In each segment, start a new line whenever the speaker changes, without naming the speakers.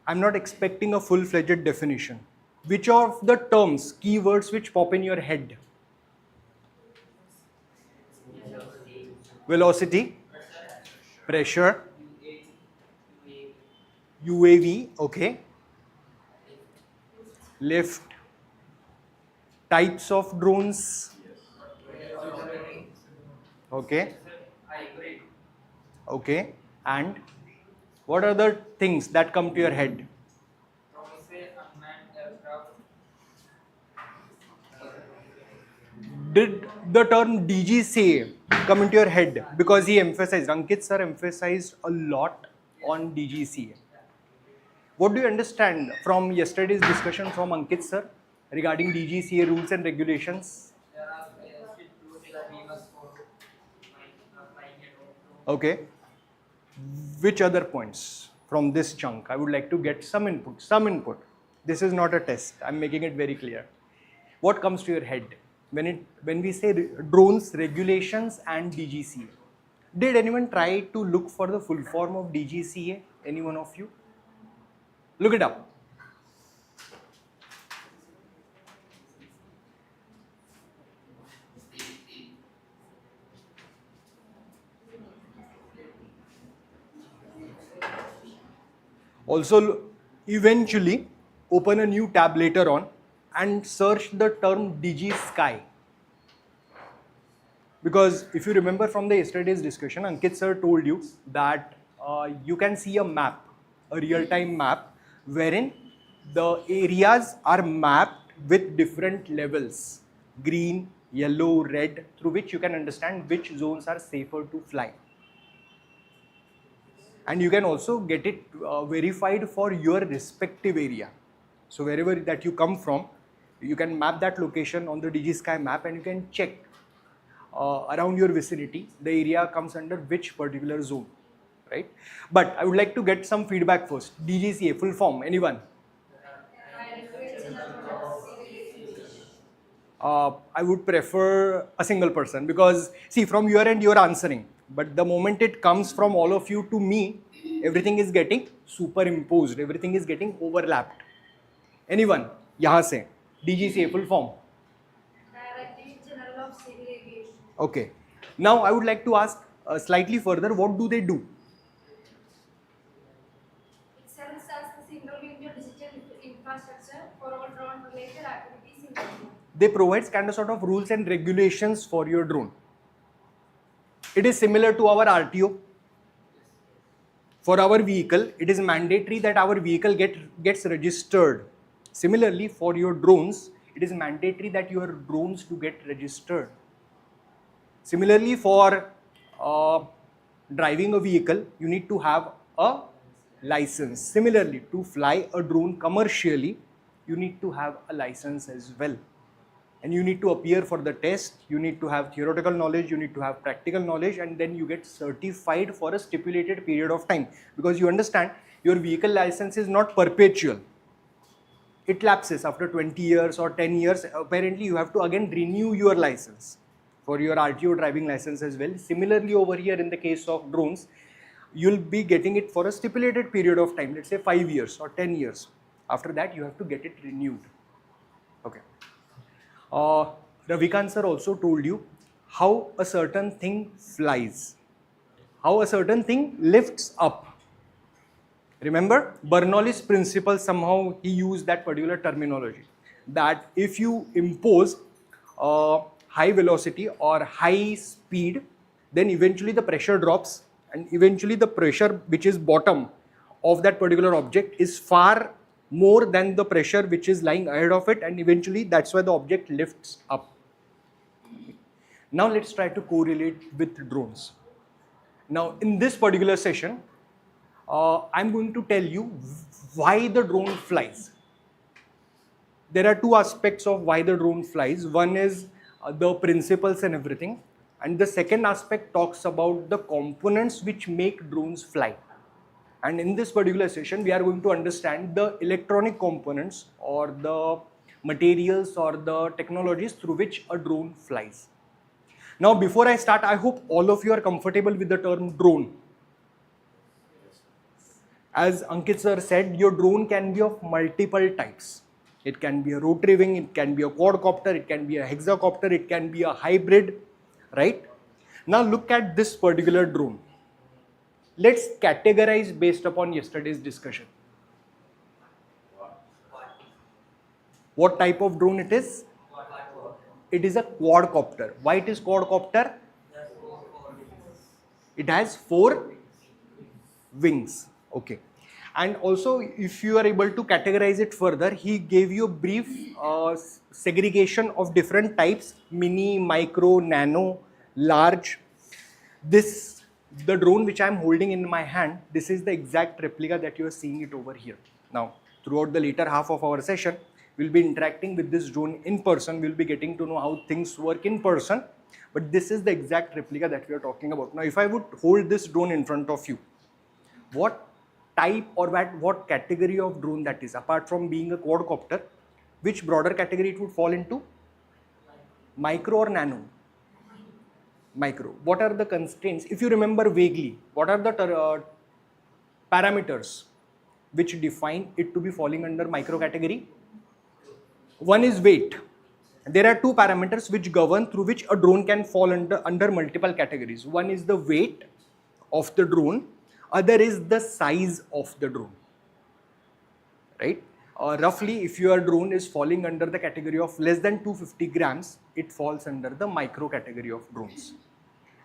I'm not expecting a full-fledged definition. Which of the terms, keywords which pop in your head? Velocity, pressure, UAV, okay, lift, types of drones, okay, okay, and what are the things that come to your head? Did the term DGCA come into your head? Because he emphasized, Ankit sir emphasized a lot on DGCA. What do you understand from yesterday's discussion from Ankit sir regarding DGCA rules and regulations? Okay. Which other points from this chunk? I would like to get some input, some input. This is not a test. I'm making it very clear. What comes to your head when we say drones, regulations and DGCA? Did anyone try to look for the full form of DGCA? Any one of you? Look it up. Also, eventually open a new tab later on and search the term DigiSky. Because if you remember from the yesterday's discussion, Ankit sir told you that you can see a map, a real-time map, wherein the areas are mapped with different levels, green, yellow, red, through which you can understand which zones are safer to fly. And you can also get it verified for your respective area. So wherever that you come from, you can map that location on the DigiSky map and you can check around your vicinity, the area comes under which particular zone, right? But I would like to get some feedback first. DGCA, full form, anyone? I would prefer a single person because, see, from your end, you are answering. But the moment it comes from all of you to me, everything is getting superimposed, everything is getting overlapped. Anyone? Yahan se. DGCA, full form. General of Civil Aviation. Okay. Now, I would like to ask slightly further, what do they do?
It serves as the single window digital infrastructure for all drone-related activities in India.
They provide kind of sort of rules and regulations for your drone. It is similar to our RTO. For our vehicle, it is mandatory that our vehicle gets registered. Similarly, for your drones, it is mandatory that your drones do get registered. Similarly, for driving a vehicle, you need to have a license. Similarly, to fly a drone commercially, you need to have a license as well. And you need to appear for the test, you need to have theoretical knowledge, you need to have practical knowledge, and then you get certified for a stipulated period of time. Because you understand, your vehicle license is not perpetual. It lapses after 20 years or 10 years. Apparently, you have to again renew your license for your RTO driving license as well. Similarly, over here in the case of drones, you'll be getting it for a stipulated period of time, let's say 5 years or 10 years. After that, you have to get it renewed. Okay. Ravi Kant sir also told you how a certain thing flies, how a certain thing lifts up. Remember, Bernoulli's principle, somehow he used that particular terminology, that if you impose high velocity or high speed, then eventually the pressure drops, and eventually the pressure which is bottom of that particular object is far more than the pressure which is lying ahead of it, and eventually that's why the object lifts up. Now let's try to correlate with drones. Now in this particular session, I'm going to tell you why the drone flies. There are two aspects of why the drone flies. One is the principles and everything, and the second aspect talks about the components which make drones fly. And in this particular session, we are going to understand the electronic components or the materials or the technologies through which a drone flies. Now, before I start, I hope all of you are comfortable with the term drone. As Ankit sir said, your drone can be of multiple types. It can be a rotary wing, it can be a quadcopter, it can be a hexacopter, it can be a hybrid, right? Now look at this particular drone. Let's categorize based upon yesterday's discussion. What type of drone it is? It is a quadcopter. Why it is quadcopter? It has 4 wings. Okay. And also, if you are able to categorize it further, he gave you a brief segregation of different types: mini, micro, nano, large. The drone which I am holding in my hand, this is the exact replica that you are seeing it over here. Now, throughout the later half of our session, we'll be interacting with this drone in person. We'll be getting to know how things work in person. But this is the exact replica that we are talking about. Now, if I would hold this drone in front of you, what type or what category of drone that is? Apart from being a quadcopter, which broader category it would fall into? Micro or nano? Micro. What are the constraints? If you remember vaguely, what are the parameters which define it to be falling under micro category? One is weight. There are 2 parameters which govern through which a drone can fall under multiple categories. One is the weight of the drone, other is the size of the drone, right? Roughly, if your drone is falling under the category of less than 250 grams, it falls under the micro category of drones.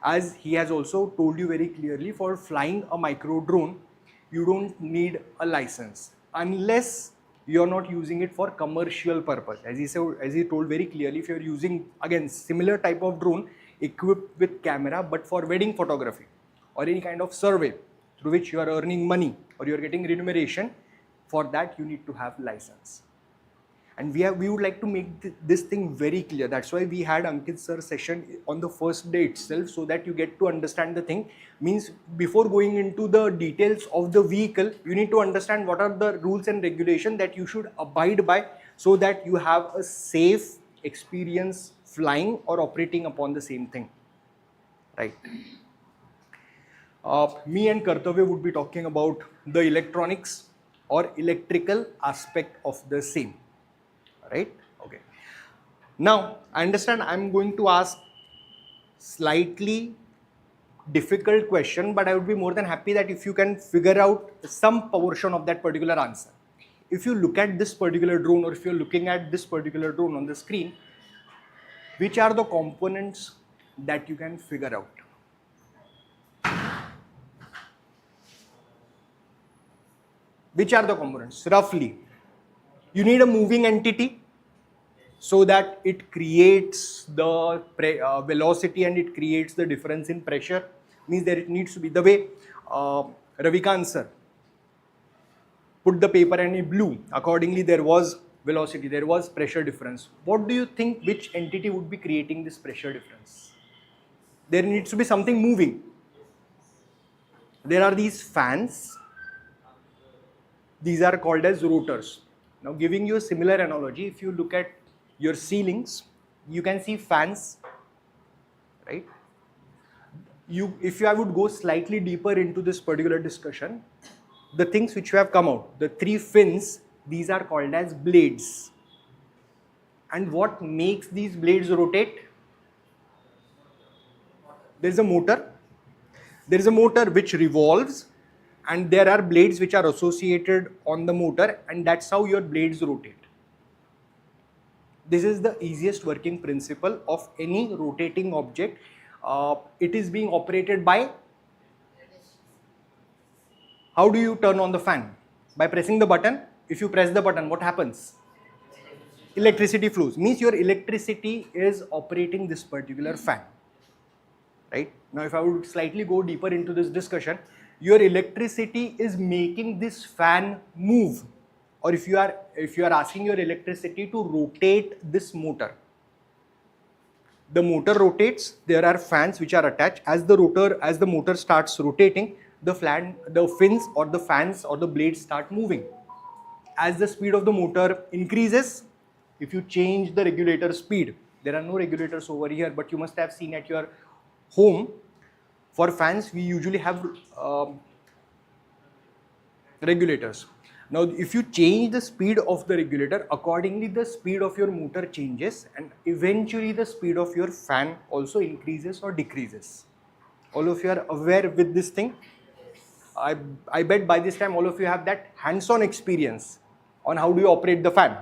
As he has also told you very clearly, for flying a micro drone, you don't need a license unless you're not using it for commercial purpose. As he told very clearly, if you're using, again, similar type of drone equipped with camera, but for wedding photography or any kind of survey through which you are earning money or you are getting remuneration, for that you need to have license. And we would like to make this thing very clear. That's why we had Ankit sir's session on the first day itself, so that you get to understand the thing. Means before going into the details of the vehicle, you need to understand what are the rules and regulations that you should abide by, so that you have a safe experience flying or operating upon the same thing, right? Me and Kartavya would be talking about the electronics or electrical aspect of the same. Right? Okay. Now, I understand I'm going to ask slightly difficult question, but I would be more than happy that if you can figure out some portion of that particular answer. If you look at this particular drone, or if you're looking at this particular drone on the screen, which are the components that you can figure out? Which are the components? Roughly, you need a moving entity so that it creates the velocity and it creates the difference in pressure. Means that it needs to be the way Ravi Kant sir put the paper and he blew. Accordingly, there was velocity, there was pressure difference. What do you think, which entity would be creating this pressure difference? There needs to be something moving. There are these fans. These are called as rotors. Now, giving you a similar analogy, if you look at your ceilings, you can see fans, right? If I would go slightly deeper into this particular discussion, the things which have come out, the 3 fins, these are called as blades. And what makes these blades rotate? There is a motor. There is a motor which revolves, and there are blades which are associated on the motor, and that's how your blades rotate. This is the easiest working principle of any rotating object. It is being operated by, how do you turn on the fan? By pressing the button. If you press the button, what happens? Electricity flows. Means your electricity is operating this particular fan, right? Now, if I would slightly go deeper into this discussion, your electricity is making this fan move. Or if you are asking your electricity to rotate this motor, the motor rotates. There are fans which are attached. As the motor starts rotating, the fins or the fans or the blades start moving. As the speed of the motor increases, if you change the regulator speed, there are no regulators over here, but you must have seen at your home. For fans, we usually have Regulators. Now, if you change the speed of the regulator, accordingly the speed of your motor changes and eventually the speed of your fan also increases or decreases. All of you are aware with this thing? I bet by this time all of you have that hands-on experience on how do you operate the fan.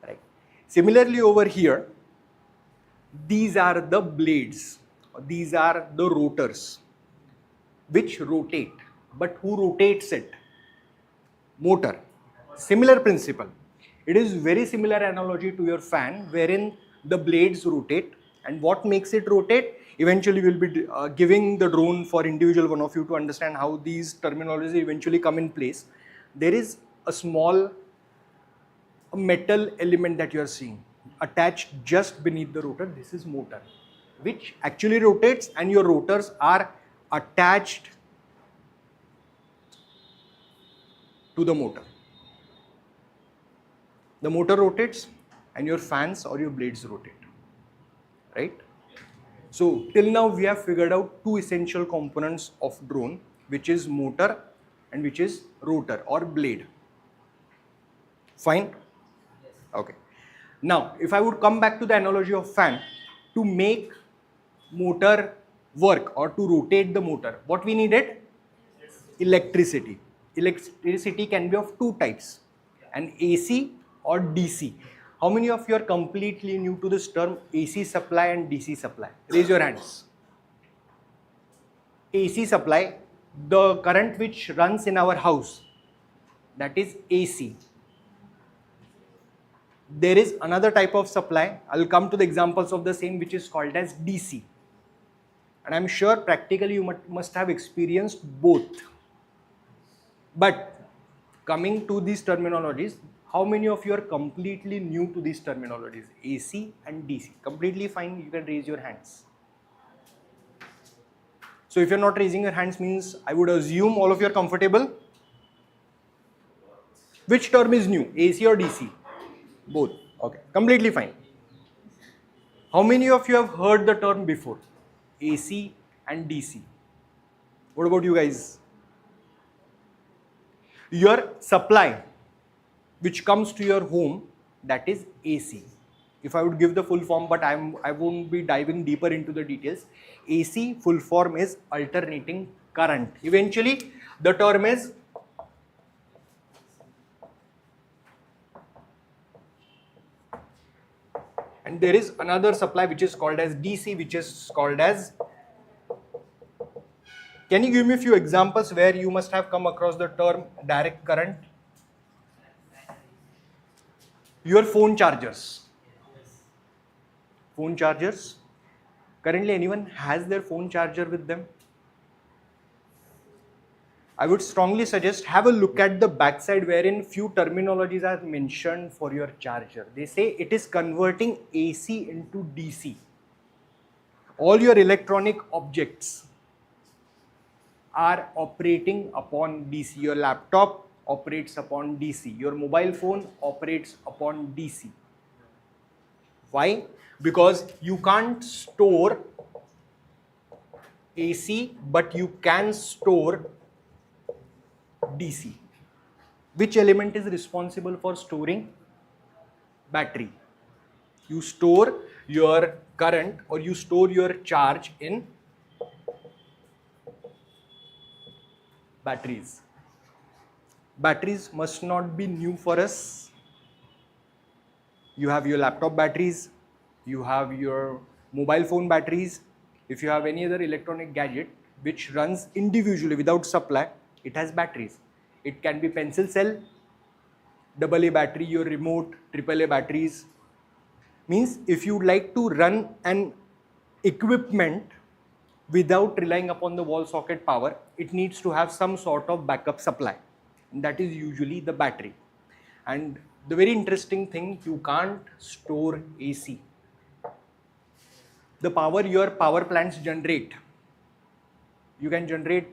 Right. Similarly over here, these are the blades, these are the rotors which rotate. But who rotates it? Motor. Similar principle. It is very similar analogy to your fan wherein the blades rotate, and what makes it rotate? Eventually we'll be giving the drone for individual one of you to understand how these terminologies eventually come in place. There is a small metal element that you are seeing attached just beneath the rotor. This is motor, which actually rotates, and your rotors are attached to the motor. The motor rotates and your fans or your blades rotate, right? So till now we have figured out two essential components of drone, which is motor and which is rotor or blade. Fine? Okay. Now, if I would come back to the analogy of fan, to make motor work or to rotate the motor, what we needed? Electricity. Electricity can be of two types, an AC or DC. How many of you are completely new to this term AC supply and DC supply? Raise your hands. AC supply, the current which runs in our house, that is AC. There is another type of supply, I'll come to the examples of the same, which is called as DC. And I'm sure practically you must have experienced both. But coming to these terminologies, how many of you are completely new to these terminologies? AC and DC. Completely fine, you can raise your hands. So if you're not raising your hands means I would assume all of you are comfortable. Which term is new, AC or DC? Both. Okay, completely fine. How many of you have heard the term before? AC and DC. What about you guys? Your supply which comes to your home, that is AC. If I would give the full form, but I won't be diving deeper into the details. AC full form is alternating current. Eventually the term is and there is another supply which is called as DC, which is called as, can you give me a few examples where you must have come across the term direct current? Your phone chargers. Phone chargers. Currently anyone has their phone charger with them? I would strongly suggest have a look at the backside wherein few terminologies are mentioned for your charger. They say it is converting AC into DC. All your electronic objects are operating upon DC. Your laptop operates upon DC. Your mobile phone operates upon DC. Why? Because you can't store AC, but you can store DC. Which element is responsible for storing? Battery. You store your current or you store your charge in batteries. Batteries must not be new for us. You have your laptop batteries, you have your mobile phone batteries. If you have any other electronic gadget which runs individually without supply, it has batteries. It can be pencil cell, AA battery, your remote, AAA batteries. Means if you like to run an equipment without relying upon the wall socket power, it needs to have some sort of backup supply. And that is usually the battery. And the very interesting thing, you can't store AC. The power your power plants generate, you can generate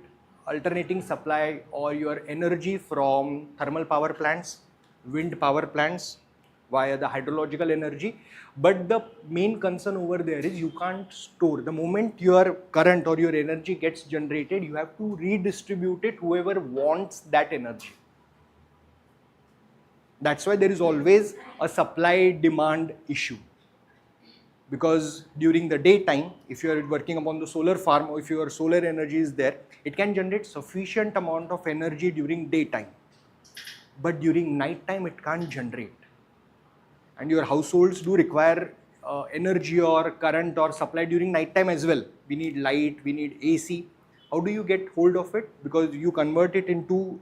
alternating supply or your energy from thermal power plants, wind power plants, via the hydrological energy. But the main concern over there is you can't store. The moment your current or your energy gets generated, you have to redistribute it whoever wants that energy. That's why there is always a supply demand issue. Because during the daytime, if you are working upon the solar farm or if your solar energy is there, it can generate sufficient amount of energy during daytime. But during night time, it can't generate. And your households do require energy or current or supply during night time as well. We need light, we need AC. How do you get hold of it? Because you convert it into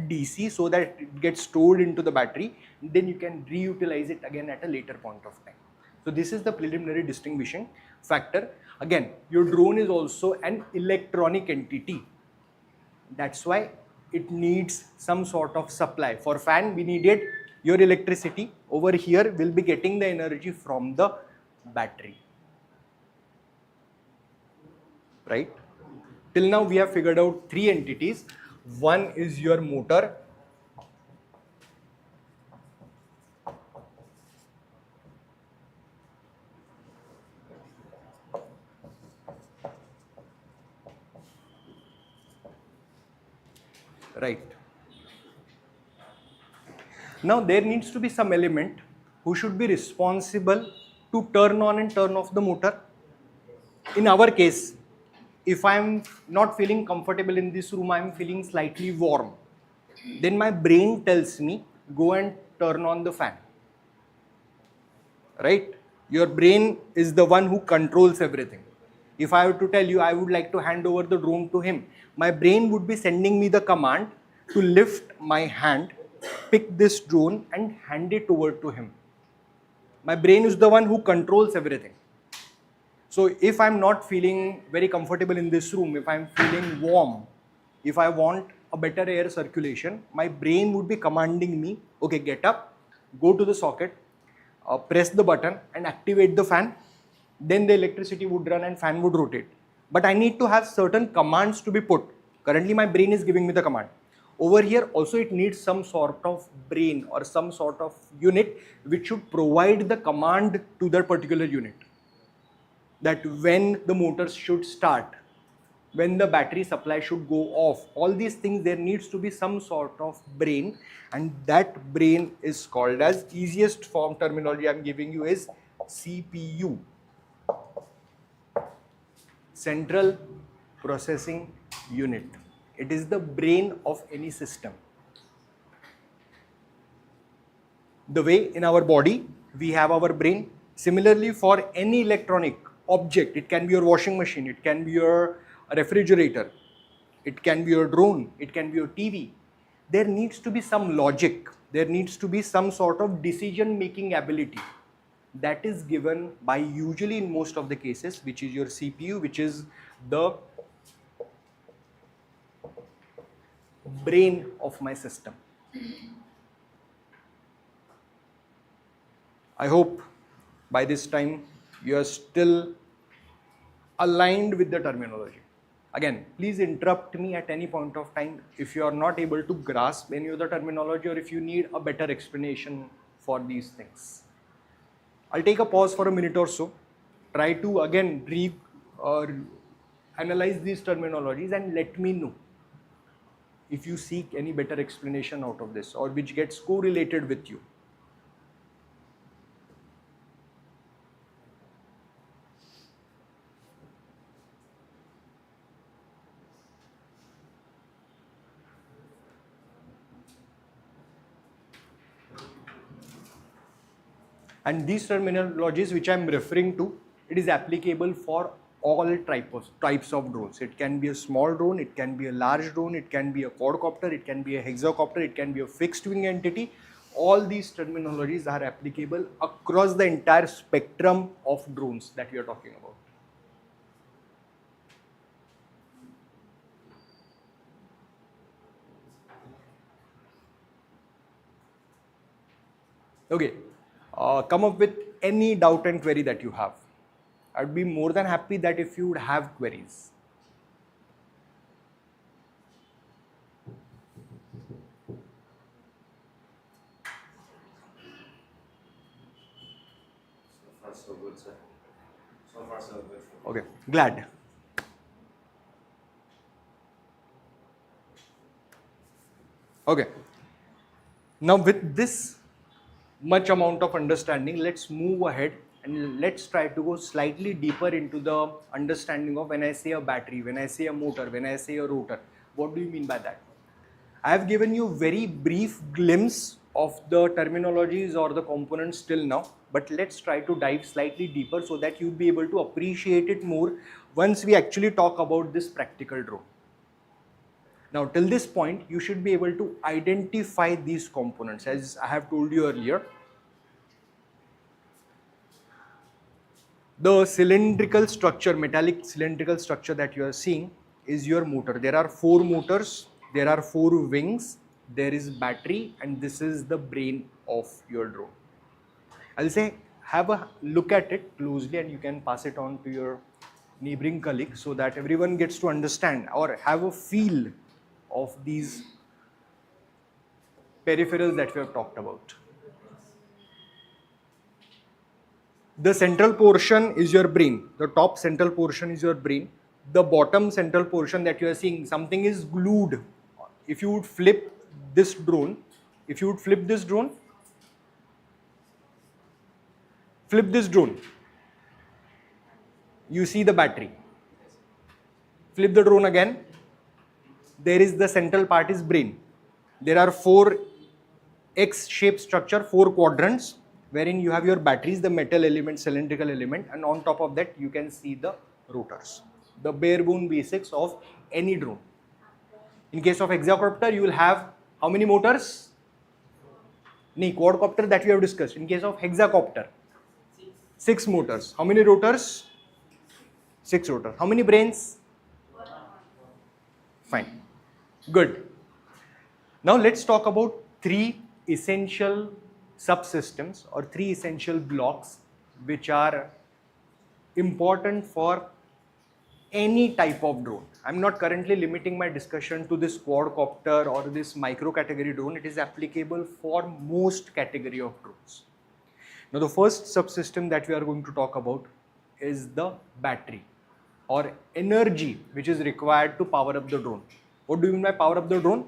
DC so that it gets stored into the battery, then you can reutilize it again at a later point of time. So this is the preliminary distinguishing factor. Again, your drone is also an electronic entity. That's why it needs some sort of supply. For fan, we needed your electricity. Over here, we'll be getting the energy from the battery. Right? Till now, we have figured out three entities. One is your motor. Right. Now there needs to be some element who should be responsible to turn on and turn off the motor. In our case, if I'm not feeling comfortable in this room, I'm feeling slightly warm, then my brain tells me, go and turn on the fan. Right? Your brain is the one who controls everything. If I were to tell you I would like to hand over the drone to him, my brain would be sending me the command to lift my hand, pick this drone and hand it over to him. My brain is the one who controls everything. So if I'm not feeling very comfortable in this room, if I'm feeling warm, if I want a better air circulation, my brain would be commanding me, okay, get up, go to the socket, press the button and activate the fan. Then the electricity would run and fan would rotate. But I need to have certain commands to be put. Currently my brain is giving me the command. Over here also it needs some sort of brain or some sort of unit which should provide the command to that particular unit. That when the motors should start, when the battery supply should go off, all these things, there needs to be some sort of brain, and that brain is called, as easiest form terminology I'm giving you is CPU, Central Processing Unit. It is the brain of any system. The way in our body we have our brain, similarly for any electronic object, it can be your washing machine, it can be your refrigerator, it can be your drone, it can be your TV. There needs to be some logic, there needs to be some sort of decision making ability that is given by, usually in most of the cases, which is your CPU, which is the brain of my system. I hope by this time you are still aligned with the terminology. Again, please interrupt me at any point of time if you are not able to grasp any of the terminology or if you need a better explanation for these things. I'll take a pause for a minute or so. Try to again analyze these terminologies and let me know if you seek any better explanation out of this or which gets correlated with you. And these terminologies which I am referring to, it is applicable for all types of drones. It can be a small drone, it can be a large drone, it can be a quadcopter, it can be a hexacopter, it can be a fixed wing entity. All these terminologies are applicable across the entire spectrum of drones that we are talking about. Okay, come up with any doubt and query that you have. I'd be more than happy that if you would have queries.
So far, so good.
Okay, glad. Okay, now with this much amount of understanding, let's move ahead and let's try to go slightly deeper into the understanding of when I say a battery, when I say a motor, when I say a rotor. What do you mean by that? I have given you very brief glimpse of the terminologies or the components till now, but let's try to dive slightly deeper so that you'll be able to appreciate it more once we actually talk about this practical drone. Now, till this point, you should be able to identify these components. As I have told you earlier, the cylindrical structure, metallic cylindrical structure that you are seeing is your motor. There are 4 motors, there are 4 wings, there is battery, and this is the brain of your drone. I'll say have a look at it closely and you can pass it on to your neighboring colleague so that everyone gets to understand or have a feel of these peripherals that we have talked about. The central portion is your brain. The top central portion is your brain. The bottom central portion that you are seeing, something is glued. If you would flip this drone, flip this drone, you see the battery. Flip the drone again, there is the central part is brain. There are 4 X-shaped structure, 4 quadrants, wherein you have your batteries, the metal element, cylindrical element, and on top of that you can see the rotors. The bare bone basics of any drone. In case of hexacopter, you will have how many motors? No, quadcopter that we have discussed. In case of hexacopter, 6 motors. How many rotors? 6 rotors. How many brains? Fine. Good. Now let's talk about 3 essential subsystems or 3 essential blocks which are important for any type of drone. I'm not currently limiting my discussion to this quadcopter or this micro category drone. It is applicable for most category of drones. Now the first subsystem that we are going to talk about is the battery or energy which is required to power up the drone. What do you mean by power up the drone?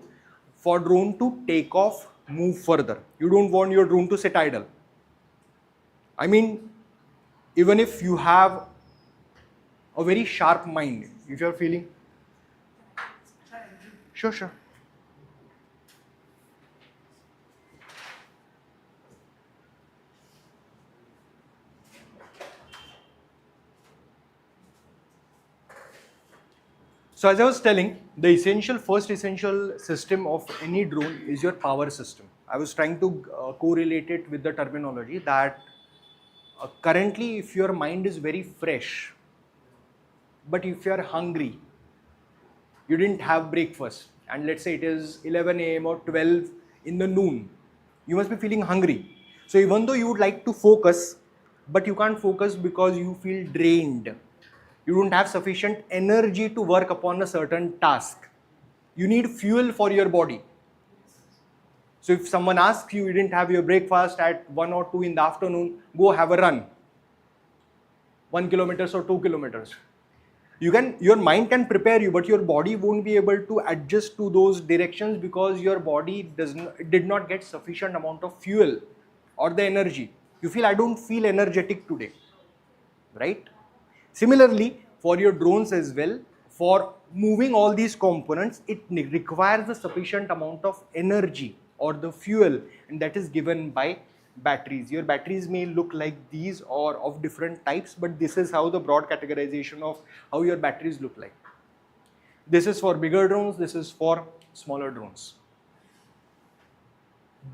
For drone to take off, move further. You don't want your drone to sit idle. I mean, even if you have a very sharp mind, if you're feeling, sure. So as I was telling, the first essential system of any drone is your power system. I was trying to correlate it with the terminology that currently if your mind is very fresh, but if you are hungry, you didn't have breakfast, and let's say it is 11 a.m. or 12 in the noon, you must be feeling hungry. So even though you would like to focus, but you can't focus because you feel drained. You don't have sufficient energy to work upon a certain task. You need fuel for your body. So if someone asks you, you didn't have your breakfast at 1 or 2 in the afternoon, go have a run. 1 kilometers or 2 kilometers. Your mind can prepare you, but your body won't be able to adjust to those directions because your body did not get sufficient amount of fuel or the energy. You feel, I don't feel energetic today, right? Similarly, for your drones as well, for moving all these components, it requires a sufficient amount of energy or the fuel, and that is given by batteries. Your batteries may look like these or of different types, but this is how the broad categorization of how your batteries look like. This is for bigger drones, this is for smaller drones.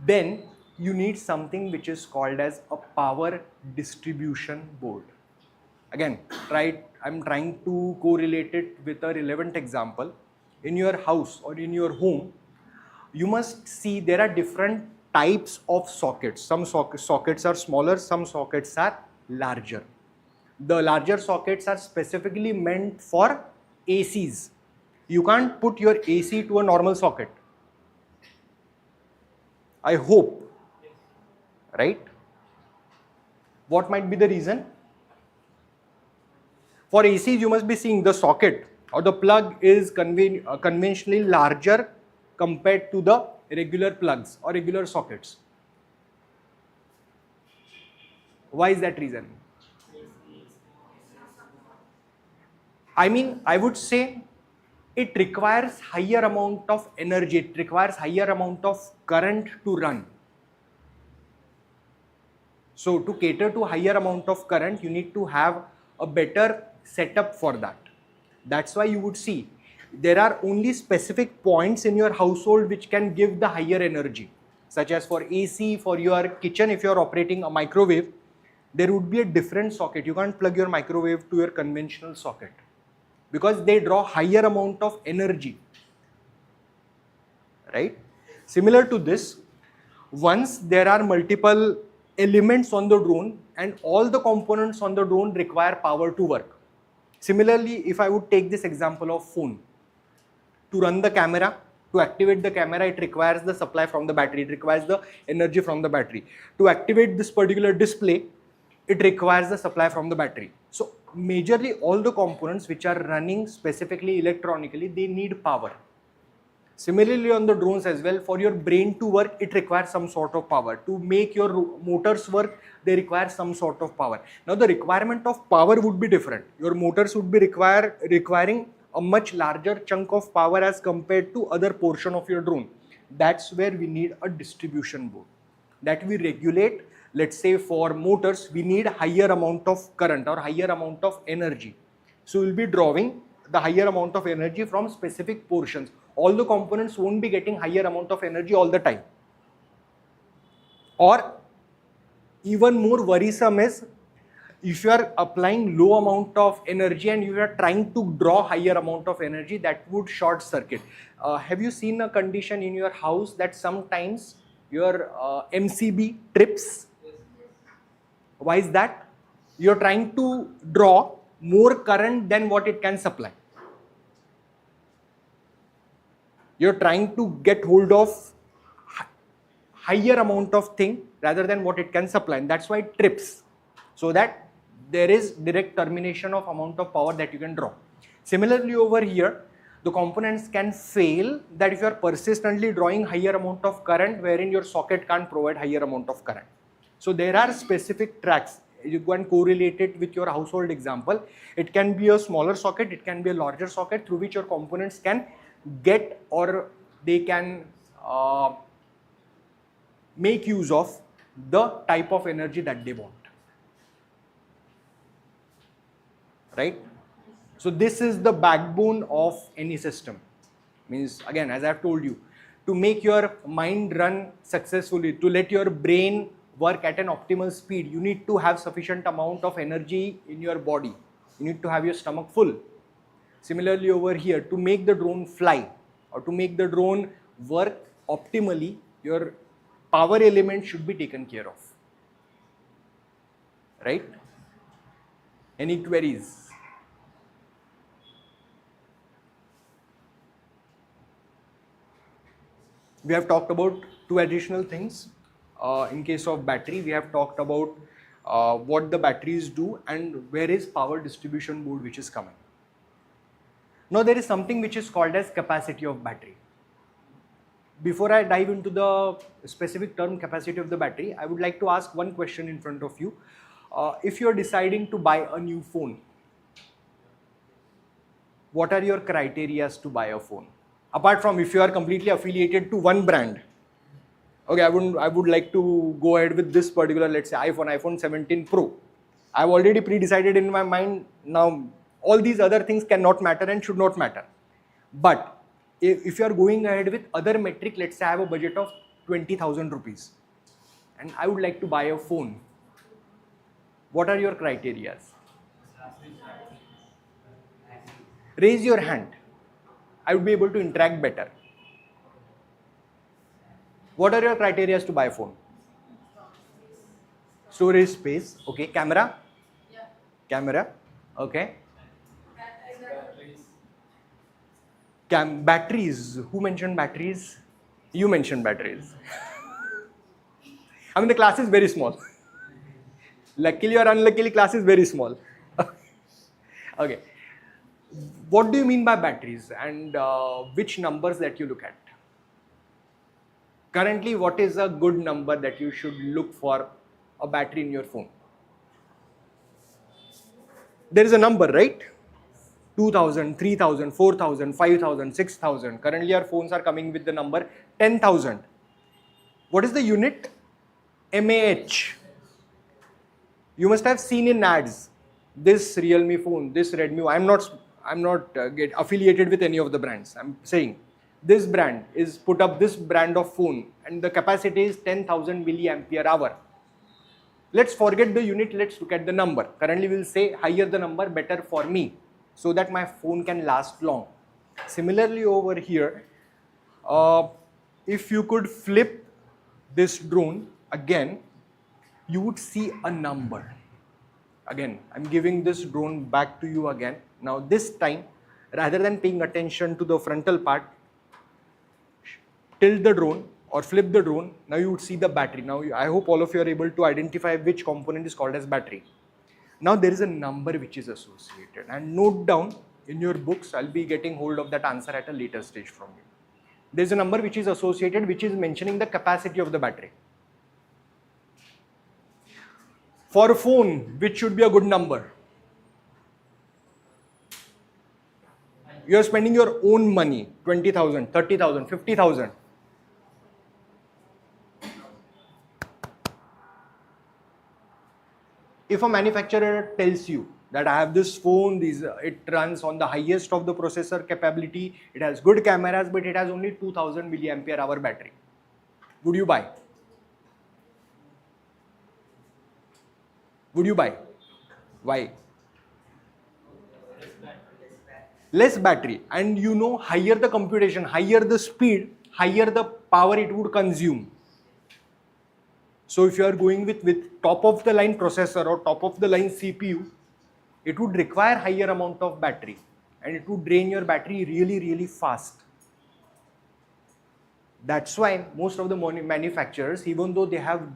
Then you need something which is called as a power distribution board. Again, I'm trying to correlate it with a relevant example. In your house or in your home, you must see there are different types of sockets. Some sockets are smaller, some sockets are larger. The larger sockets are specifically meant for ACs. You can't put your AC to a normal socket. I hope, right? What might be the reason? For ACs, you must be seeing the socket or the plug is conventionally larger compared to the regular plugs or regular sockets. Why is that reason? I mean, I would say it requires higher amount of energy, it requires higher amount of current to run. So to cater to higher amount of current, you need to have a better setup for that. That's why you would see there are only specific points in your household which can give the higher energy, such as for AC, for your kitchen. If you are operating a microwave, there would be a different socket. You can't plug your microwave to your conventional socket because they draw higher amount of energy, right? Similar to this, once there are multiple elements on the drone and all the components on the drone require power to work. Similarly, if I would take this example of phone, to run the camera, to activate the camera, it requires the supply from the battery, it requires the energy from the battery. To activate this particular display, it requires the supply from the battery. So majorly all the components which are running specifically electronically, they need power. Similarly on the drones as well, for your brain to work, it requires some sort of power. To make your motors work, they require some sort of power. Now the requirement of power would be different. Your motors would be requiring a much larger chunk of power as compared to other portion of your drone. That's where we need a distribution board that we regulate. Let's say for motors, we need higher amount of current or higher amount of energy. So we'll be drawing the higher amount of energy from specific portions. All the components won't be getting higher amount of energy all the time. Or even more worrisome is if you are applying low amount of energy and you are trying to draw higher amount of energy, that would short circuit. Have you seen a condition in your house that sometimes your MCB trips? Why is that? You are trying to draw more current than what it can supply. You're trying to get hold of higher amount of thing rather than what it can supply, and that's why it trips, so that there is direct termination of amount of power that you can draw. Similarly over here, the components can fail that if you are persistently drawing higher amount of current wherein your socket can't provide higher amount of current. So there are specific tracks. You go and correlate it with your household example. It can be a smaller socket, it can be a larger socket through which your components can get or they can make use of the type of energy that they want, right? So this is the backbone of any system. Means again, as I've told you, to make your mind run successfully, to let your brain work at an optimal speed, you need to have sufficient amount of energy in your body. You need to have your stomach full. Similarly over here, to make the drone fly or to make the drone work optimally, your power element should be taken care of, right? Any queries? We have talked about two additional things. In case of battery, we have talked about what the batteries do and where is power distribution board which is coming. Now there is something which is called as capacity of battery. Before I dive into the specific term capacity of the battery, I would like to ask one question in front of you. If you are deciding to buy a new phone, what are your criteria to buy a phone? Apart from if you are completely affiliated to one brand. Okay, I would like to go ahead with this particular, let's say iPhone 17 Pro. I've already pre-decided in my mind. Now all these other things cannot matter and should not matter. But if you are going ahead with other metric, let's say I have a budget of 20,000 rupees and I would like to buy a phone. What are your criteria? Raise your hand. I would be able to interact better. What are your criteria to buy a phone? Storage space. Okay. Camera?
Yeah.
Camera. Okay.
Batteries.
Batteries. Who mentioned batteries? You mentioned batteries. I mean, the class is very small. Luckily or unluckily, class is very small. Okay. What do you mean by batteries and which numbers that you look at? Currently, what is a good number that you should look for a battery in your phone? There is a number, right? 2000, 3000, 4000, 5000, 6000. Currently, our phones are coming with the number 10,000. What is the unit? mAh. You must have seen in ads this Realme phone, this Redmi. I'm not get affiliated with any of the brands. I'm saying this brand is put up this brand of phone and the capacity is 10,000 milliampere hour. Let's forget the unit, let's look at the number. Currently we'll say higher the number better for me so that my phone can last long. Similarly over here, if you could flip this drone again, you would see a number. Again, I'm giving this drone back to you again. Now this time, rather than paying attention to the frontal part, tilt the drone or flip the drone. Now you would see the battery. Now I hope all of you are able to identify which component is called as battery. Now there is a number which is associated, and note down in your books. I'll be getting hold of that answer at a later stage from you. There's a number which is associated, which is mentioning the capacity of the battery. For a phone, which should be a good number? You are spending your own money, 20,000, 30,000, 50,000. If a manufacturer tells you that I have this phone, it runs on the highest of the processor capability, it has good cameras, but it has only 2000 milliampere hour battery, would you buy? Would you buy? Why? Less battery, and you know, higher the computation, higher the speed, higher the power it would consume. So if you are going with top of the line processor or top of the line CPU, it would require higher amount of battery and it would drain your battery really fast. That's why most of the manufacturers, even though they have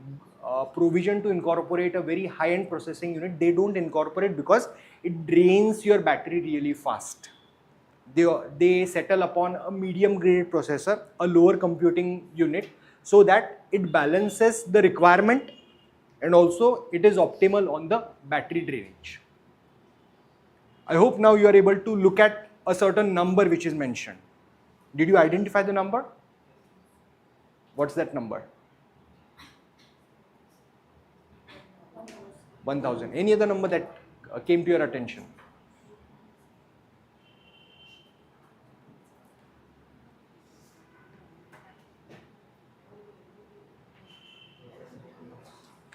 provision to incorporate a very high-end processing unit, they don't incorporate because it drains your battery really fast. They settle upon a medium grade processor, a lower computing unit, so that it balances the requirement and also it is optimal on the battery drainage. I hope now you are able to look at a certain number which is mentioned. Did you identify the number? What's that number? 1000. Any other number that came to your attention?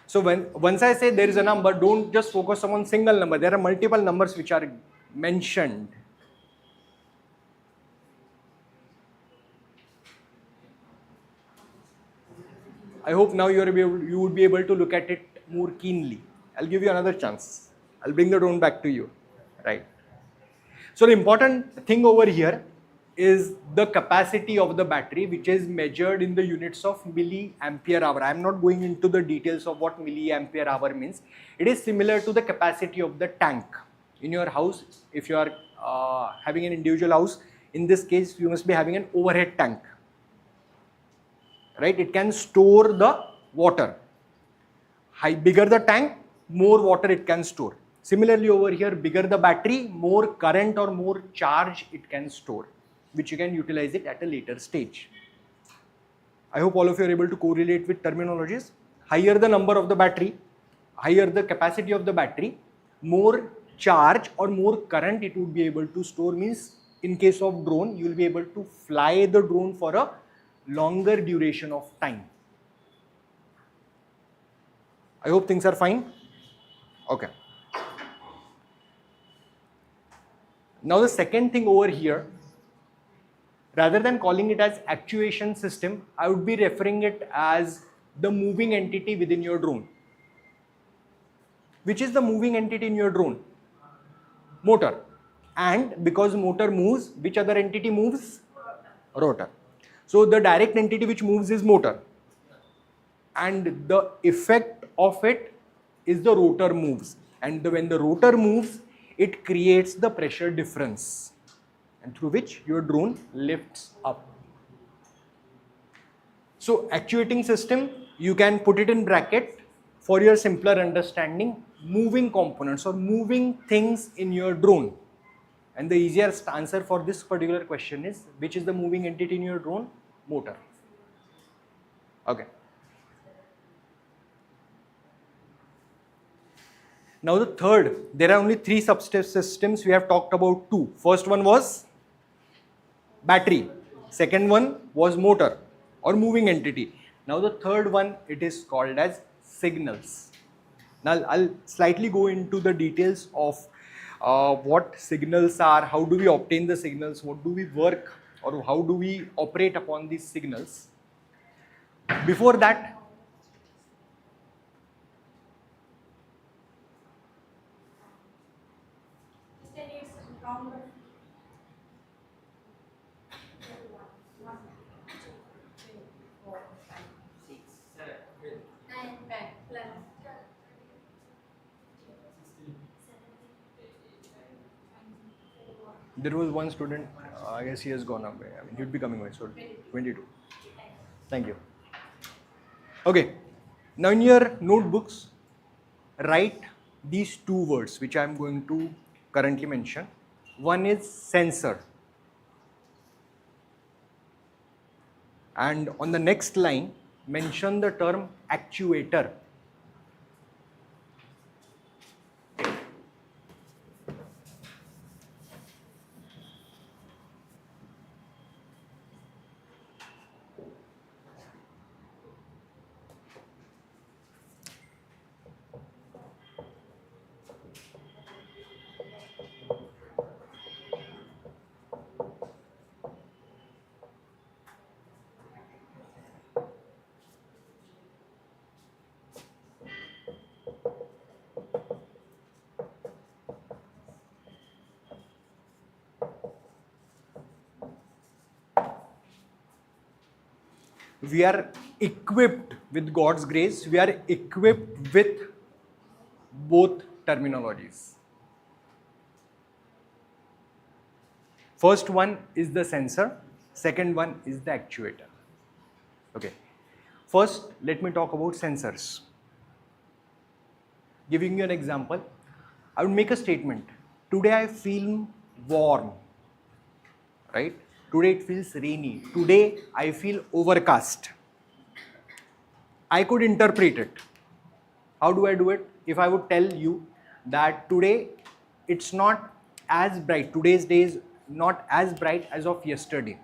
So once I say there is a number, don't just focus on single number. There are multiple numbers which are mentioned. I hope now you would be able to look at it more keenly. I'll give you another chance. I'll bring the drone back to you, right? So the important thing over here is the capacity of the battery, which is measured in the units of milliampere hour. I am not going into the details of what milliampere hour means. It is similar to the capacity of the tank in your house. If you are having an individual house, in this case you must be having an overhead tank, right? It can store the water. Bigger the tank, more water it can store. Similarly over here, bigger the battery, more current or more charge it can store, which you can utilize it at a later stage. I hope all of you are able to correlate with terminologies. Higher the number of the battery, higher the capacity of the battery, more charge or more current it would be able to store, means in case of drone, you will be able to fly the drone for a longer duration of time. I hope things are fine. Okay. Now the second thing over here, rather than calling it as actuation system, I would be referring it as the moving entity within your drone. Which is the moving entity in your drone? Motor. And because motor moves, which other entity moves? Rotor. So the direct entity which moves is motor. And the effect of it is the rotor moves. And when the rotor moves, it creates the pressure difference and through which your drone lifts up. So actuating system, you can put it in bracket for your simpler understanding, moving components or moving things in your drone. And the easiest answer for this particular question is, which is the moving entity in your drone? Motor. Okay. Now the third, there are only three subsystems, we have talked about two. First one was battery, second one was motor or moving entity. Now the third one, it is called as signals. Now I'll slightly go into the details of what signals are, how do we obtain the signals, what do we work or how do we operate upon these signals. Before that, there was one student, I guess he has gone away. I mean, he'd be coming away, so 22. Thank you. Okay, now in your notebooks, write these two words which I am going to currently mention. One is sensor. And on the next line, mention the term actuator. We are equipped with God's grace, we are equipped with both terminologies. First one is the sensor, second one is the actuator. Okay. First, let me talk about sensors. Giving you an example, I would make a statement. Today I feel warm, right? Today it feels rainy. Today I feel overcast. I could interpret it. How do I do it? If I would tell you that today it's not as bright, today's day is not as bright as of yesterday.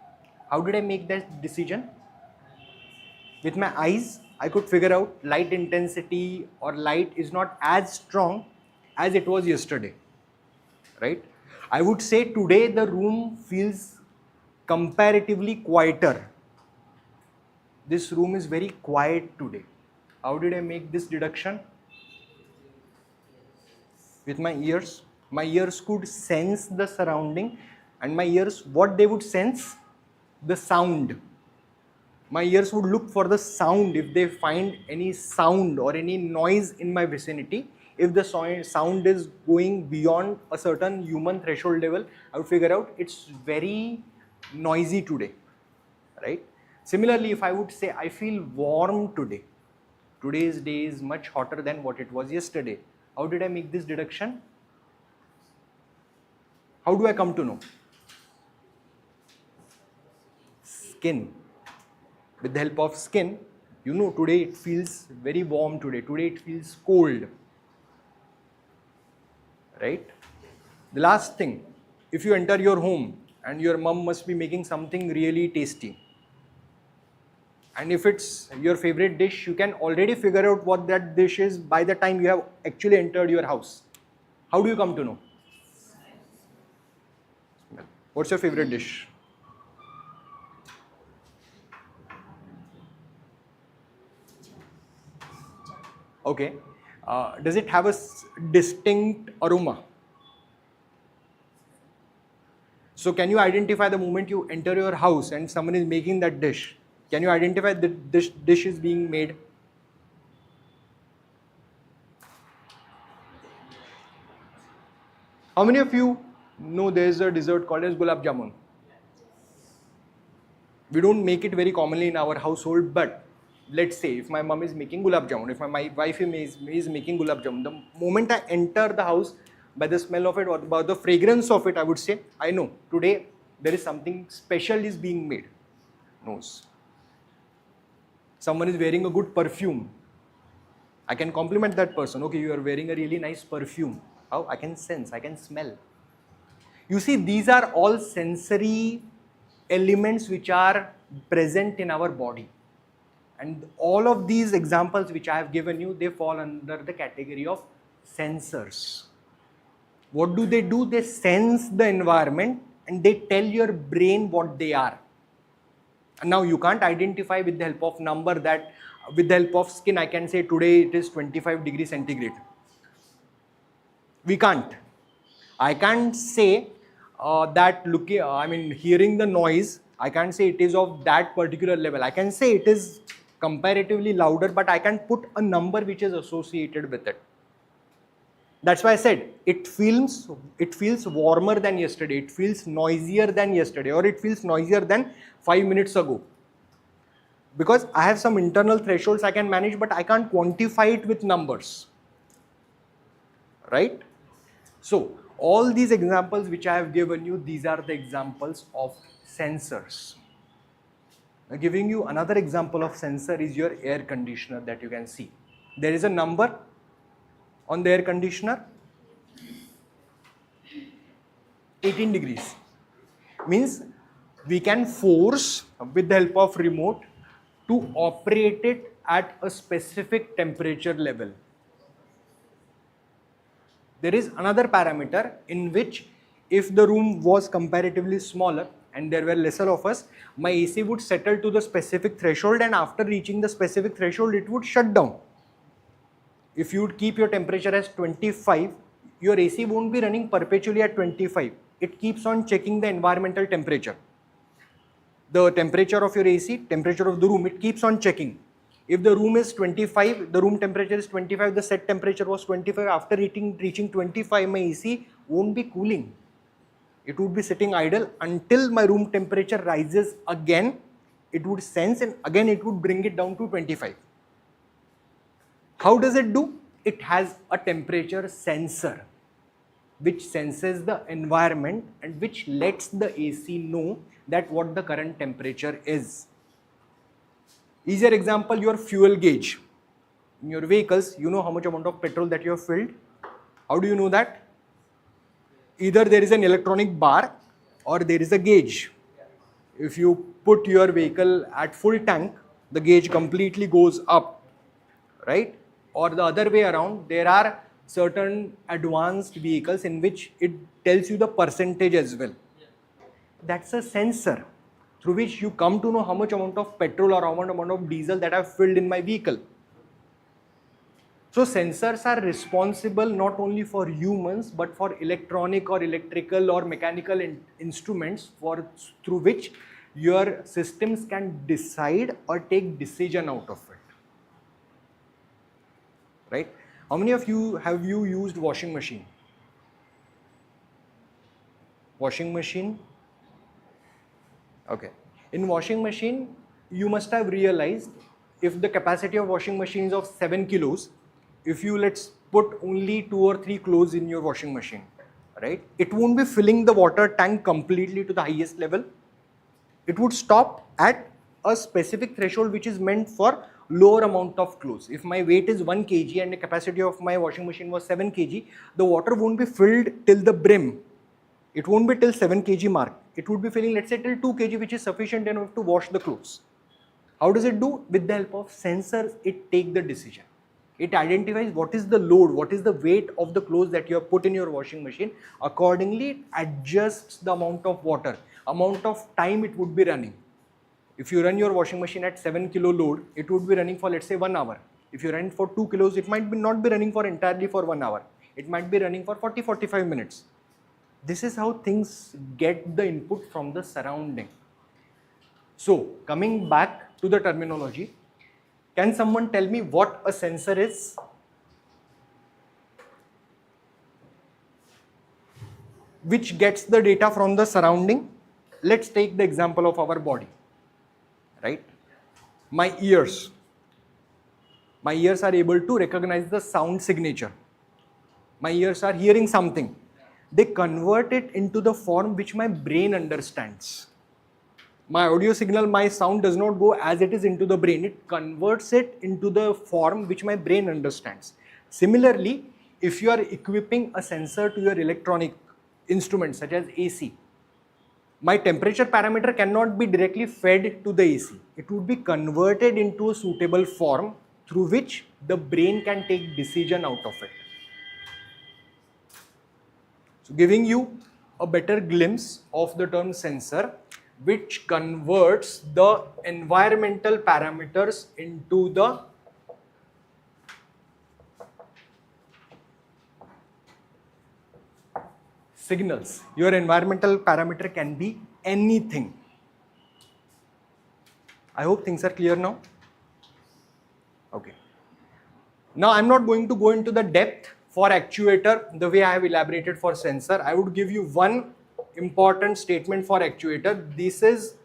How did I make that decision? With my eyes, I could figure out light intensity or light is not as strong as it was yesterday, right? I would say today the room feels comparatively quieter. This room is very quiet today. How did I make this deduction? With my ears. My ears could sense the surrounding, and my ears, what they would sense? The sound. My ears would look for the sound. If they find any sound or any noise in my vicinity, if the sound is going beyond a certain human threshold level, I would figure out it's very noisy today, right? Similarly, if I would say I feel warm today, today's day is much hotter than what it was yesterday. How did I make this deduction? How do I come to know? Skin. With the help of skin, you know today it feels very warm today it feels cold, right? The last thing, if you enter your home and your mom must be making something really tasty, and if it's your favorite dish, you can already figure out what that dish is by the time you have actually entered your house. How do you come to know? What's your favorite dish? Okay. Does it have a distinct aroma? So can you identify the moment you enter your house and someone is making that dish? Can you identify that this dish is being made? How many of you know there is a dessert called as gulab jamun? We don't make it very commonly in our household, but let's say if my mom is making gulab jamun, if my wife is making gulab jamun, the moment I enter the house, by the smell of it or by the fragrance of it, I would say, I know today there is something special is being made. Knows. Someone is wearing a good perfume. I can compliment that person. Okay, you are wearing a really nice perfume. How? I can sense, I can smell. You see, these are all sensory elements which are present in our body. And all of these examples which I have given you, they fall under the category of sensors. What do? They sense the environment and they tell your brain what they are. And now you can't identify with the help of number that, with the help of skin, I can say today it is 25 degrees centigrade. We can't. I can't say that hearing the noise, I can't say it is of that particular level. I can say it is comparatively louder, but I can put a number which is associated with it. That's why I said it feels warmer than yesterday, it feels noisier than yesterday, or it feels noisier than 5 minutes ago. Because I have some internal thresholds I can manage, but I can't quantify it with numbers. Right? So, all these examples which I have given you, these are the examples of sensors. Now, giving you another example of sensor is your air conditioner that you can see. There is a number on the air conditioner, 18 degrees. Means we can force with the help of remote to operate it at a specific temperature level. There is another parameter in which if the room was comparatively smaller and there were lesser of us, my AC would settle to the specific threshold, and after reaching the specific threshold it would shut down. If you would keep your temperature as 25, your AC won't be running perpetually at 25. It keeps on checking the environmental temperature. The temperature of your AC, temperature of the room, it keeps on checking. If the room is 25, the room temperature is 25, the set temperature was 25, after reaching 25, my AC won't be cooling. It would be sitting idle until my room temperature rises again. It would sense and again it would bring it down to 25. How does it do? It has a temperature sensor which senses the environment and which lets the AC know that what the current temperature is. Easier example, your fuel gauge. In your vehicles, you know how much amount of petrol that you have filled. How do you know that? Either there is an electronic bar or there is a gauge. If you put your vehicle at full tank, the gauge completely goes up, right? Or the other way around, there are certain advanced vehicles in which it tells you the percentage as well. That's a sensor through which you come to know how much amount of petrol or how much amount of diesel that I've filled in my vehicle. So sensors are responsible not only for humans but for electronic or electrical or mechanical instruments through which your systems can decide or take decision out of it. Right? How many of you have used washing machine? Washing machine? Okay. In washing machine, you must have realized if the capacity of washing machine is of 7 kilos, if you let's put only 2 or 3 clothes in your washing machine, right? It won't be filling the water tank completely to the highest level. It would stop at a specific threshold which is meant for lower amount of clothes. If my weight is 1 kg and the capacity of my washing machine was 7 kg, the water won't be filled till the brim. It won't be till 7 kg mark. It would be filling, let's say, till 2 kg, which is sufficient enough to wash the clothes. How does it do? With the help of sensors, it takes the decision. It identifies what is the load, what is the weight of the clothes that you have put in your washing machine. Accordingly, it adjusts the amount of water, amount of time it would be running. If you run your washing machine at 7 kilo load, it would be running for, let's say, 1 hour. If you run for 2 kilos, it might not be running for entirely for 1 hour. It might be running for 40-45 minutes. This is how things get the input from the surrounding. So, coming back to the terminology, can someone tell me what a sensor is? which gets the data from the surrounding. Let's take the example of our body, right? My ears. My ears are able to recognize the sound signature. My ears are hearing something. They convert it into the form which my brain understands. My audio signal, my sound does not go as it is into the brain. It converts it into the form which my brain understands. Similarly, if you are equipping a sensor to your electronic instrument such as AC, my temperature parameter cannot be directly fed to the AC. It would be converted into a suitable form through which the brain can take decision out of it. So giving you a better glimpse of the term sensor, which converts the environmental parameters into the signals. Your environmental parameter can be anything. I hope things are clear now. Okay. Now I'm not going to go into the depth for actuator the way I have elaborated for sensor. I would give you one important statement for actuator. This is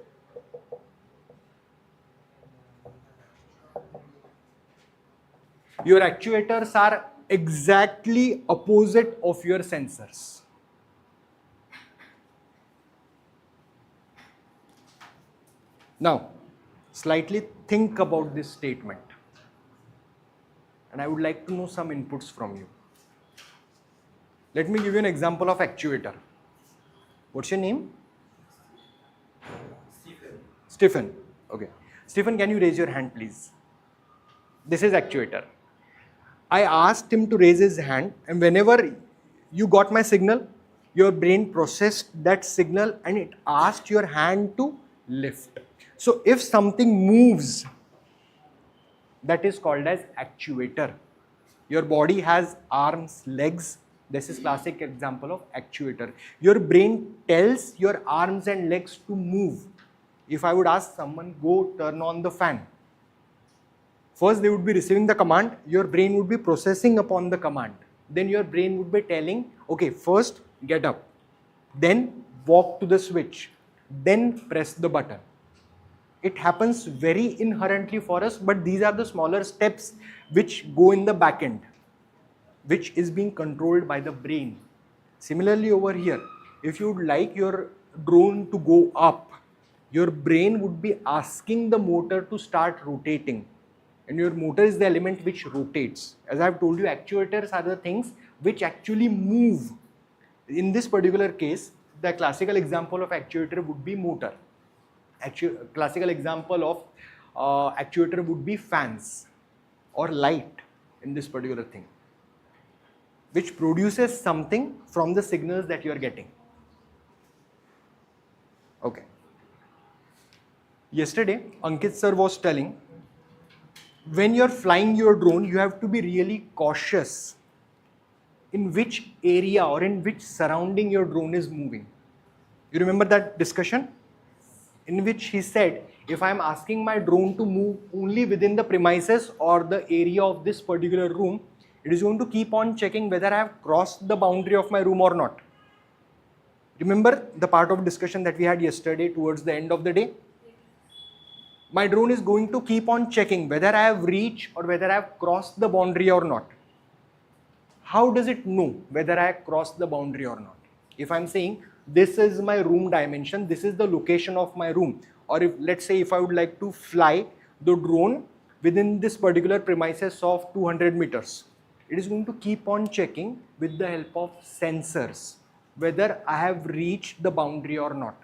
your actuators are exactly opposite of your sensors. Now, slightly think about this statement, and I would like to know some inputs from you. Let me give you an example of actuator. What's your name? Stephen. Okay. Stephen, can you raise your hand, please? This is actuator. I asked him to raise his hand, and whenever you got my signal, your brain processed that signal and it asked your hand to lift. So if something moves, that is called as actuator. Your body has arms, legs. This is classic example of actuator. Your brain tells your arms and legs to move. If I would ask someone, go turn on the fan, first they would be receiving the command, your brain would be processing upon the command. Then your brain would be telling, okay, first get up, then walk to the switch, then press the button. It happens very inherently for us, but these are the smaller steps which go in the back end, which is being controlled by the brain. Similarly over here, if you would like your drone to go up, your brain would be asking the motor to start rotating. And your motor is the element which rotates. As I have told you, actuators are the things which actually move. In this particular case, the classical example of actuator would be motor. Classical example of actuator would be fans or light in this particular thing, which produces something from the signals that you are getting. Okay. Yesterday, Ankit sir was telling, when you're flying your drone, you have to be really cautious in which area or in which surrounding your drone is moving. You remember that discussion? In which he said, if I'm asking my drone to move only within the premises or the area of this particular room, it is going to keep on checking whether I have crossed the boundary of my room or not. Remember the part of discussion that we had yesterday towards the end of the day? My drone is going to keep on checking whether I have reached or whether I have crossed the boundary or not. How does it know whether I have crossed the boundary or not? If I'm saying this is my room dimension, this is the location of my room, or if let's say if I would like to fly the drone within this particular premises of 200 meters, it is going to keep on checking with the help of sensors whether I have reached the boundary or not.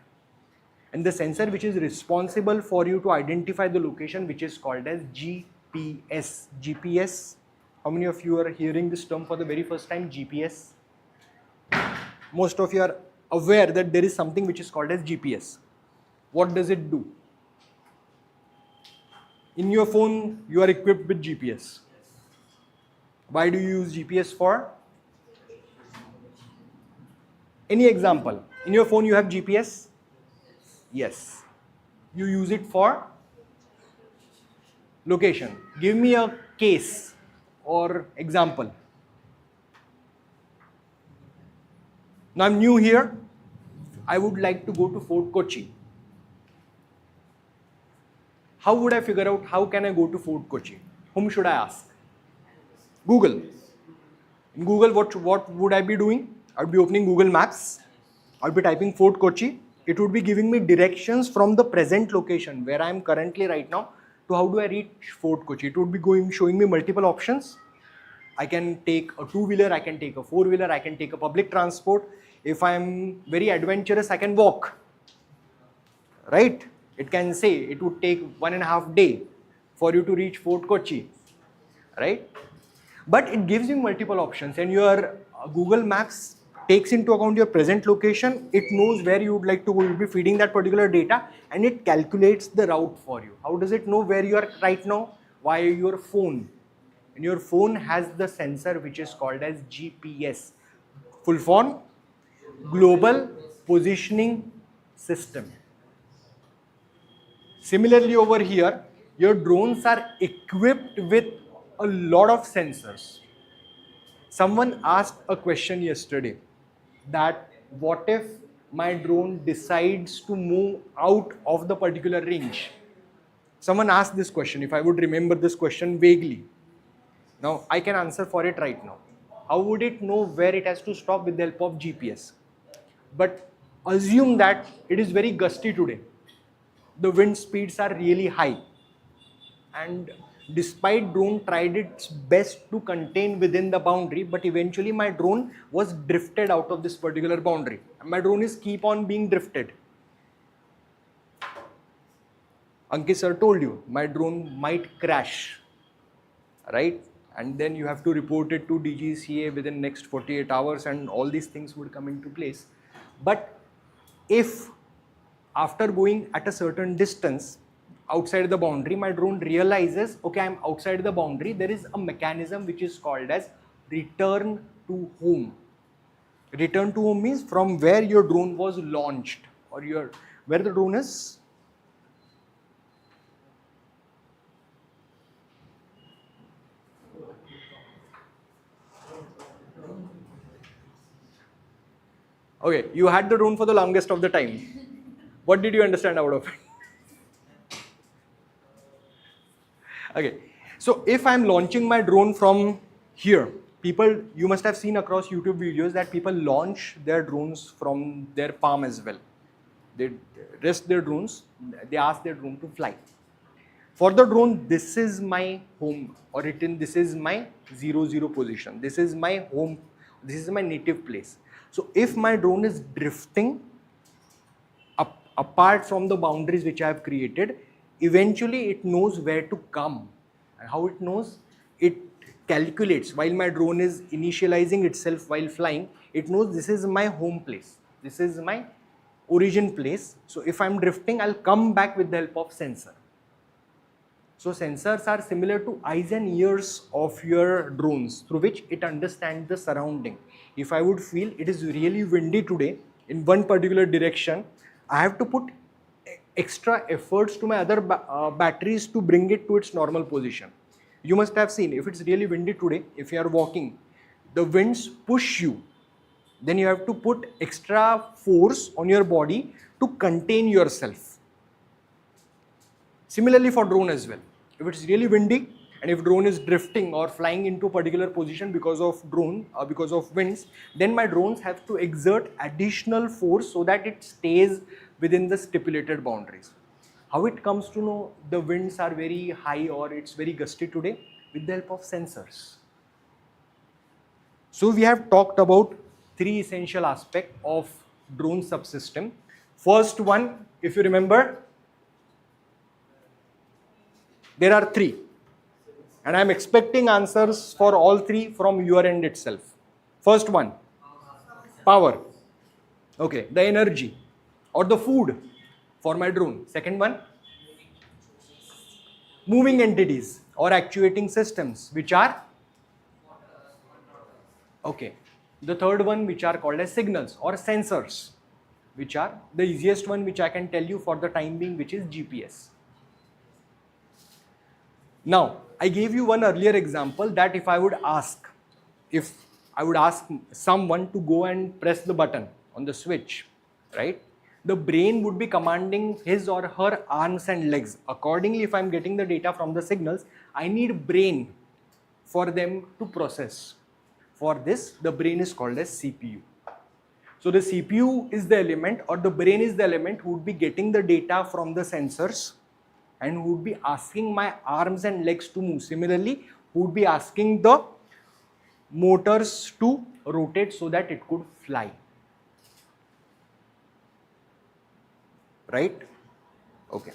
And the sensor which is responsible for you to identify the location, which is called as GPS. GPS. How many of you are hearing this term for the very first time? GPS. Most of you are aware that there is something which is called as GPS. What does it do? In your phone, you are equipped with GPS. Why do you use GPS for? Any example? In your phone, you have GPS? Yes. You use it for location. Give me a case or example. Now I'm new here. I would like to go to Fort Kochi. How would I figure out how can I go to Fort Kochi? Whom should I ask? Google. In Google, what would I be doing? I would be opening Google Maps. I would be typing Fort Kochi. It would be giving me directions from the present location where I am currently right now to how do I reach Fort Kochi. It would be showing me multiple options. I can take a two-wheeler, I can take a four-wheeler, I can take a public transport. If I am very adventurous, I can walk. Right? It can say it would take 1.5 days for you to reach Fort Kochi. Right? But it gives you multiple options, and your Google Maps takes into account your present location. It knows where you would like to go. You'll be feeding that particular data and it calculates the route for you. How does it know where you are right now? Via your phone. And your phone has the sensor which is called as GPS. Full form, Global Positioning System. Similarly over here, your drones are equipped with a lot of sensors. Someone asked a question yesterday that what if my drone decides to move out of the particular range? Someone asked this question, if I would remember this question vaguely. Now I can answer for it right now. How would it know where it has to stop with the help of GPS? But assume that it is very gusty today. The wind speeds are really high. And despite drone tried its best to contain within the boundary, but eventually my drone was drifted out of this particular boundary. And my drone is keep on being drifted. Ankit sir told you, my drone might crash, right? And then you have to report it to DGCA within next 48 hours and all these things would come into place. But if after going at a certain distance outside the boundary, my drone realizes, okay, I'm outside the boundary, there is a mechanism which is called as return to home. Return to home means from where your drone was launched or where the drone is. Okay, you had the drone for the longest of the time. What did you understand out of it? Okay, so if I'm launching my drone from here, you must have seen across YouTube videos that people launch their drones from their palm as well. They rest their drones, they ask their drone to fly. For the drone, this is my home, or this is my 0, 0 position. This is my home, this is my native place. So if my drone is drifting apart from the boundaries which I have created, eventually it knows where to come. And how it knows? It calculates while my drone is initializing itself while flying, it knows this is my home place. This is my origin place. So if I'm drifting, I'll come back with the help of sensor. So sensors are similar to eyes and ears of your drones through which it understands the surrounding. If I would feel it is really windy today in one particular direction, I have to put extra efforts to my other batteries to bring it to its normal position. You must have seen if it's really windy today, if you are walking, the winds push you. Then you have to put extra force on your body to contain yourself. Similarly for drone as well. If it's really windy and if drone is drifting or flying into a particular position because of because of winds, then my drones have to exert additional force so that it stays within the stipulated boundaries. How it comes to know the winds are very high or it's very gusty today? With the help of sensors. So we have talked about 3 essential aspects of drone subsystem. First one, if you remember, there are 3. And I am expecting answers for all 3 from your end itself. First one, power. Okay, the energy or the food for my drone. Second one, moving entities or actuating systems, which are, okay, the third one, which are called as signals or sensors, which are the easiest one which I can tell you for the time being, which is GPS. Now, I gave you one earlier example that if I would ask, if I would ask someone to go and press the button on the switch, right? The brain would be commanding his or her arms and legs. Accordingly, if I'm getting the data from the signals, I need brain for them to process. For this, the brain is called as CPU. So the CPU is the element, or the brain is the element who would be getting the data from the sensors and who would be asking my arms and legs to move. Similarly, who would be asking the motors to rotate so that it could fly. Right? Okay.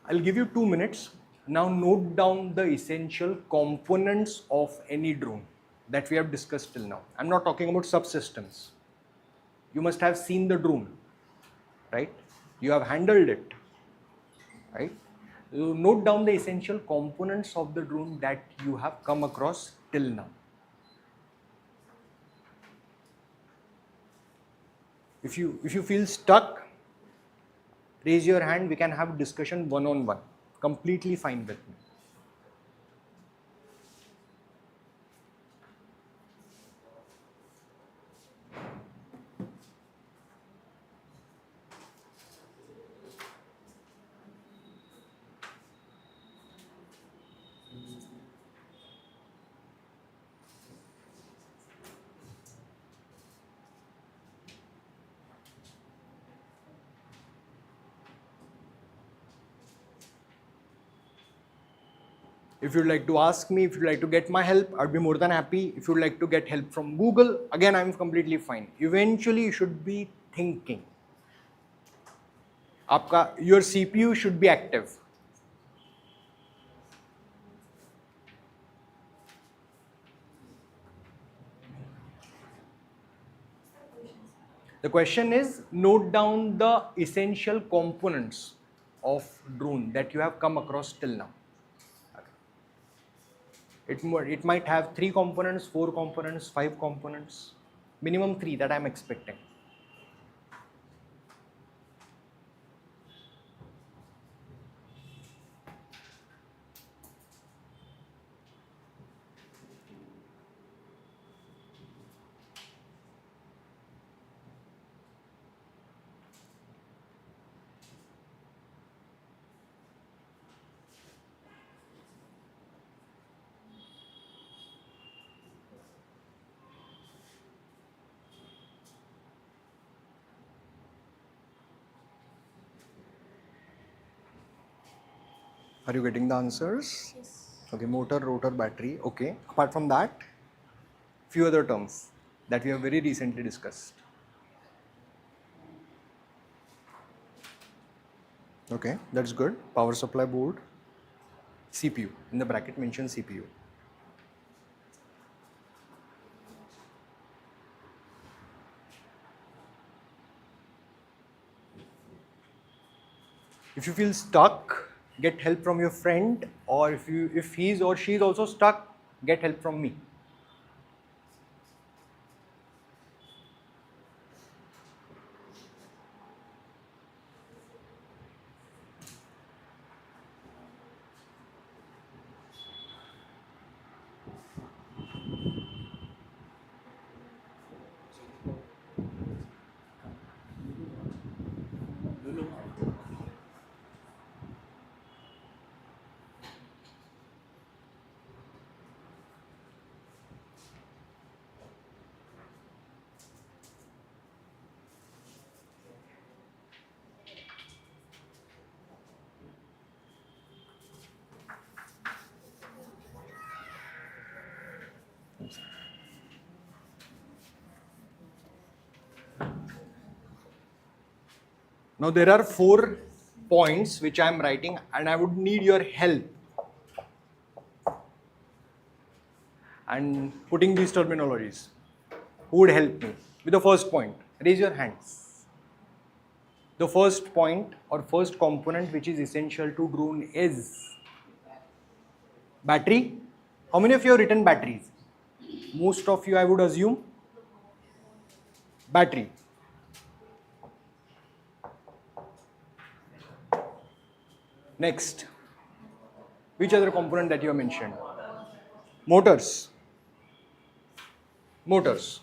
I'll give you 2 minutes. Now note down the essential components of any drone that we have discussed till now. I'm not talking about subsystems. You must have seen the drone, right? You have handled it, right? You note down the essential components of the drone that you have come across till now. If you feel stuck, raise your hand. We can have discussion one-on-one. Completely fine with me. If you'd like to ask me, if you'd like to get my help, I'd be more than happy. If you'd like to get help from Google, again, I'm completely fine. Eventually, you should be thinking. Your CPU should be active. The question is, note down the essential components of drone that you have come across till now. It might have 3 components, 4 components, 5 components, minimum 3 that I'm expecting. Are you getting the answers?
Yes.
Okay, motor, rotor, battery. Okay. Apart from that, few other terms that we have very recently discussed. Okay, that's good. Power supply board, CPU. In the bracket mention CPU. If you feel stuck, get help from your friend, or if he's or she is also stuck, get help from me. Now there are 4 points which I am writing and I would need your help and putting these terminologies. Who would help me with the first point? Raise your hands. The first point or first component which is essential to drone is battery. How many of you have written batteries? Most of you, I would assume. Battery. Next. Which other component that you have mentioned? Motors. Motors.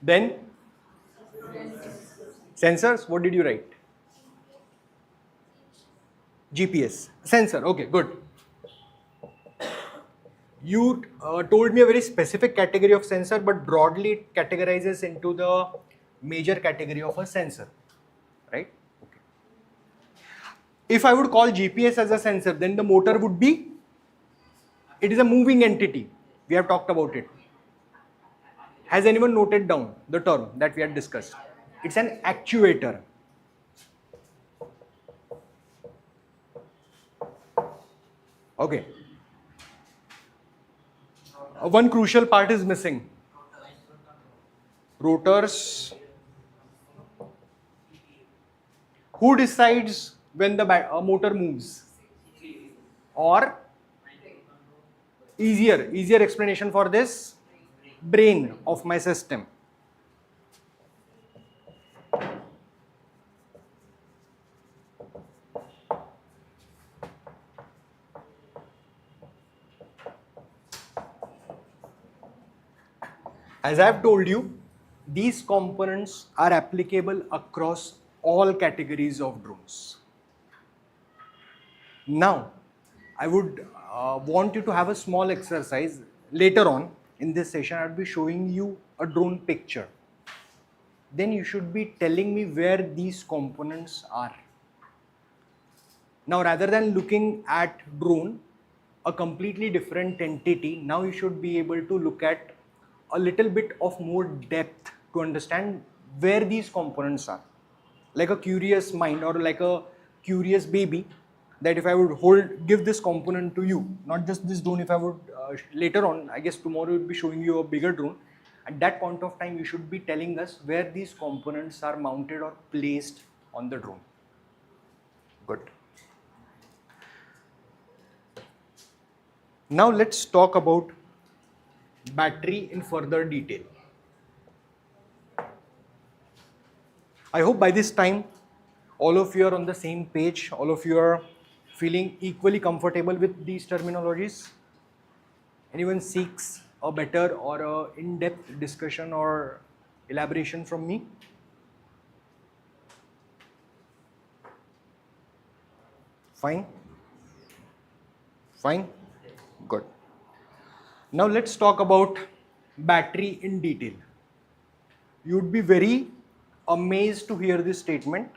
Then sensors. What did you write? GPS. Sensor. Okay, good. You told me a very specific category of sensor, but broadly it categorizes into the major category of a sensor, right? Okay. If I would call GPS as a sensor, then the motor would be, it is a moving entity. We have talked about it. Has anyone noted down the term that we had discussed? It's an actuator. Okay. One crucial part is missing. Rotors. Who decides when the motor moves? Or easier explanation for this? Brain of my system. As I have told you, these components are applicable across all categories of drones. Now, I would want you to have a small exercise. Later on in this session, I will be showing you a drone picture. Then you should be telling me where these components are. Now, rather than looking at drone, a completely different entity, now you should be able to look at a little bit of more depth to understand where these components are. Like a curious mind or like a curious baby, that if I would give this component to you, not just this drone, if I would later on, I guess tomorrow we will be showing you a bigger drone. At that point of time, you should be telling us where these components are mounted or placed on the drone. Good. Now let's talk about battery in further detail. I hope by this time all of you are on the same page, all of you are feeling equally comfortable with these terminologies. Anyone seeks a better or a in-depth discussion or elaboration from me? Fine? Fine? Good. Now let's talk about battery in detail. You'd be very amazed to hear this statement.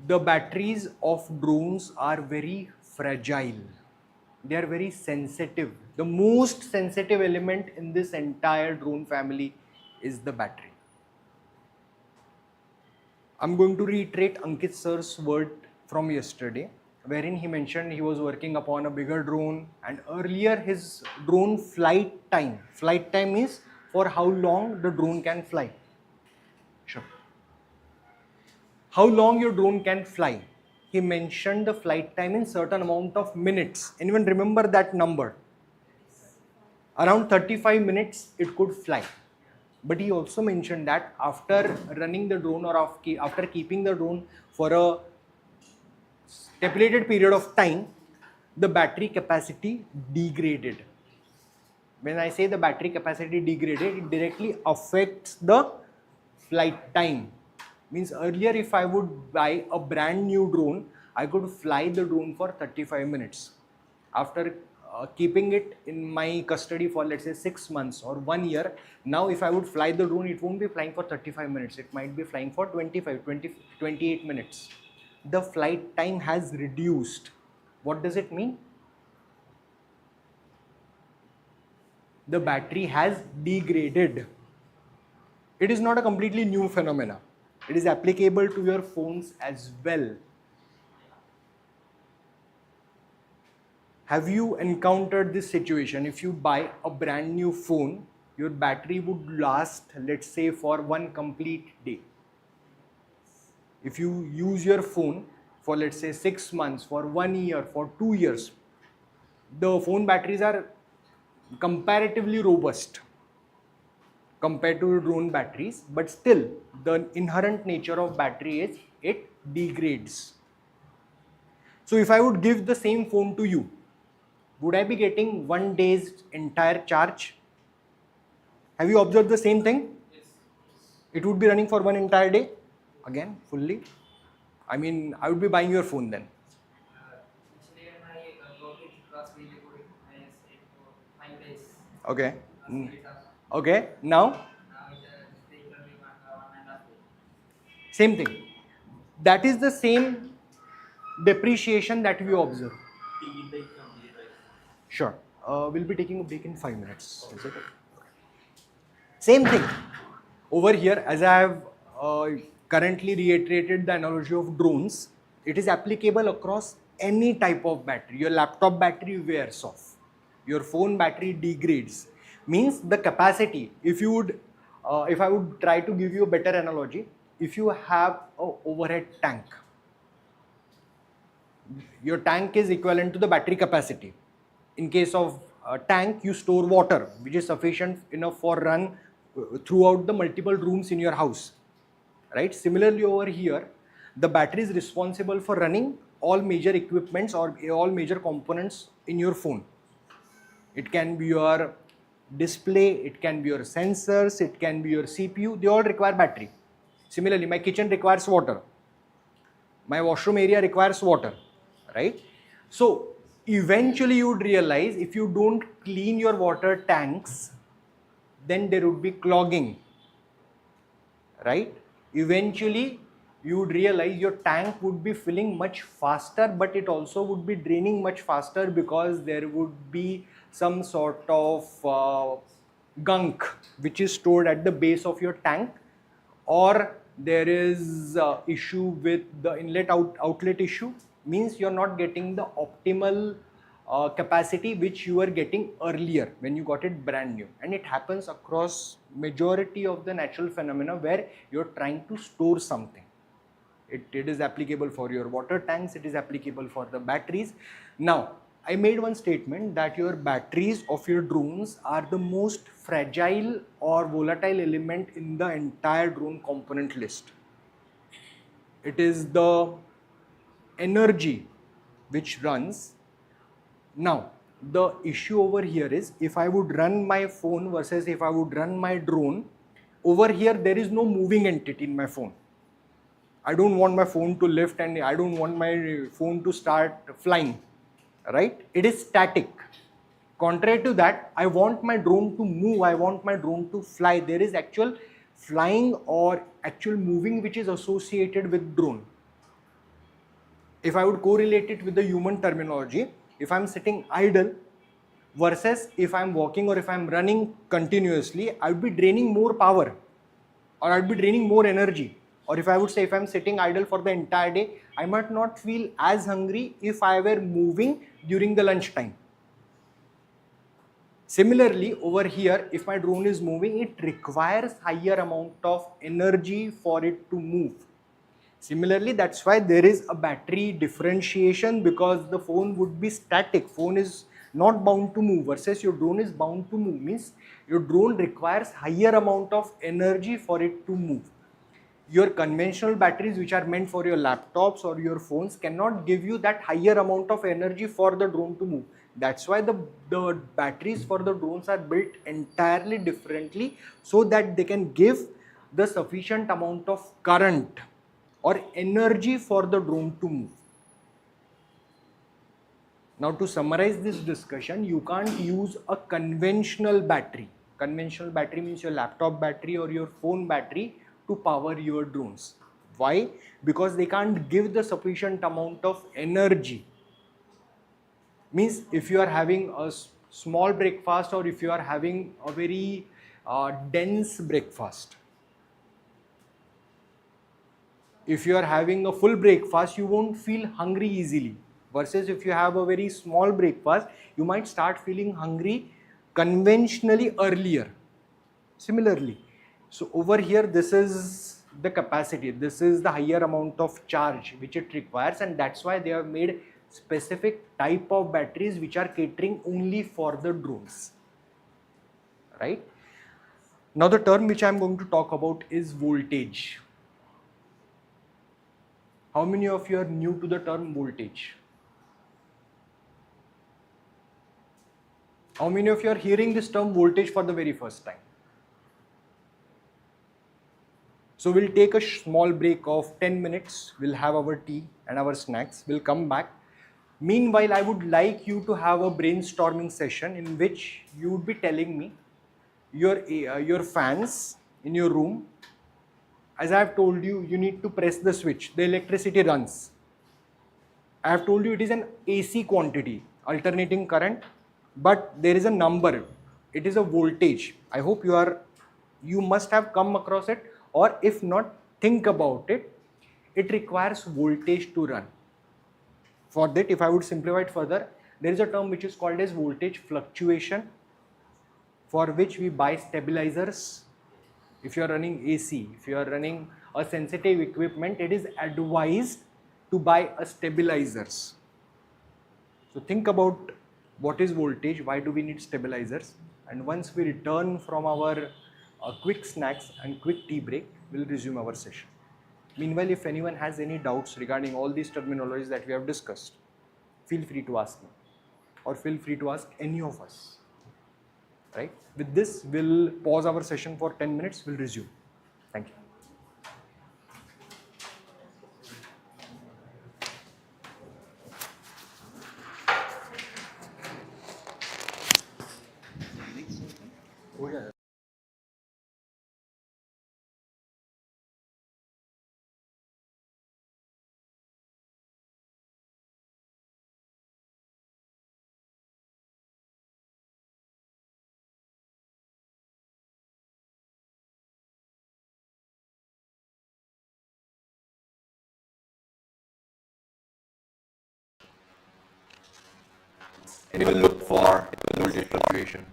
The batteries of drones are very fragile. They are very sensitive. The most sensitive element in this entire drone family is the battery. I'm going to reiterate Ankit sir's word from yesterday, wherein he mentioned he was working upon a bigger drone, and earlier his drone flight time is for how long the drone can fly. Sure. How long your drone can fly? He mentioned the flight time in certain amount of minutes. Anyone remember that number? Around 35 minutes it could fly. But he also mentioned that after running the drone or after keeping the drone for a stipulated period of time, the battery capacity degraded. When I say the battery capacity degraded, it directly affects the flight time. Means earlier if I would buy a brand new drone, I could fly the drone for 35 minutes. After keeping it in my custody for let's say 6 months or 1 year, now if I would fly the drone, it won't be flying for 35 minutes. It might be flying for 28 minutes. The flight time has reduced. What does it mean? The battery has degraded. It is not a completely new phenomena. It is applicable to your phones as well. Have you encountered this situation? If you buy a brand new phone, your battery would last, let's say, for one complete day. If you use your phone for, let's say, 6 months, for 1 year, for 2 years, the phone batteries are comparatively robust compared to drone batteries, but still the inherent nature of battery is it degrades. So if I would give the same phone to you, would I be getting 1 day's entire charge? Have you observed the same thing?
Yes.
It would be running for one entire day, again, fully. I mean, I would be buying your phone then.
Actually, my login was really good. I stayed for 5 days.
Okay.
Last week,
Okay, now,
now it stayed only 1.5 day.
same thing. That is the same depreciation that we observe. Sure. We'll be taking a break in 5 minutes. Is it? Same thing. Over here, as I have currently reiterated the analogy of drones, it is applicable across any type of battery. Your laptop battery wears off. Your phone battery degrades. Means the capacity, if I would try to give you a better analogy, if you have an overhead tank, your tank is equivalent to the battery capacity. In case of a tank, you store water, which is sufficient enough for run throughout the multiple rooms in your house, right? Similarly, over here, the battery is responsible for running all major equipments or all major components in your phone. It can be your display, it can be your sensors, it can be your CPU. They all require battery. Similarly, my kitchen requires water. My washroom area requires water, right? So eventually you would realize if you don't clean your water tanks, then there would be clogging, right? Eventually you would realize your tank would be filling much faster, but it also would be draining much faster because there would be some sort of gunk which is stored at the base of your tank, or there is issue with the inlet outlet issue. Means you're not getting the optimal capacity which you were getting earlier when you got it brand new. And it happens across majority of the natural phenomena where you're trying to store something. It is applicable for your water tanks, it is applicable for the batteries. Now, I made one statement that your batteries of your drones are the most fragile or volatile element in the entire drone component list. It is the energy which runs. Now, the issue over here is if I would run my phone versus if I would run my drone, over here there is no moving entity in my phone. I don't want my phone to lift and I don't want my phone to start flying, right? It is static. Contrary to that, I want my drone to move, I want my drone to fly. There is actual flying or actual moving which is associated with drone. If I would correlate it with the human terminology, if I'm sitting idle versus if I'm walking or if I'm running continuously, I would be draining more power or I'd be draining more energy. Or if I would say if I'm sitting idle for the entire day, I might not feel as hungry if I were moving during the lunch time. Similarly, over here, if my drone is moving, it requires higher amount of energy for it to move. Similarly, that's why there is a battery differentiation, because the phone would be static. Phone is not bound to move versus your drone is bound to move. Means your drone requires higher amount of energy for it to move. Your conventional batteries which are meant for your laptops or your phones cannot give you that higher amount of energy for the drone to move. That's why the batteries for the drones are built entirely differently, so that they can give the sufficient amount of current or energy for the drone to move. Now, to summarize this discussion, you can't use a conventional battery. Conventional battery means your laptop battery or your phone battery to power your drones. Why? Because they can't give the sufficient amount of energy. Means if you are having a small breakfast or if you are having a very dense breakfast, if you are having a full breakfast, you won't feel hungry easily. Versus if you have a very small breakfast, you might start feeling hungry conventionally earlier. Similarly, so over here, this is the capacity, this is the higher amount of charge which it requires, and that's why they have made specific type of batteries which are catering only for the drones, right? Now the term which I am going to talk about is voltage. How many of you are new to the term voltage? How many of you are hearing this term voltage for the very first time? So we'll take a small break of 10 minutes. We'll have our tea and our snacks. We'll come back. Meanwhile, I would like you to have a brainstorming session in which you would be telling me your fans in your room. As I have told you, you need to press the switch. The electricity runs. I have told you it is an AC quantity, alternating current, but there is a number. It is a voltage. I hope you must have come across it, or if not, think about it. It requires voltage to run. For that, if I would simplify it further, there is a term which is called as voltage fluctuation, for which we buy stabilizers. If you are running AC, if you are running a sensitive equipment, it is advised to buy a stabilizers. So think about what is voltage, why do we need stabilizers, and once we return from our quick snacks and quick tea break, we'll resume our session. Meanwhile, if anyone has any doubts regarding all these terminologies that we have discussed, feel free to ask me, or feel free to ask any of us. Right? With this, we'll pause our session for 10 minutes, we'll resume. Thank you. Oh, yeah. And we will look for voltage fluctuation.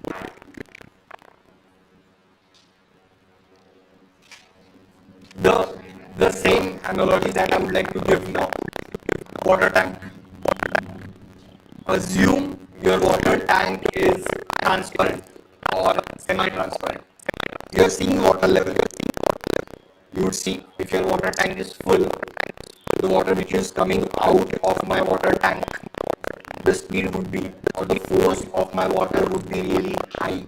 The same analogy that I would like to give now, water tank. Assume your water tank is transparent or semi-transparent. You are seeing water level. You would see if your water tank is full, the water which is coming out of my water tank, the speed would be, or the force of my water would be really high.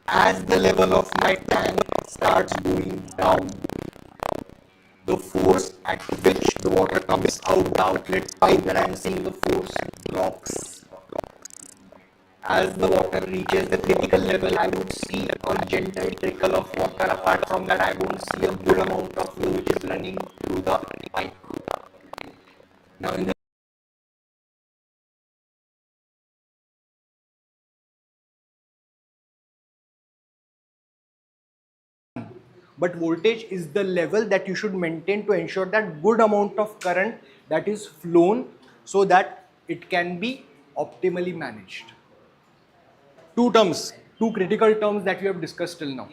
As the level of my tank starts going down, the force at which the water comes out the outlet pipe that I am seeing, the force drops. As the water reaches the critical level, I would see a gentle trickle of water. Apart from that, I won't see a good amount of flow which is running through the pipe. Now, in the but voltage is the level that you should maintain to ensure that good amount of current that is flown so that it can be optimally managed. Two critical terms that we have discussed till now: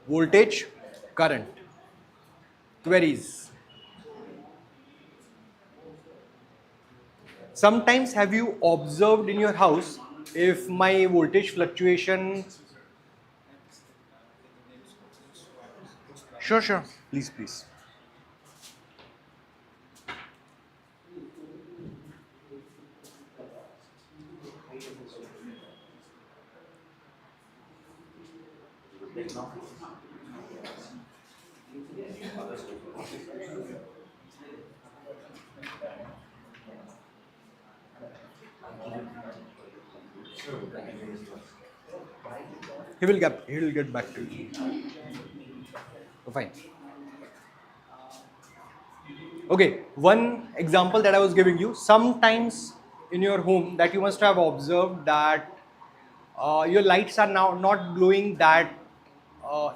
voltage, current. Queries. Sometimes have you observed in your house if my voltage fluctuation? Sure. Please. He will get back to you. Fine. Okay, one example that I was giving you, sometimes in your home that you must have observed that your lights are now not glowing that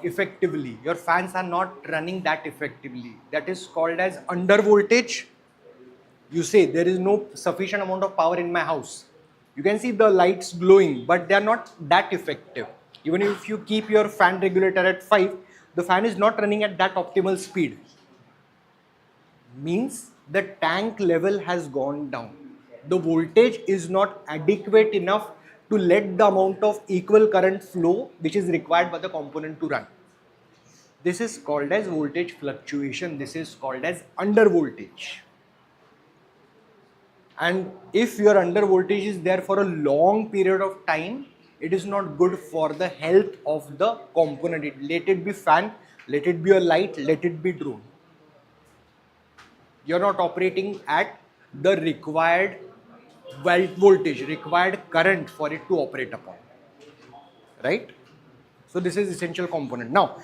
effectively. Your fans are not running that effectively. That is called as under voltage. You say there is no sufficient amount of power in my house. You can see the lights glowing, but they are not that effective. Even if you keep your fan regulator at 5, the fan is not running at that optimal speed. Means the tank level has gone down. The voltage is not adequate enough to let the amount of equal current flow which is required by the component to run. This is called as voltage fluctuation. This is called as under voltage. And if your under voltage is there for a long period of time, it is not good for the health of the component. Let it be fan, let it be a light, let it be drone. You're not operating at the required voltage, required current for it to operate upon, right? So this is essential component. Now,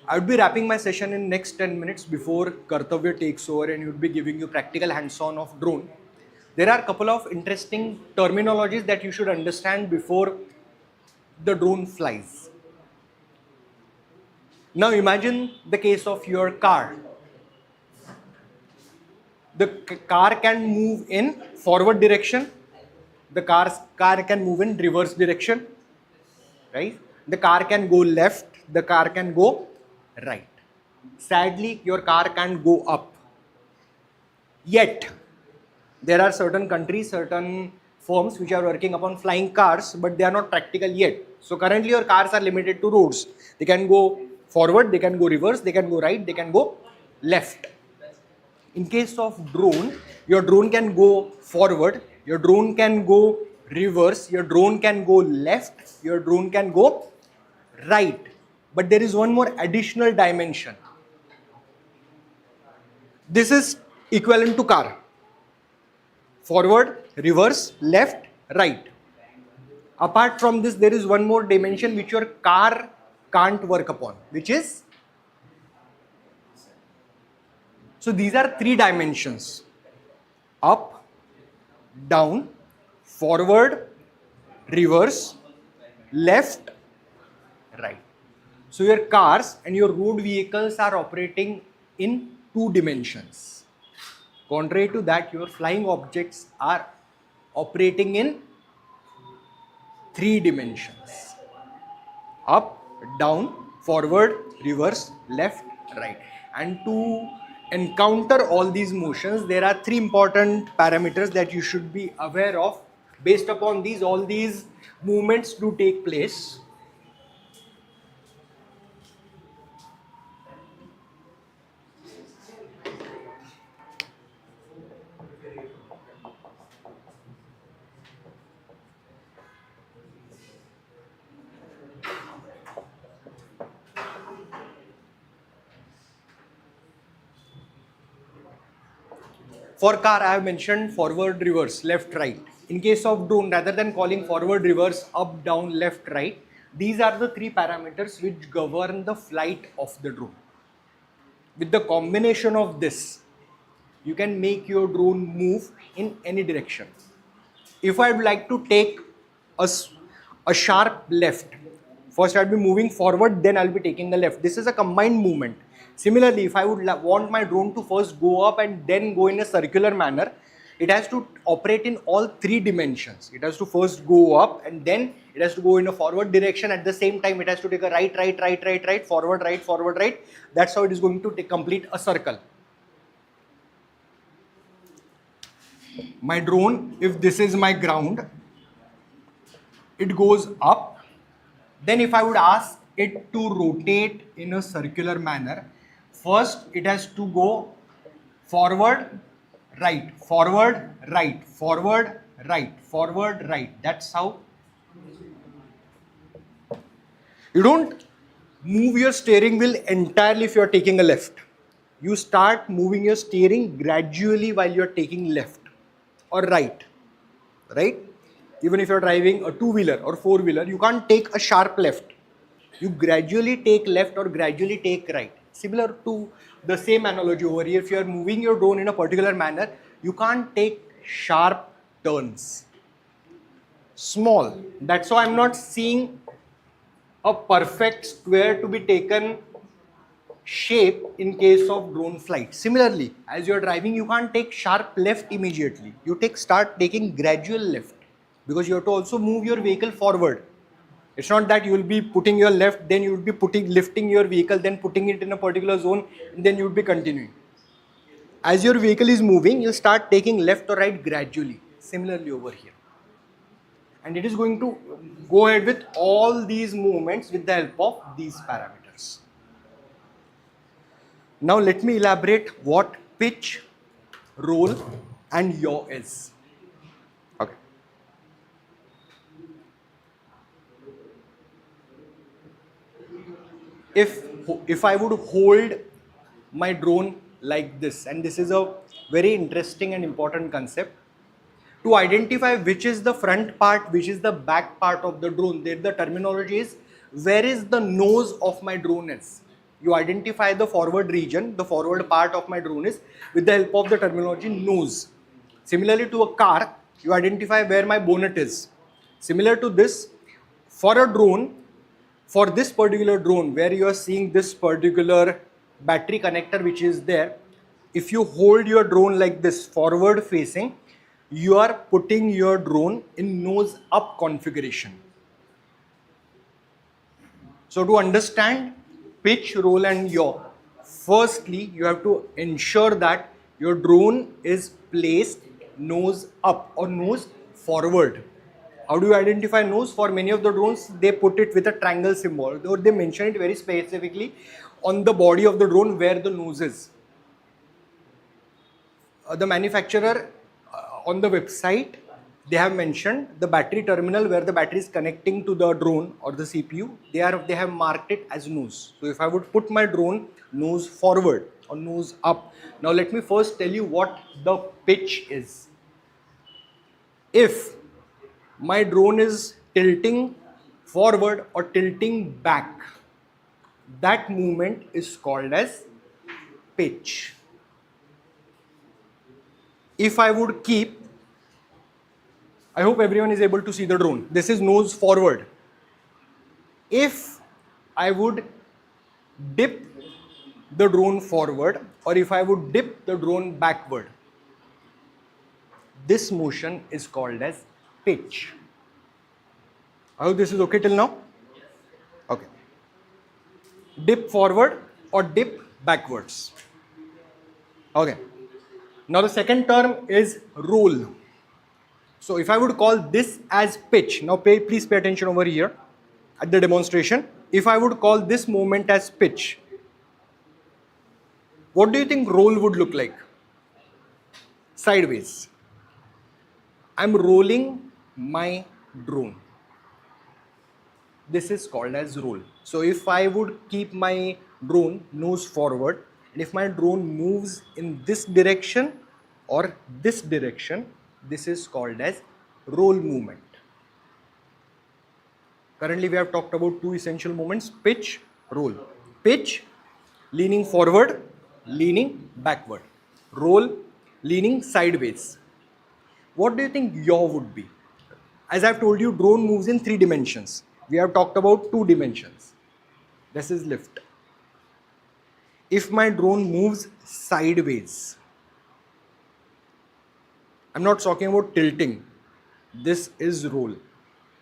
I would be wrapping my session in next 10 minutes before Kartavya takes over and he would be giving you practical hands-on of drone. There are a couple of interesting terminologies that you should understand before the drone flies. Now imagine the case of your car. The car can move in forward direction. The car can move in reverse direction, right? The car can go left. The car can go right. Sadly, your car can't go up. Yet, there are certain countries, certain firms which are working upon flying cars, but they are not practical yet. So currently your cars are limited to roads. They can go forward, they can go reverse, they can go right, they can go left. In case of drone, your drone can go forward, your drone can go reverse, your drone can go left, your drone can go right. But there is one more additional dimension. This is equivalent to car. Forward, reverse, left, right. Apart from this, there is one more dimension which your car can't work upon, which is, so these are three dimensions: up, down, forward, reverse, left, right. So your cars and your road vehicles are operating in two dimensions. Contrary to that, your flying objects are operating in three dimensions: up, down, forward, reverse, left, right. And to encounter all these motions, there are three important parameters that you should be aware of. Based upon these, all these movements do take place. For car, I have mentioned forward, reverse, left, right. In case of drone, rather than calling forward, reverse, up, down, left, right, these are the three parameters which govern the flight of the drone. With the combination of this, you can make your drone move in any direction. If I would like to take a sharp left, first I'll be moving forward, then I'll be taking the left. This is a combined movement. Similarly, if I would want my drone to first go up and then go in a circular manner, it has to operate in all three dimensions. It has to first go up and then it has to go in a forward direction. At the same time, it has to take a right, forward, right. That's how it is going to complete a circle. My drone, if this is my ground, it goes up. Then if I would ask it to rotate in a circular manner, first it has to go forward, right, forward, right, forward, right, forward, right. That's how. You don't move your steering wheel entirely if you are taking a left. You start moving your steering gradually while you are taking left or right. Even if you are driving a two-wheeler or four-wheeler, you can't take a sharp left. You gradually take left or gradually take right. Similar to the same analogy over here, if you are moving your drone in a particular manner, you can't take sharp turns. Small. That's why I'm not seeing a perfect square to be taken shape in case of drone flight. Similarly, as you are driving, you can't take sharp left immediately. You start taking gradual left because you have to also move your vehicle forward. It's not that you will be putting your left, then you will be lifting your vehicle, then putting it in a particular zone, and then you will be continuing. As your vehicle is moving, you'll start taking left or right gradually. Similarly over here. And it is going to go ahead with all these movements with the help of these parameters. Now let me elaborate what pitch, roll, and yaw is. Okay. If I would hold my drone like this, and this is a very interesting and important concept, to identify which is the front part, which is the back part of the drone, there the terminology is where is the nose of my drone is. You identify the forward region, the forward part of my drone is with the help of the terminology nose. Similarly to a car, you identify where my bonnet is. Similar to this, for a drone, for this particular drone where you are seeing this particular battery connector which is there, if you hold your drone like this forward facing, you are putting your drone in nose up configuration. So to understand pitch, roll and yaw, firstly you have to ensure that your drone is placed nose up or nose forward. How do you identify nose? For many of the drones, they put it with a triangle symbol, or they mention it very specifically on the body of the drone where the nose is. The manufacturer on the website, they have mentioned the battery terminal where the battery is connecting to the drone or the CPU. They have marked it as nose. So if I would put my drone nose forward or nose up, now let me first tell you what the pitch is. If my drone is tilting forward or tilting back, that movement is called as pitch. If I would keep, I hope everyone is able to see the drone. This is nose forward. If I would dip the drone forward or if I would dip the drone backward, this motion is called as pitch. I hope this is okay till now? Okay. Dip forward or dip backwards. Okay. Now the second term is roll. So if I would call this as pitch, now please pay attention over here at the demonstration. If I would call this movement as pitch, what do you think roll would look like? Sideways. I'm rolling my drone. This is called as roll. So if I would keep my drone nose forward, and if my drone moves in this direction or this direction, this is called as roll movement. Currently we have talked about two essential movements, pitch, roll. Pitch, leaning forward, leaning backward. Roll, leaning sideways. What do you think yaw would be? As I've told you, drone moves in 3 dimensions. We have talked about 2 dimensions. This is lift. If my drone moves sideways, I'm not talking about tilting. This is roll.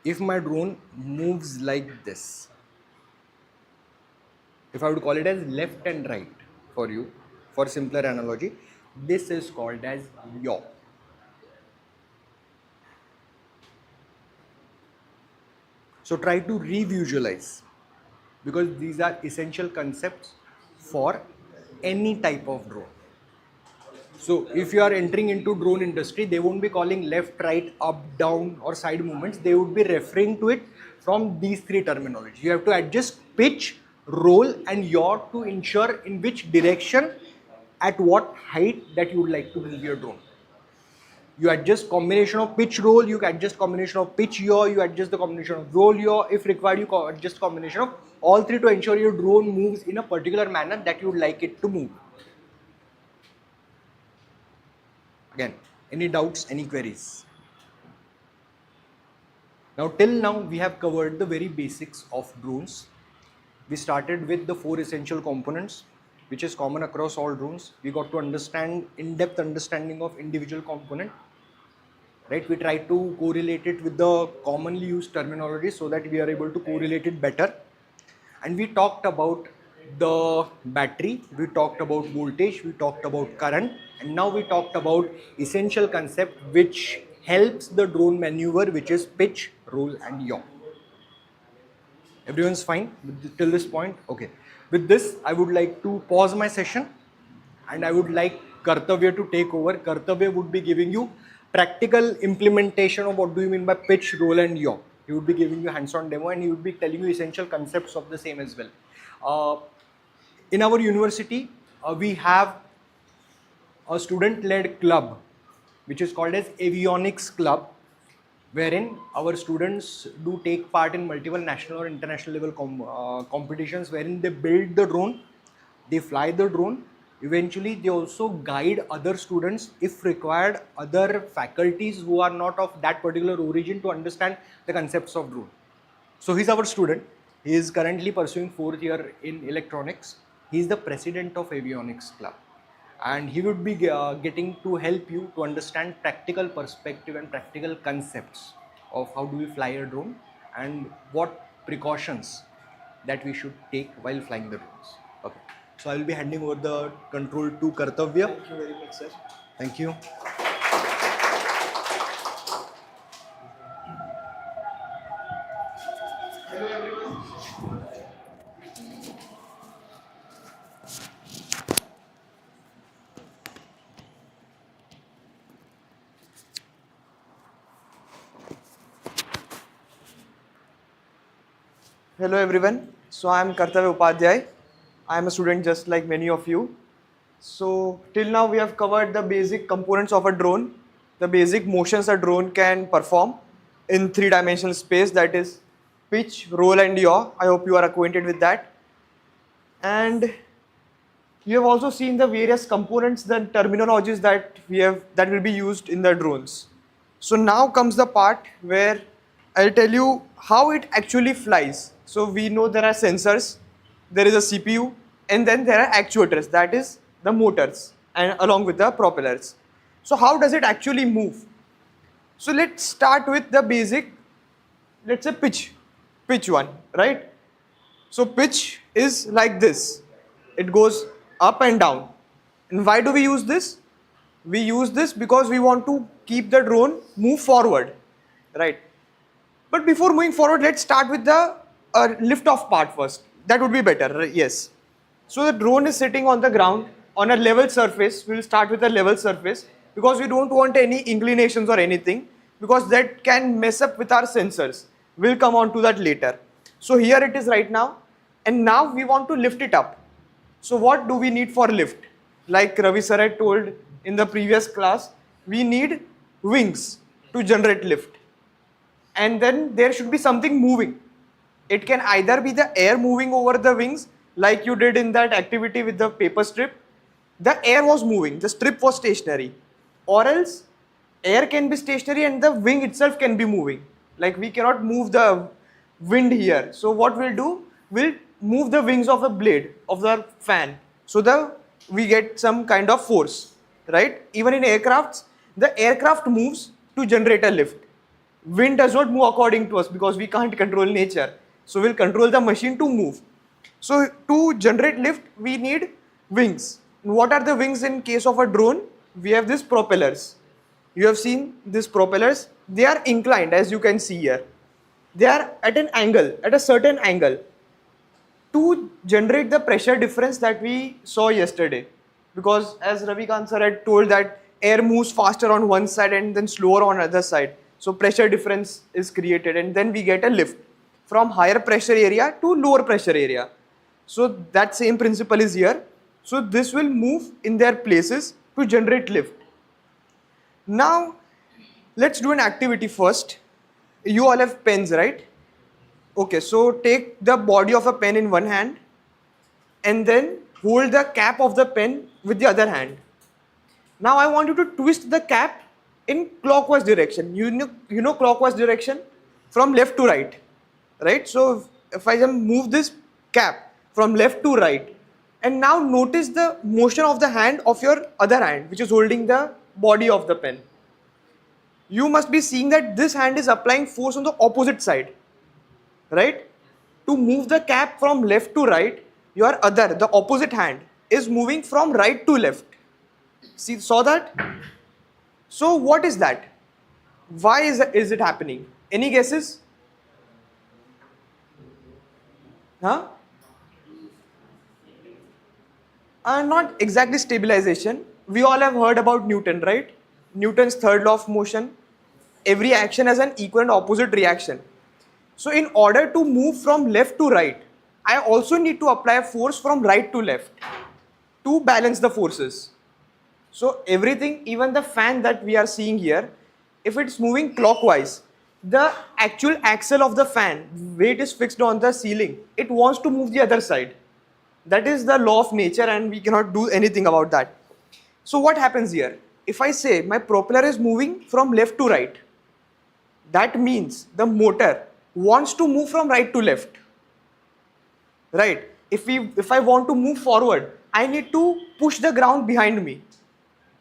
If my drone moves like this, if I would call it as left and right for you, for simpler analogy, this is called as yaw. So try to re-visualize, because these are essential concepts for any type of drone. So if you are entering into drone industry, they won't be calling left, right, up, down or side movements. They would be referring to it from these 3 terminologies. You have to adjust pitch, roll and yaw to ensure in which direction, at what height that you would like to move your drone. You adjust combination of pitch roll, you adjust combination of pitch yaw, you adjust the combination of roll yaw. If required, you adjust combination of all 3 to ensure your drone moves in a particular manner that you would like it to move. Again, any doubts, any queries? Now till now we have covered the very basics of drones. We started with the 4 essential components which is common across all drones. We got to understand in-depth understanding of individual component. Right? We try to correlate it with the commonly used terminology so that we are able to correlate it better. And we talked about the battery, we talked about voltage, we talked about current, and now we talked about essential concept which helps the drone maneuver, which is pitch, roll and yaw. Everyone's fine till this point? Okay. With this, I would like to pause my session and I would like Kartavya to take over. Kartavya would be giving you practical implementation of what do you mean by pitch, roll and yaw. He would be giving you hands-on demo and he would be telling you essential concepts of the same as well. In our university, we have a student-led club which is called as Avionics Club, wherein our students do take part in multiple national or international level competitions wherein they build the drone, they fly the drone. Eventually, they also guide other students, if required, other faculties who are not of that particular origin to understand the concepts of drone. So he's our student. He is currently pursuing 4th year in electronics. He is the president of Avionics Club. And he would be getting to help you to understand practical perspective and practical concepts of how do we fly a drone and what precautions that we should take while flying the drones. Okay. So I will be handing over the control to Kartavya.
Thank you very much, sir.
Thank you.
Hello everyone. Hello everyone. So I am Kartavya Upadhyay. I am a student just like many of you. So till now we have covered the basic components of a drone, the basic motions a drone can perform in three-dimensional space, that is pitch, roll and yaw. I hope you are acquainted with that. And you have also seen the various components, the terminologies that will be used in the drones. So now comes the part where I'll tell you how it actually flies. So we know there are sensors, there is a CPU, and then there are actuators, that is the motors, and along with the propellers. So how does it actually move? So let's start with the basic, let's say pitch one, right? So pitch is like this. It goes up and down. And why do we use this? We use this because we want to keep the drone move forward, right? But before moving forward, let's start with the lift off part first. That would be better, yes. So the drone is sitting on the ground on a level surface. We'll start with a level surface because we don't want any inclinations or anything, because that can mess up with our sensors. We'll come on to that later. So here it is right now, and now we want to lift it up. So what do we need for lift? Like Ravi sir had told in the previous class, we need wings to generate lift. And then there should be something moving. It can either be the air moving over the wings, like you did in that activity with the paper strip. The air was moving, the strip was stationary. Or else air can be stationary and the wing itself can be moving. Like we cannot move the wind here. So what we'll do, we'll move the wings of the blade of the fan. So we get some kind of force, right? Even in aircrafts, the aircraft moves to generate a lift. Wind does not move according to us because we can't control nature. So we'll control the machine to move. So to generate lift, we need wings. What are the wings in case of a drone? We have these propellers. You have seen these propellers. They are inclined, as you can see here. They are at an angle, at a certain angle, to generate the pressure difference that we saw yesterday. Because as Ravi Kant sir had told that air moves faster on one side and then slower on other side. So pressure difference is created and then we get a lift from higher pressure area to lower pressure area. So that same principle is here. So this will move in their places to generate lift. Now let's do an activity first. You all have pens, right? Okay, so take the body of a pen in one hand and then hold the cap of the pen with the other hand. Now I want you to twist the cap in clockwise direction. You know clockwise direction from left to right, right? So if I just move this cap from left to right, and now notice the motion of the hand of your other hand, which is holding the body of the pen. You must be seeing that this hand is applying force on the opposite side, right? To move the cap from left to right, the opposite hand is moving from right to left. See, saw that? So what is that? Why is it happening? Any guesses? Huh? Not exactly stabilization. we all have heard about Newton, right? Newton's third law of motion. Every action has an equal and opposite reaction. So in order to move from left to right, I also need to apply a force from right to left to balance the forces. So everything, even the fan that we are seeing here, if it's moving clockwise, the actual axle of the fan, weight is fixed on the ceiling, it wants to move the other side. That is the law of nature and we cannot do anything about that. So what happens here? If I say my propeller is moving from left to right, that means the motor wants to move from right to left. Right? If I want to move forward, I need to push the ground behind me.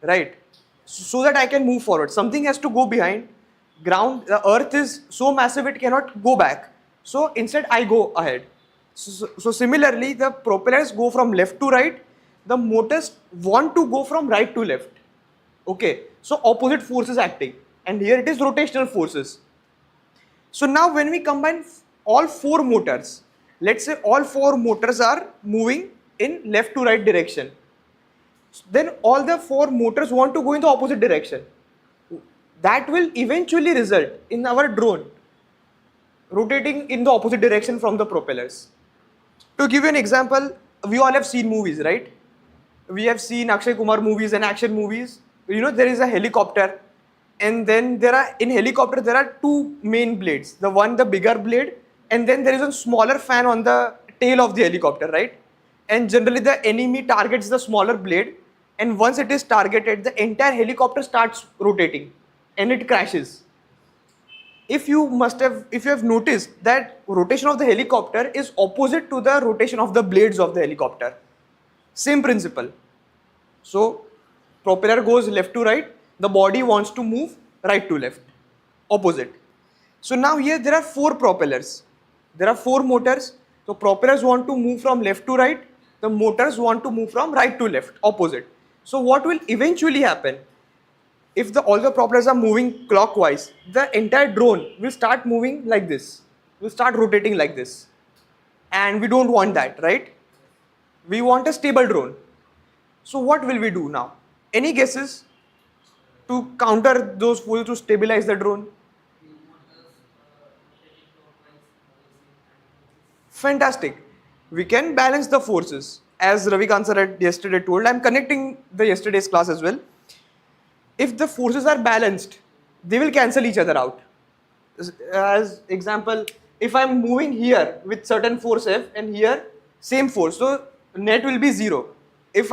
Right? So that I can move forward. Something has to go behind. Ground, the earth is so massive it cannot go back. So instead I go ahead. So similarly, the propellers go from left to right. The motors want to go from right to left. Okay. So opposite forces acting. And here it is rotational forces. So now when we combine all four motors, let's say all four motors are moving in left to right direction. Then all the four motors want to go in the opposite direction. That will eventually result in our drone rotating in the opposite direction from the propellers. To give you an example, we all have seen movies, right? We have seen Akshay Kumar movies and action movies. You know, there is a helicopter, and then in helicopter there are two main blades. The bigger blade, and then there is a smaller fan on the tail of the helicopter, right? And generally the enemy targets the smaller blade, and once it is targeted, the entire helicopter starts rotating and it crashes. If you have noticed that rotation of the helicopter is opposite to the rotation of the blades of the helicopter. Same principle. So propeller goes left to right, the body wants to move right to left, opposite. So now here there are four propellers. There are four motors. So propellers want to move from left to right, the motors want to move from right to left, opposite. So what will eventually happen? If all the propellers are moving clockwise, the entire drone will start moving like this, will start rotating like this. And we don't want that, right? We want a stable drone. So what will we do now? Any guesses to counter those forces to stabilize the drone? Fantastic. We can balance the forces. As Ravi Kant sir had yesterday told, I'm connecting the yesterday's class as well. If the forces are balanced, they will cancel each other out. As example, if I'm moving here with certain force F and here same force, so net will be 0. If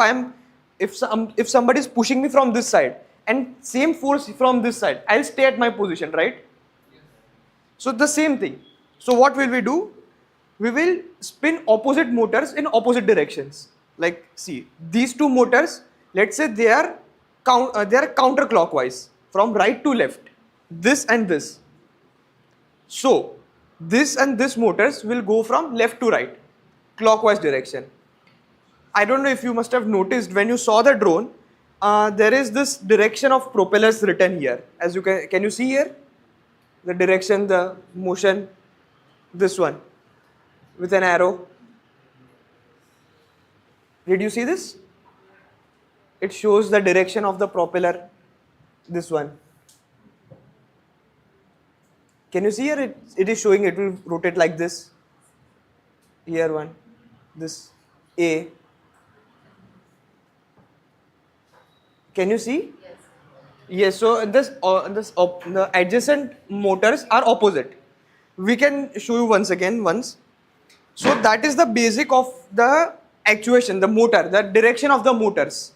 somebody is pushing me from this side and same force from this side, I'll stay at my position, right? So the same thing. So what will we do? We will spin opposite motors in opposite directions. Like see, these two motors, let's say they are counterclockwise from right to left, this and this. So this and this motors will go from left to right, clockwise direction. I don't know if you must have noticed when you saw the drone, there is this direction of propellers written here. As you can you see here? The direction, the motion, this one with an arrow. Did you see this? It shows the direction of the propeller, this one. Can you see here? It is showing it will rotate like this. Here one, this A. Can you see? Yes. Yes. So the adjacent motors are opposite. We can show you once. So that is the basic of the actuation, the motor, the direction of the motors.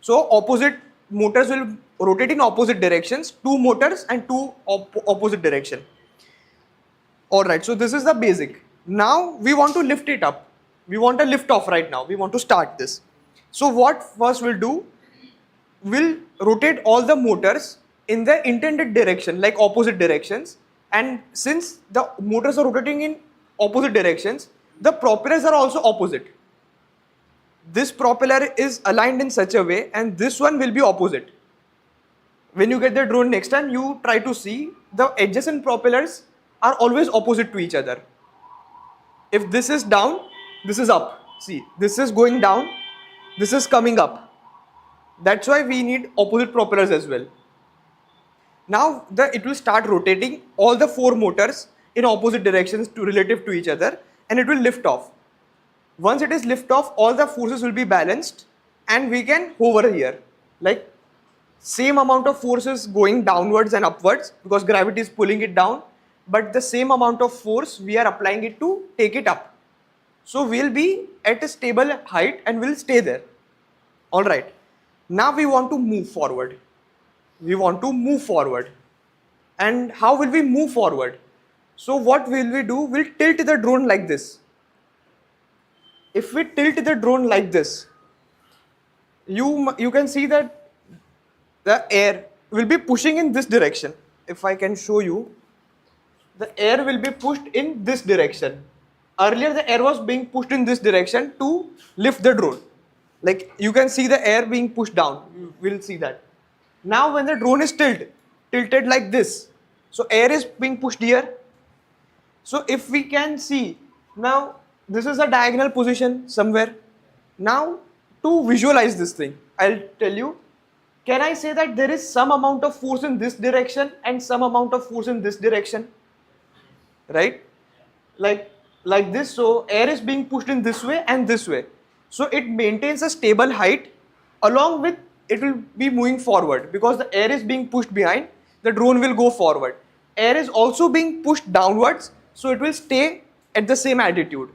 So opposite motors will rotate in opposite directions, two motors and two opposite direction. Alright, so this is the basic. Now we want to lift it up. We want a lift off right now. We want to start this. So what first we'll do, we'll rotate all the motors in the intended direction, like opposite directions. And since the motors are rotating in opposite directions, the propellers are also opposite. This propeller is aligned in such a way and this one will be opposite. When you get the drone next time, you try to see the adjacent propellers are always opposite to each other. If this is down, this is up. See, this is going down, this is coming up. That's why we need opposite propellers as well. Now it will start rotating all the 4 motors in opposite directions to relative to each other, and it will lift off. Once it is lift off, all the forces will be balanced and we can hover here. Like same amount of forces going downwards and upwards because gravity is pulling it down, but the same amount of force we are applying it to take it up. So we'll be at a stable height and we'll stay there. Alright. Now we want to move forward. We want to move forward. And how will we move forward? So what will we do? We'll tilt the drone like this. If we tilt the drone like this, you can see that the air will be pushing in this direction. If I can show you, the air will be pushed in this direction. Earlier the air was being pushed in this direction to lift the drone. Like you can see the air being pushed down. You will see that. Now when the drone is tilted like this, so air is being pushed here. So if we can see, now this is a diagonal position somewhere. Now to visualize this thing, I'll tell you, can I say that there is some amount of force in this direction and some amount of force in this direction? Right? Like this, so air is being pushed in this way and this way. So it maintains a stable height, along with it will be moving forward because the air is being pushed behind, the drone will go forward. Air is also being pushed downwards, so it will stay at the same altitude.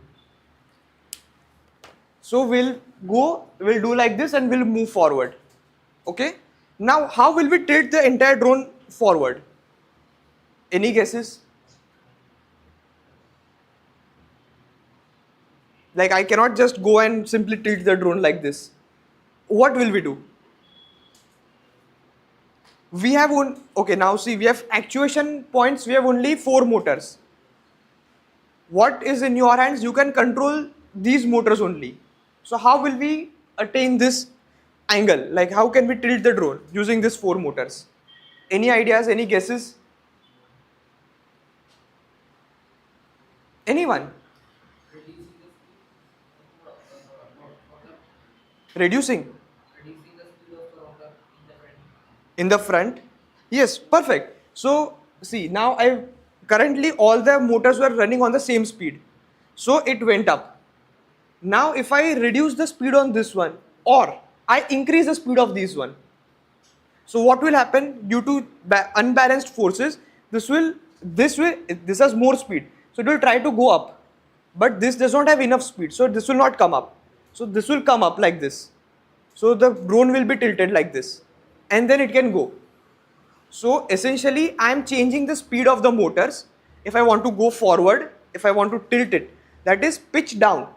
So we'll do like this and we'll move forward. Okay? Now how will we tilt the entire drone forward? Any guesses? Like I cannot just go and simply tilt the drone like this. What will we do? We have now see, we have actuation points, we have only 4 motors. What is in your hands? You can control these motors only. So how will we attain this angle? Like how can we tilt the drone using these 4 motors? Any ideas, any guesses? Anyone? Reducing
the speed of the rotor
in the front. Yes, perfect. So see, now currently all the motors were running on the same speed, so it went up. Now if I reduce the speed on this one or I increase the speed of this one, so what will happen? Due to unbalanced forces, this has more speed, so it will try to go up, but this does not have enough speed, so this will not come up. So this will come up like this. So the drone will be tilted like this and then it can go. So essentially I am changing the speed of the motors. If I want to go forward, if I want to tilt it, that is pitch down.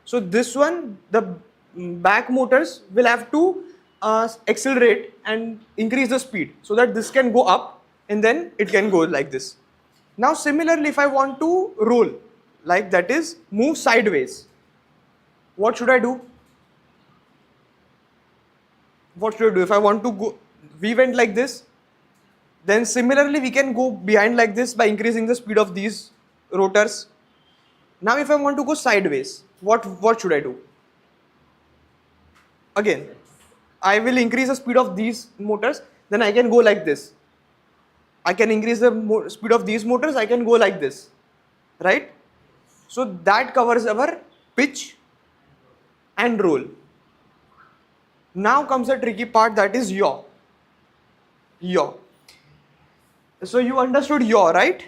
So this one, the back motors will have to accelerate and increase the speed so that this can go up and then it can go like this. Now similarly, if I want to roll, like that is move sideways, what should I do? If I want to go, we went like this, then similarly we can go behind like this by increasing the speed of these rotors. Now if I want to go sideways, what should I do? Again, I will increase the speed of these motors, then I can go like this. I can increase the speed of these motors, I can go like this, right? So that covers our pitch and roll. Now comes the tricky part, that is yaw. So you understood yaw, right?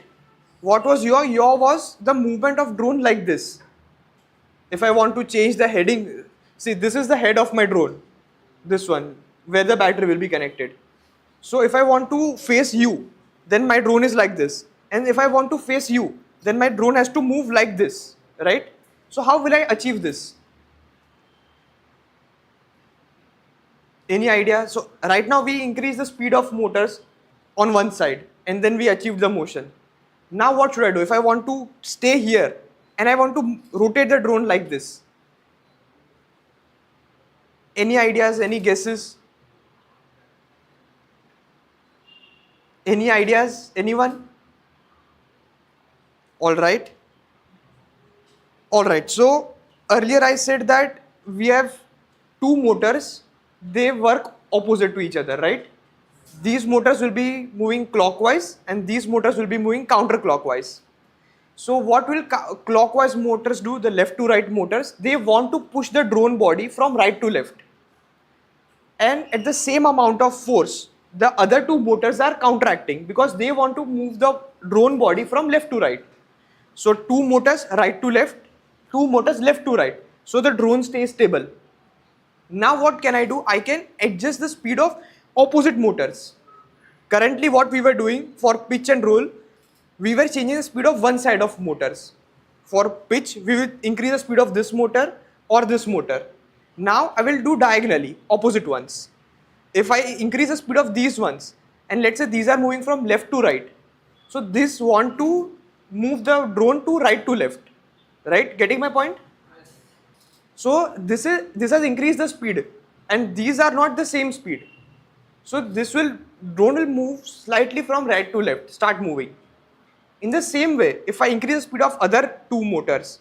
What was yaw? Yaw was the movement of drone like this. If I want to change the heading, see this is the head of my drone, this one where the battery will be connected. So if I want to face you, then my drone is like this, and if I want to face you, then my drone has to move like this, right? So how will I achieve this? Any idea? So right now we increase the speed of motors on one side and then we achieve the motion. Now what should I do? If I want to stay here and I want to rotate the drone like this. Any ideas? Any guesses? Any ideas? Anyone? Alright. So earlier I said that we have two motors, they work opposite to each other, right? These motors will be moving clockwise and these motors will be moving counterclockwise. So what will clockwise motors do, the left to right motors? They want to push the drone body from right to left. And at the same amount of force, the other two motors are counteracting because they want to move the drone body from left to right. So two motors right to left, two motors left to right. So the drone stays stable. Now what can I do? I can adjust the speed of opposite motors. Currently what we were doing for pitch and roll, we were changing the speed of one side of motors. For pitch, we will increase the speed of this motor or this motor. Now I will do diagonally, opposite ones. If I increase the speed of these ones, and let's say these are moving from left to right, so this want to move the drone to right to left, right? Getting my point? So this has increased the speed, and these are not the same speed. So drone will move slightly from right to left, start moving. In the same way, if I increase the speed of other two motors,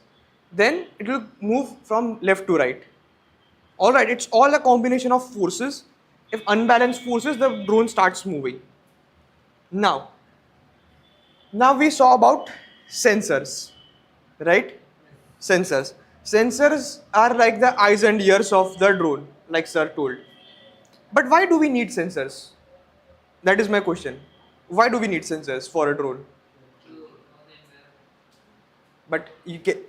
then it will move from left to right. Alright, it's all a combination of forces. If unbalanced forces, the drone starts moving. Now we saw about sensors, right? Sensors are like the eyes and ears of the drone, like sir told. But why do we need sensors? That is my question. Why do we need sensors for a drone? But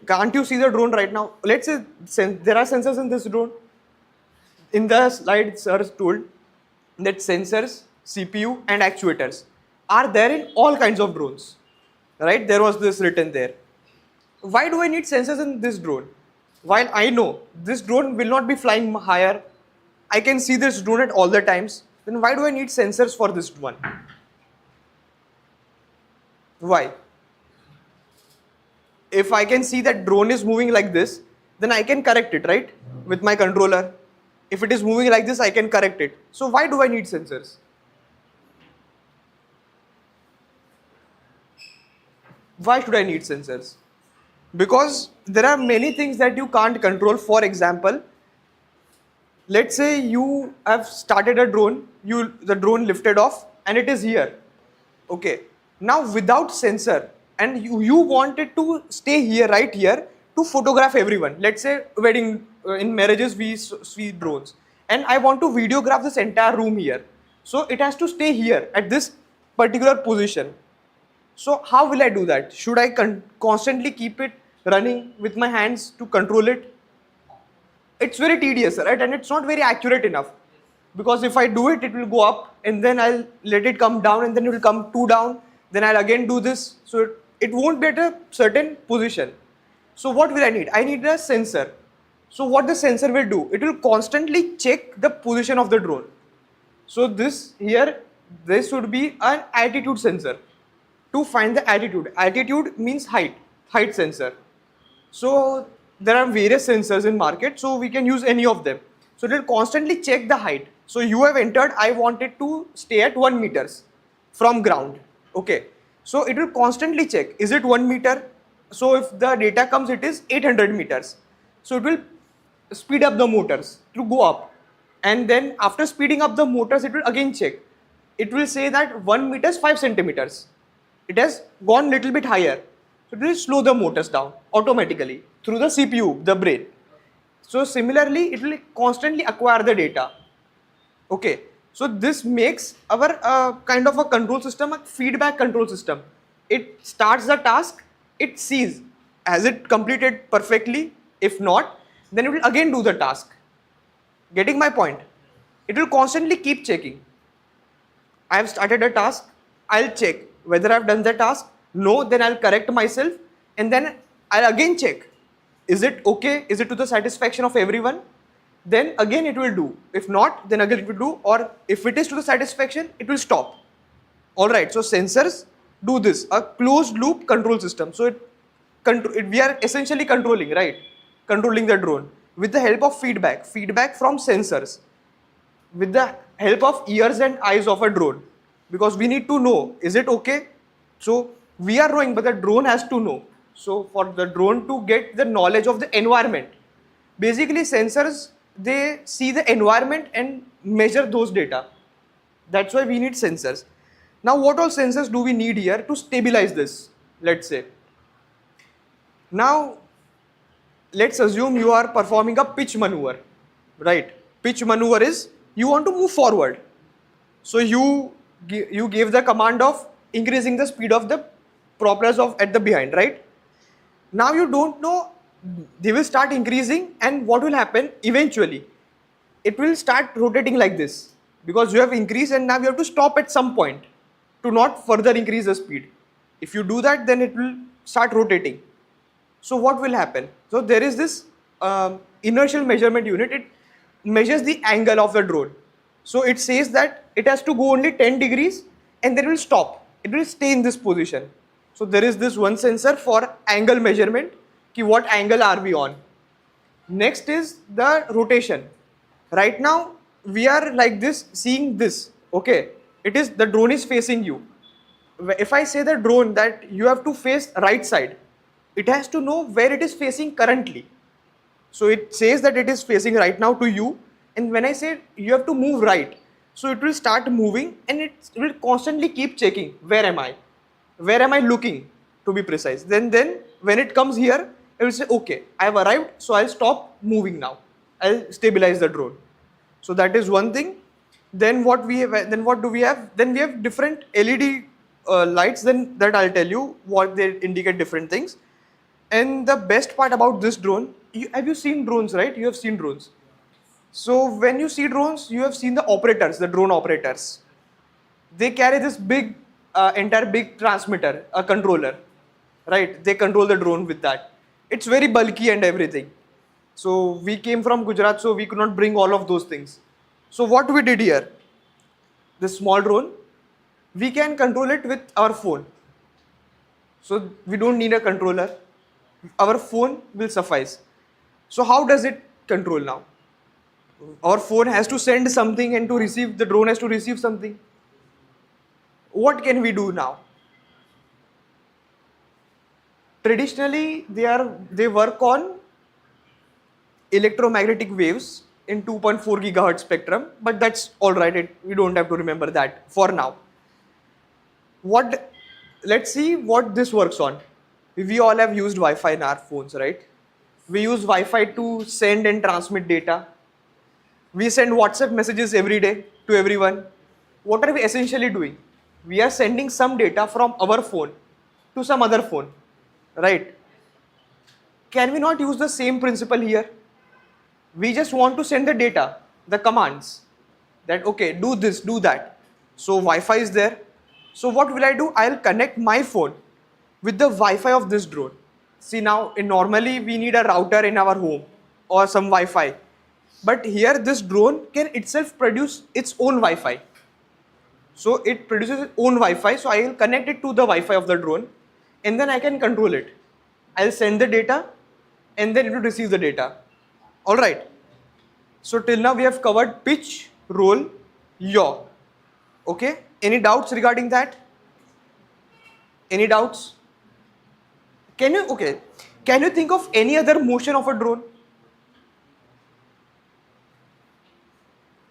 can't you see the drone right now? Let's say there are sensors in this drone. In the slide, sir told that sensors, CPU and actuators are there in all kinds of drones. Right? There was this written there. Why do I need sensors in this drone? While I know this drone will not be flying higher, I can see this drone at all the times, then why do I need sensors for this one? Why? If I can see that drone is moving like this, then I can correct it, right? With my controller. If it is moving like this, I can correct it. So why do I need sensors? Why should I need sensors? Because there are many things that you can't control. For example, let's say you have started a drone, the drone lifted off and it is here. Okay. Now without sensor, and you want it to stay here, right here, to photograph everyone. Let's say wedding, in marriages we see drones. And I want to videograph this entire room here. So it has to stay here at this particular position. So how will I do that? Should I constantly keep it running with my hands to control it? It's very tedious, right? And it's not very accurate enough. Because if I do it, it will go up and then I'll let it come down and then it will come two down. Then I'll again do this. So it won't be at a certain position. So what will I need? I need a sensor. So what the sensor will do? It will constantly check the position of the drone. So this would be an attitude sensor. To find the attitude. Attitude means height sensor. So there are various sensors in market, so we can use any of them. So it will constantly check the height. So you have entered, I want it to stay at 1 meters from ground. Okay. So it will constantly check, is it 1 meter? So if the data comes, it is 800 meters. So it will speed up the motors to go up. And then after speeding up the motors, it will again check. It will say that 1 meter is 5 centimeters. It has gone little bit higher. So it will slow the motors down automatically through the CPU, the brain. So similarly, it will constantly acquire the data. Okay. So this makes our kind of a control system, a feedback control system. It starts the task, it sees, has it completed perfectly? If not, then it will again do the task. Getting my point? It will constantly keep checking. I have started a task, I'll check whether I've done the task. No, then I'll correct myself and then I'll again check. Is it okay? Is it to the satisfaction of everyone? Then again it will do. If not, then again it will do. Or if it is to the satisfaction, it will stop. Alright, so sensors do this, a closed loop control system. So we are essentially controlling, right? Controlling the drone with the help of feedback from sensors, with the help of ears and eyes of a drone. Because we need to know, is it okay? So we are knowing, but the drone has to know. So for the drone to get the knowledge of the environment, basically sensors they see the environment and measure those data. That's why we need sensors. Now, what all sensors do we need here to stabilize this? Let's say. Now, let's assume you are performing a pitch maneuver, right? Pitch maneuver is you want to move forward. So you gave the command of increasing the speed of the propellers of at the behind, right? Now you don't know, they will start increasing, and what will happen eventually? It will start rotating like this because you have increased and now you have to stop at some point to not further increase the speed. If you do that, then it will start rotating. So what will happen? So there is this inertial measurement unit. It measures the angle of the drone. So it says that it has to go only 10 degrees and then it will stop. It will stay in this position. So there is this one sensor for angle measurement. Ki what angle are we on? Next is the rotation. Right now we are like this, seeing this. Okay, it is the drone is facing you. If I say the drone that you have to face right side, it has to know where it is facing currently. So it says that it is facing right now to you, and when I say you have to move right, so it will start moving and it will constantly keep checking, where am I looking, to be precise. Then when it comes here, it will say okay, I have arrived, so I'll stop moving now, I'll stabilize the drone. So that is one thing. Then what we have, then what do we have? Then we have different LED lights, then that I'll tell you what they indicate different things. And the best part about this drone, have you seen drones, right? You have seen drones. So when you see drones, you have seen the operators, the drone operators. They carry this big, entire big transmitter, a controller, right? They control the drone with that. It's very bulky and everything. So we came from Gujarat, so we could not bring all of those things. So what we did here, this small drone, we can control it with our phone. So we don't need a controller. Our phone will suffice. So how does it control now? Our phone has to send something and to receive, the drone has to receive something. What can we do now? Traditionally, they work on electromagnetic waves in 2.4 gigahertz spectrum, but that's all right. We don't have to remember that for now. Let's see what this works on. We all have used Wi-Fi in our phones, right? We use Wi-Fi to send and transmit data. We send WhatsApp messages every day to everyone. What are we essentially doing? We are sending some data from our phone to some other phone, right? Can we not use the same principle here? We just want to send the data, the commands, that okay, do this, do that. So Wi-Fi is there. So what will I do? I'll connect my phone with the Wi-Fi of this drone. See now, normally we need a router in our home or some Wi-Fi. But here this drone can itself produce its own Wi-Fi. So it produces its own Wi-Fi. So I will connect it to the Wi-Fi of the drone and then I can control it. I'll send the data and then it will receive the data. Alright. So till now we have covered pitch, roll, yaw. Okay. Any doubts regarding that? Any doubts? Can you think of any other motion of a drone?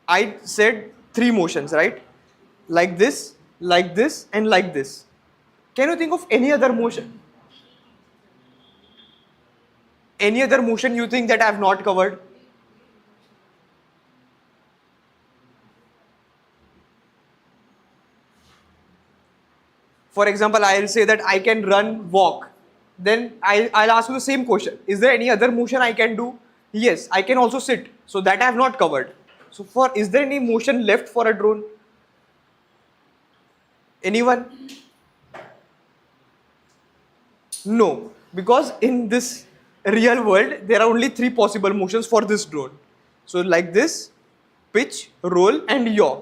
I said 3 motions, right? Like this, and like this. Can you think of any other motion? Any other motion you think that I have not covered? For example, I'll say that I can run, walk. Then I'll ask you the same question. Is there any other motion I can do? Yes, I can also sit. So that I have not covered. So is there any motion left for a drone? Anyone? No, because in this real world, there are only 3 possible motions for this drone. So like this, pitch, roll and yaw.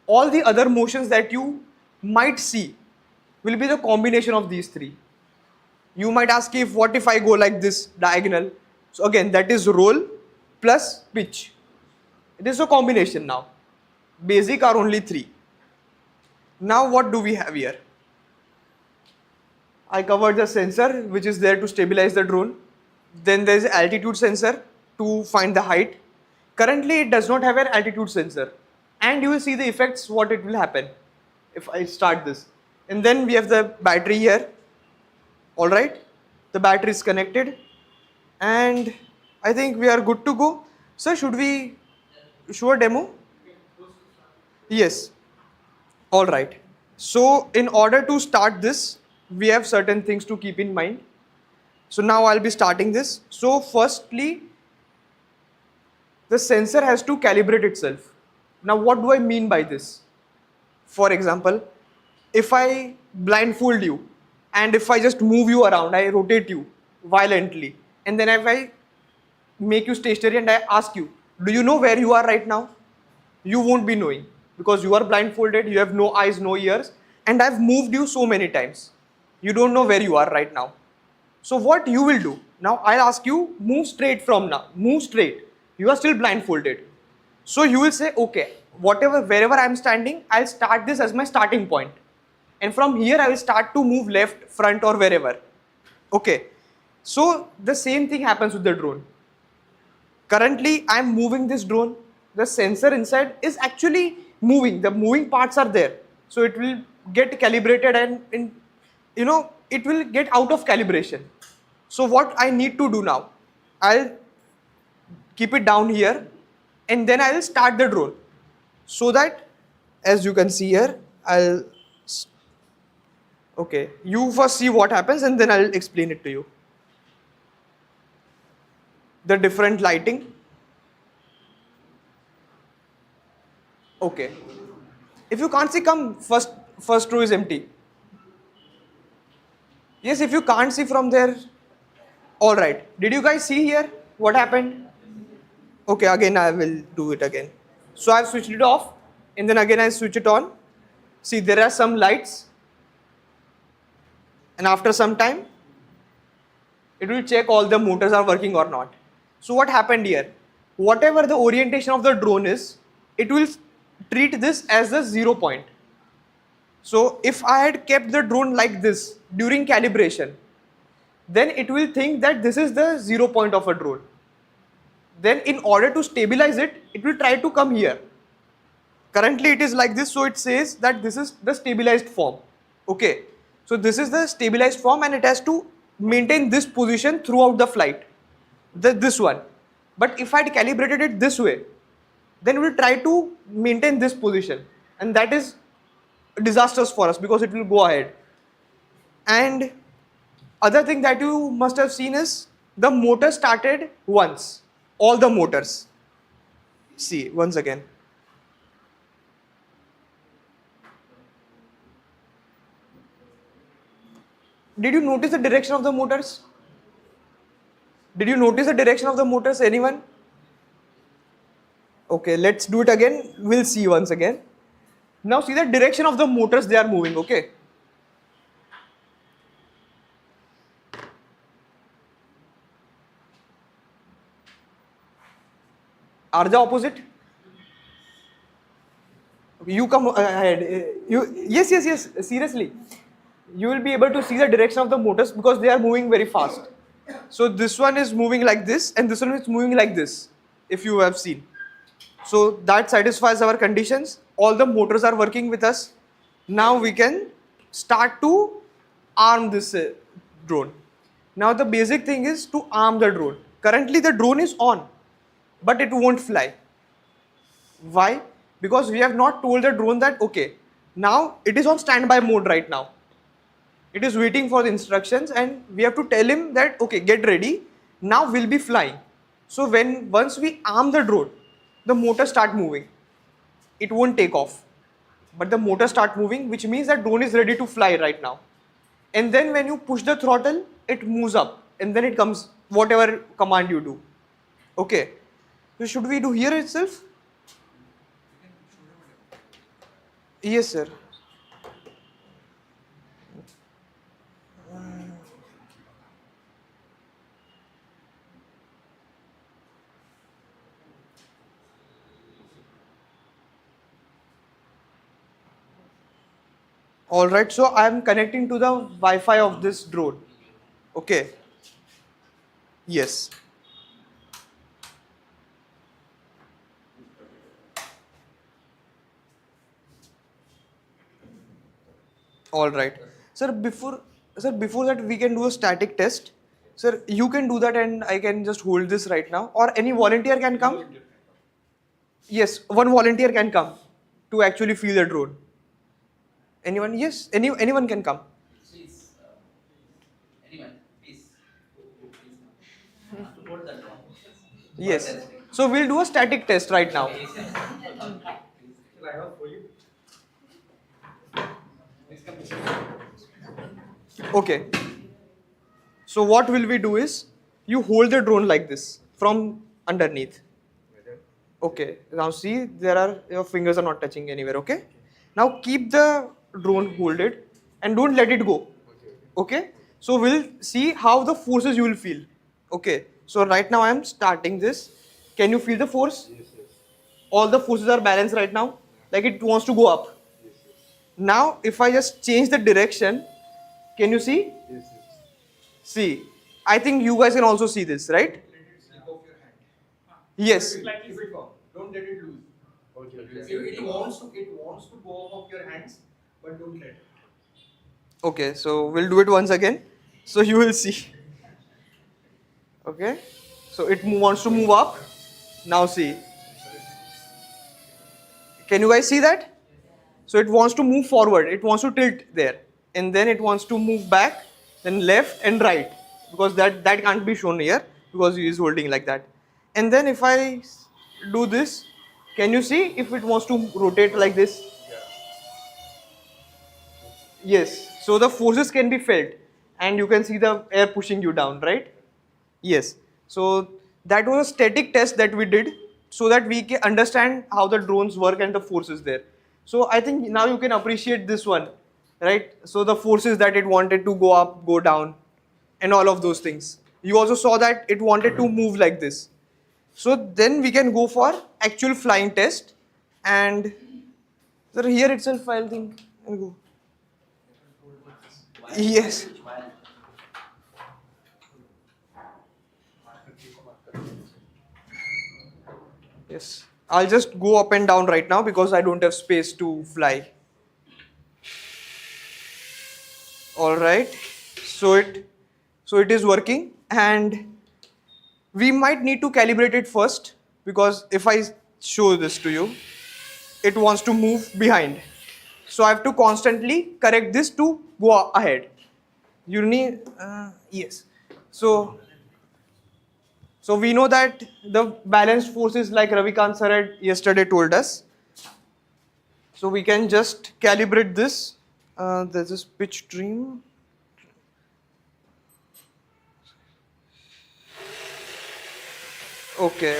All the other motions that you might see will be the combination of these 3. You might ask what if I go like this, diagonal. So again, that is roll plus pitch. It is a combination now. Basic are only 3. Now what do we have here? I covered the sensor which is there to stabilize the drone. Then there is altitude sensor to find the height. Currently it does not have an altitude sensor, and you will see the effects what it will happen if I start this. And then we have the battery here. All right, the battery is connected, and I think we are good to go. Sir, should we show a demo? Yes. All right. So in order to start this, we have certain things to keep in mind. So now I'll be starting this. So firstly, the sensor has to calibrate itself. Now what do I mean by this? For example, if I blindfold you and if I just move you around, I rotate you violently, and then if I make you stationary and I ask you, do you know where you are right now? You won't be knowing because you are blindfolded, you have no eyes, no ears, and I've moved you so many times. You don't know where you are right now. So what you will do? Now I'll ask you, move straight from now. Move straight. You are still blindfolded. So you will say, okay, wherever I'm standing, I'll start this as my starting point. And from here I will start to move left, front, or wherever. Okay. So the same thing happens with the drone. Currently I'm moving this drone. The sensor inside is actually moving. The moving parts are there. So it will get calibrated and it will get out of calibration. So what I need to do now, I'll keep it down here and then I will start the drone. So that, as you can see here, okay, you first see what happens and then I'll explain it to you. The different lighting. Okay. If you can't see, come, first row is empty. Yes, if you can't see from there, all right. Did you guys see here what happened? Okay, again I will do it again. So I've switched it off and then again I switch it on. See, there are some lights, and after some time it will check all the motors are working or not. So what happened here? Whatever the orientation of the drone is, it will treat this as the 0 point. So if I had kept the drone like this during calibration, then it will think that this is the 0 point of a drone. Then in order to stabilize it, it will try to come here. Currently it is like this, so it says that this is the stabilized form. Okay, so this is the stabilized form and it has to maintain this position throughout the flight, this one. But if I had calibrated it this way, then we will try to maintain this position, and that is disastrous for us because it will go ahead. And other thing that you must have seen is the motor started once, all the motors. See once again. Did you notice the direction of the motors? Did you notice the direction of the motors, anyone? Okay, let's do it again. We'll see once again. Now see the direction of the motors, they are moving, okay? Are they opposite? Okay, you come ahead. Yes, seriously. You will be able to see the direction of the motors because they are moving very fast. So this one is moving like this and this one is moving like this, if you have seen. So that satisfies our conditions. All the motors are working with us. Now we can start to arm this drone. Now the basic thing is to arm the drone. Currently the drone is on, but it won't fly. Why? Because we have not told the drone that, okay, now it is on standby mode right now. It is waiting for the instructions and we have to tell him that, okay, get ready, now we'll be flying. So once we arm the drone, the motor start moving. It won't take off, but the motor start moving, which means that drone is ready to fly right now. And then when you push the throttle, it moves up and then it comes whatever command you do. Okay, so should we do here itself? Yes, sir. Alright, so I am connecting to the Wi-Fi of this drone. Okay. Yes. All right. Sir, before that we can do a static test. Sir, you can do that and I can just hold this right now. Or any volunteer can come? Yes, one volunteer can come to actually feel the drone. Anyone? Yes, anyone can come.
Please, anyone, please, please hold the drone.
Yes. So we'll do a static test right now. Okay. So what will we do is you hold the drone like this from underneath. Okay. Now see, your fingers are not touching anywhere. Okay. Now keep the drone hold it and don't let it go. Okay. So we'll see how the forces you will feel. Okay. So right now I am starting this. Can you feel the force? All the forces are balanced right now. Like it wants to go up. Now if I just change the direction, can you see? See, I think you guys can also see this, right?
Slip off your hand.
Yes.
Keep it firm. Don't let it loose. It wants to go off of your hands, but don't let it.
Okay, so we'll do it once again. So you will see. Okay. So it wants to move up. Now see. Can you guys see that? So it wants to move forward. It wants to tilt there. And then it wants to move back, then left and right. Because that can't be shown here because he is holding like that. And then if I do this, can you see if it wants to rotate like this? Yes. So the forces can be felt and you can see the air pushing you down, right? Yes. So that was a static test that we did so that we can understand how the drones work and the forces there. So I think now you can appreciate this one, right? So the forces that it wanted to go up, go down, and all of those things. You also saw that it wanted to move like this. So then we can go for actual flying test, and sir, here itself I'll think and go. Yes. Yes. I'll just go up and down right now because I don't have space to fly. All right. So it is working, and we might need to calibrate it first because if I show this to you, it wants to move behind. So I have to constantly correct this to go ahead. You need yes. So we know that the balanced forces like Ravi Kant sir had yesterday told us. So we can just calibrate this. There's this pitch stream. Okay.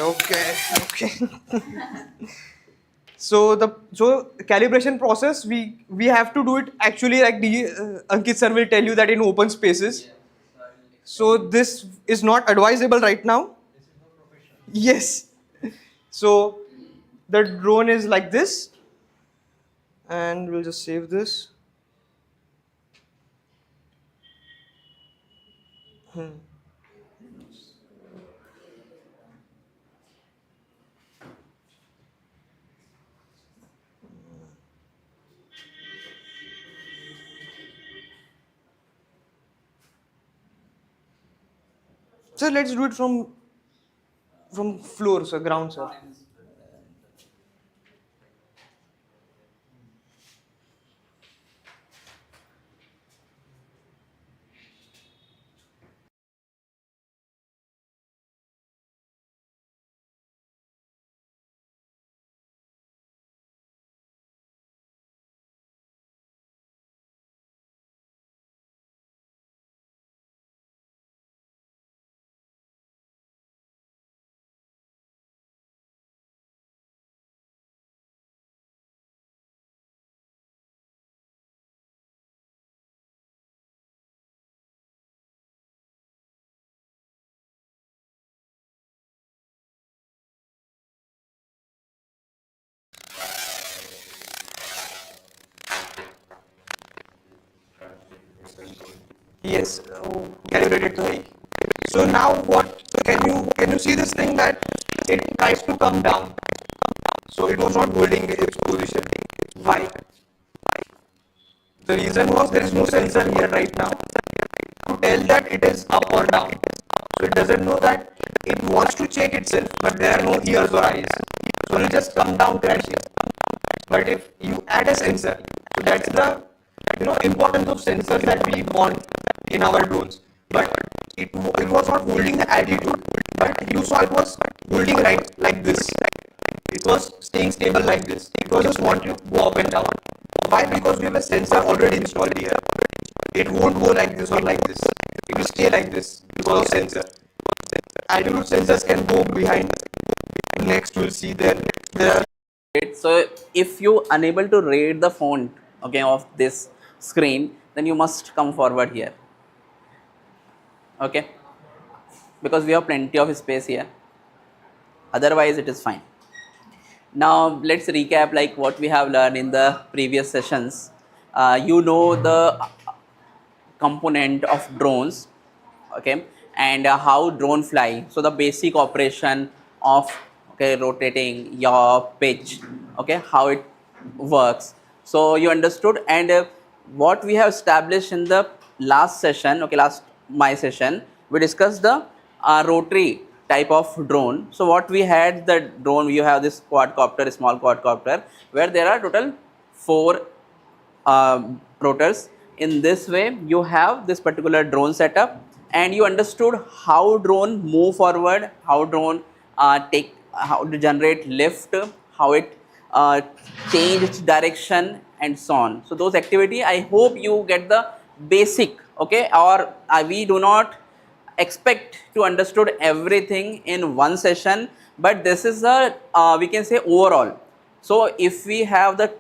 So calibration process we have to do it actually like Ankit sir will tell you that in open spaces. So this is not advisable right now. Yes. So the drone is like this, and we'll just save this. So let's do it from floor, sir, ground, sir. Yes, calibrated to high. So now what? Can you see this thing that it tries to come down? So it was not holding its position. Why? The reason was there is no sensor here right now to tell that it is up or down. So it doesn't know that it wants to check itself, but there are no ears or eyes. So it will just come down crashing. But if you add a sensor, so that's the importance of sensors that we want in our drones. But it was not holding the attitude, but you saw it was holding right like this. It was staying stable like this. It was just want to go up and down. Why? Because we have a sensor already installed here. It won't go like this or like this. It will stay like this because of sensor. Attitude sensors can go behind. Next, you will see there are.
So if you unable to read the font, okay, of this screen, then you must come forward here, okay, because we have plenty of space here, otherwise it is fine. Now let's recap like what we have learned in the previous sessions. You know the component of drones, okay, and how drone fly. So the basic operation of, okay, rotating your pitch, okay, how it works. So you understood, and what we have established in the last session, okay, my session, we discussed the rotary type of drone. So what we had, the drone, you have this quadcopter, small quadcopter, where there are total 4 rotors. In this way you have this particular drone setup, and you understood how drone move forward, how drone how to generate lift, how it change its direction, and so on. So those activity, I hope you get the basic, okay, or we do not expect to understood everything in one session, but this is a we can say overall. So if we have the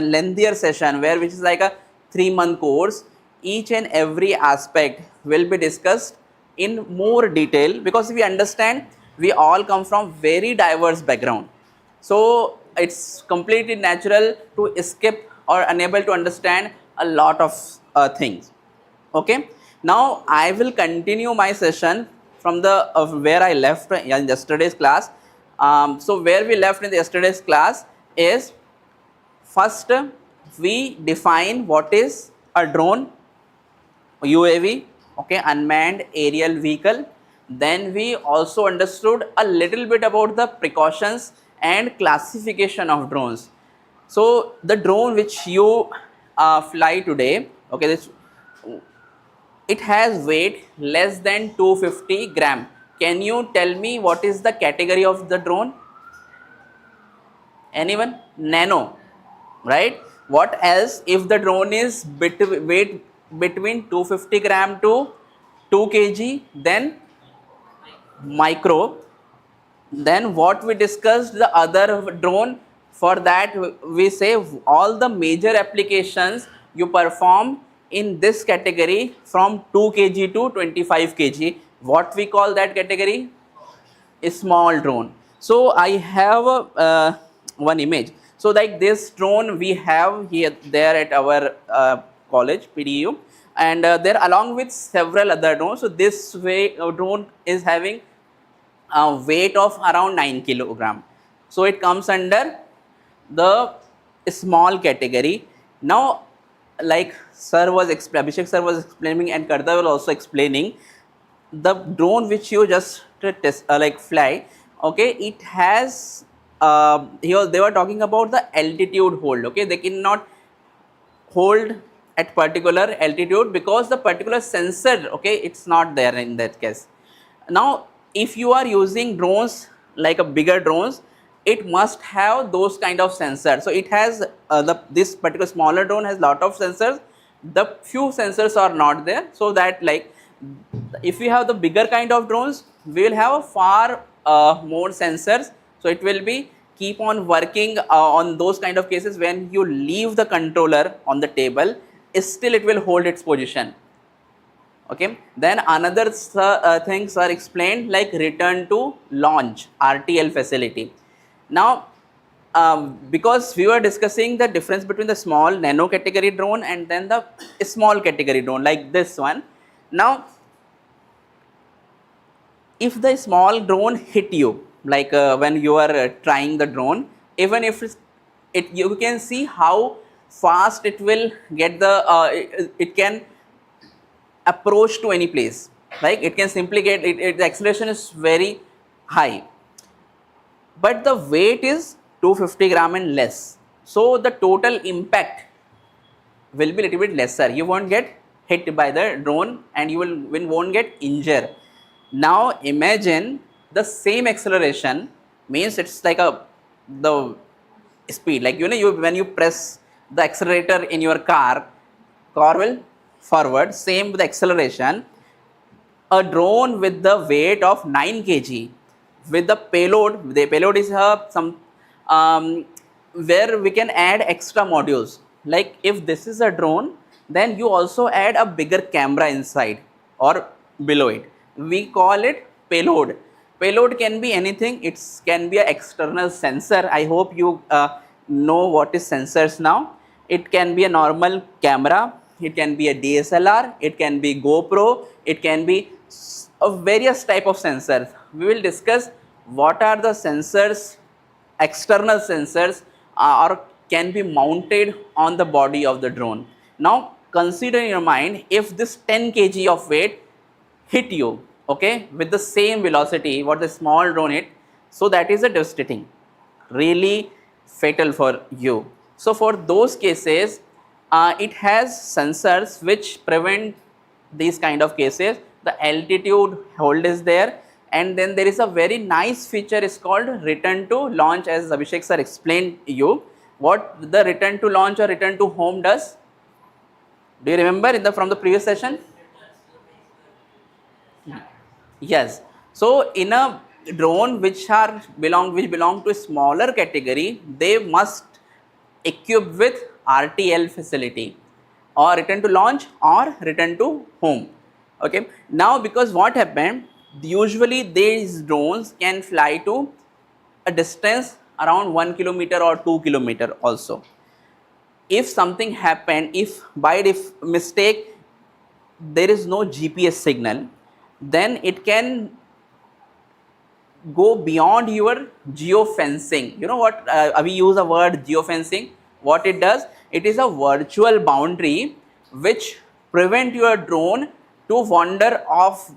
lengthier session which is like a 3-month course, each and every aspect will be discussed in more detail, because we understand we all come from very diverse background. So it's completely natural to skip or unable to understand a lot of things. Okay, now I will continue my session from the where I left in yesterday's class. So where we left in the yesterday's class is, first we define what is a drone, UAV, okay, unmanned aerial vehicle. Then we also understood a little bit about the precautions and classification of drones. So the drone which you fly today, okay, it has weight less than 250 gram. Can you tell me what is the category of the drone? Anyone? Nano, right? What else if the drone is weight between 250 gram to 2 kg, then micro. Then what we discussed, the other drone, for that we say all the major applications you perform in this category from 2 kg to 25 kg. What we call that category? A small drone. So I have one image. So like this drone we have here there at our college, PDEU, and there along with several other drones. So this way drone is having a weight of around 9 kilogram. So it comes under the small category. Now, like Abhishek sir was explaining, and Kartavya was also explaining, the drone which you just like fly, okay, it has here they were talking about the altitude hold, okay, they cannot hold at particular altitude because the particular sensor, okay, it's not there in that case. Now if you are using drones like a bigger drones, it must have those kind of sensors. So it has this particular smaller drone has lot of sensors, the few sensors are not there. So that like if we have the bigger kind of drones, we will have a far more sensors. So it will be keep on working on those kind of cases when you leave the controller on the table, still it will hold its position. Okay, then another things are explained like return to launch, RTL facility. Now because we were discussing the difference between the small nano category drone and then the small category drone like this one. Now if the small drone hit you, like when you are trying the drone, even if you can see how fast it will get the, it can approach to any place. Like it can simply get, the acceleration is very high. But the weight is 250 gram and less. So the total impact will be little bit lesser. You won't get hit by the drone and you won't get injured. Now imagine the same acceleration, means it's like the speed, like when you press the accelerator in your car will forward, same with the acceleration. A drone with the weight of 9 kg with the payload is some where we can add extra modules. Like if this is a drone, then you also add a bigger camera inside or below it. We call it payload. Payload can be anything. It can be an external sensor. I hope you know what is sensors now. It can be a normal camera. It can be a DSLR. It can be GoPro. It can be of various type of sensors. We will discuss what are the sensors, external sensors or can be mounted on the body of the drone. Now consider in your mind, if this 10 kg of weight hit you, okay, with the same velocity what the small drone hit, so that is a devastating, really fatal for you. So for those cases, it has sensors which prevent these kind of cases. The altitude hold is there, and then there is a very nice feature is called return to launch, as Abhishek sir explained you. What the return to launch or return to home does? Do you remember from the previous session? Yes. So in a drone which belong to a smaller category, they must equip with RTL facility, or return to launch or return to home. Okay. Now because what happened, usually these drones can fly to a distance around 1 kilometer or 2 kilometer also. If something happened, if by mistake there is no GPS signal, then it can go beyond your geofencing. You know what, we use a word geofencing. What it does, it is a virtual boundary which prevent your drone to wander off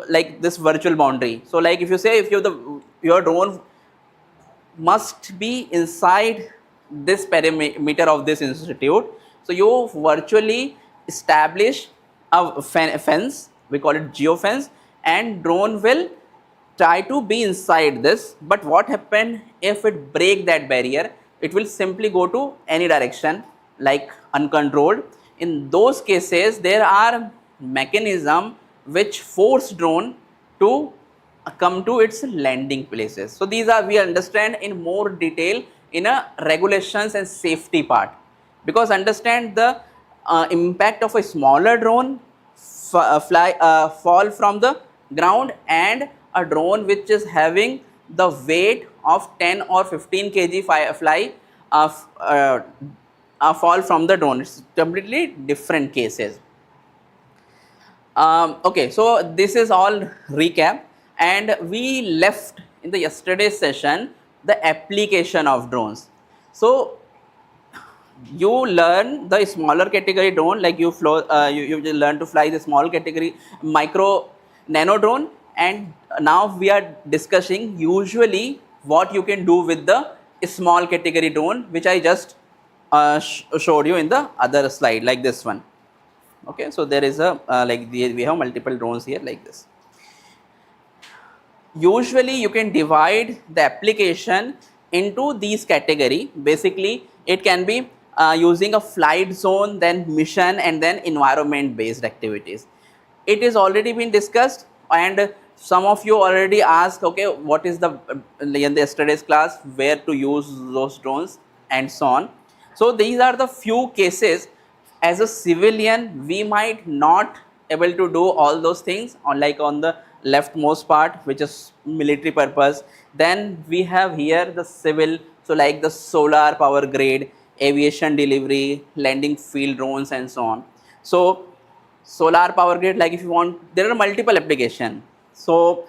like this virtual boundary. So like if you say, if your drone must be inside this perimeter of this institute, so you virtually establish a fence, we call it geofence, and drone will try to be inside this. But what happened, if it break that barrier, it will simply go to any direction like uncontrolled. In those cases, there are mechanism which force drone to come to its landing places. So these are, we understand in more detail in a regulations and safety part, because understand the impact of a smaller drone fall from the ground, and a drone which is having the weight of 10 or 15 kg fall from the drone. It's completely different cases. Okay, so this is all recap, and we left in the yesterday's session the application of drones. So you learn the smaller category drone, like you learn to fly the small category micro nano drone, and now we are discussing usually what you can do with the small category drone, which I just showed you in the other slide, like this one. Okay, so there is a we have multiple drones here like this. Usually you can divide the application into these category. Basically it can be using a flight zone, then mission, and then environment based activities. It is already been discussed, and some of you already asked, okay, what is the in the yesterday's class where to use those drones and so on. So these are the few cases. As a civilian, we might not able to do all those things on, like on the leftmost part, which is military purpose. Then we have here the civil, so like the solar power grid, aviation delivery, landing field drones, and so on. So solar power grid, like if you want, there are multiple applications. So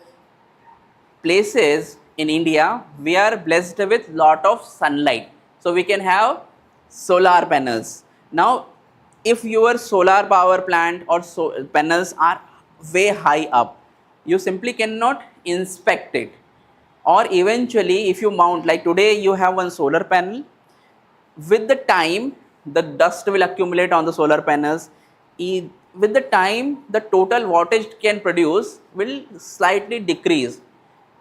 places in India, we are blessed with lot of sunlight, so we can have solar panels. Now, if your solar power plant or panels are way high up, you simply cannot inspect it. Or eventually, if you mount, like today you have one solar panel, with the time the dust will accumulate on the solar panels. With the time, the total wattage it can produce will slightly decrease,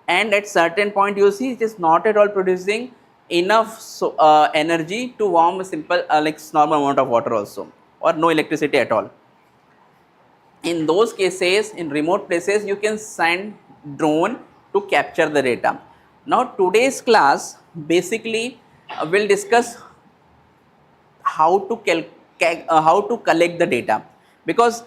and at certain point you see it is not at all producing enough energy to warm a simple like normal amount of water also, or no electricity at all. In those cases, in remote places, you can send drone to capture the data. Now today's class basically will discuss how to how to collect the data, because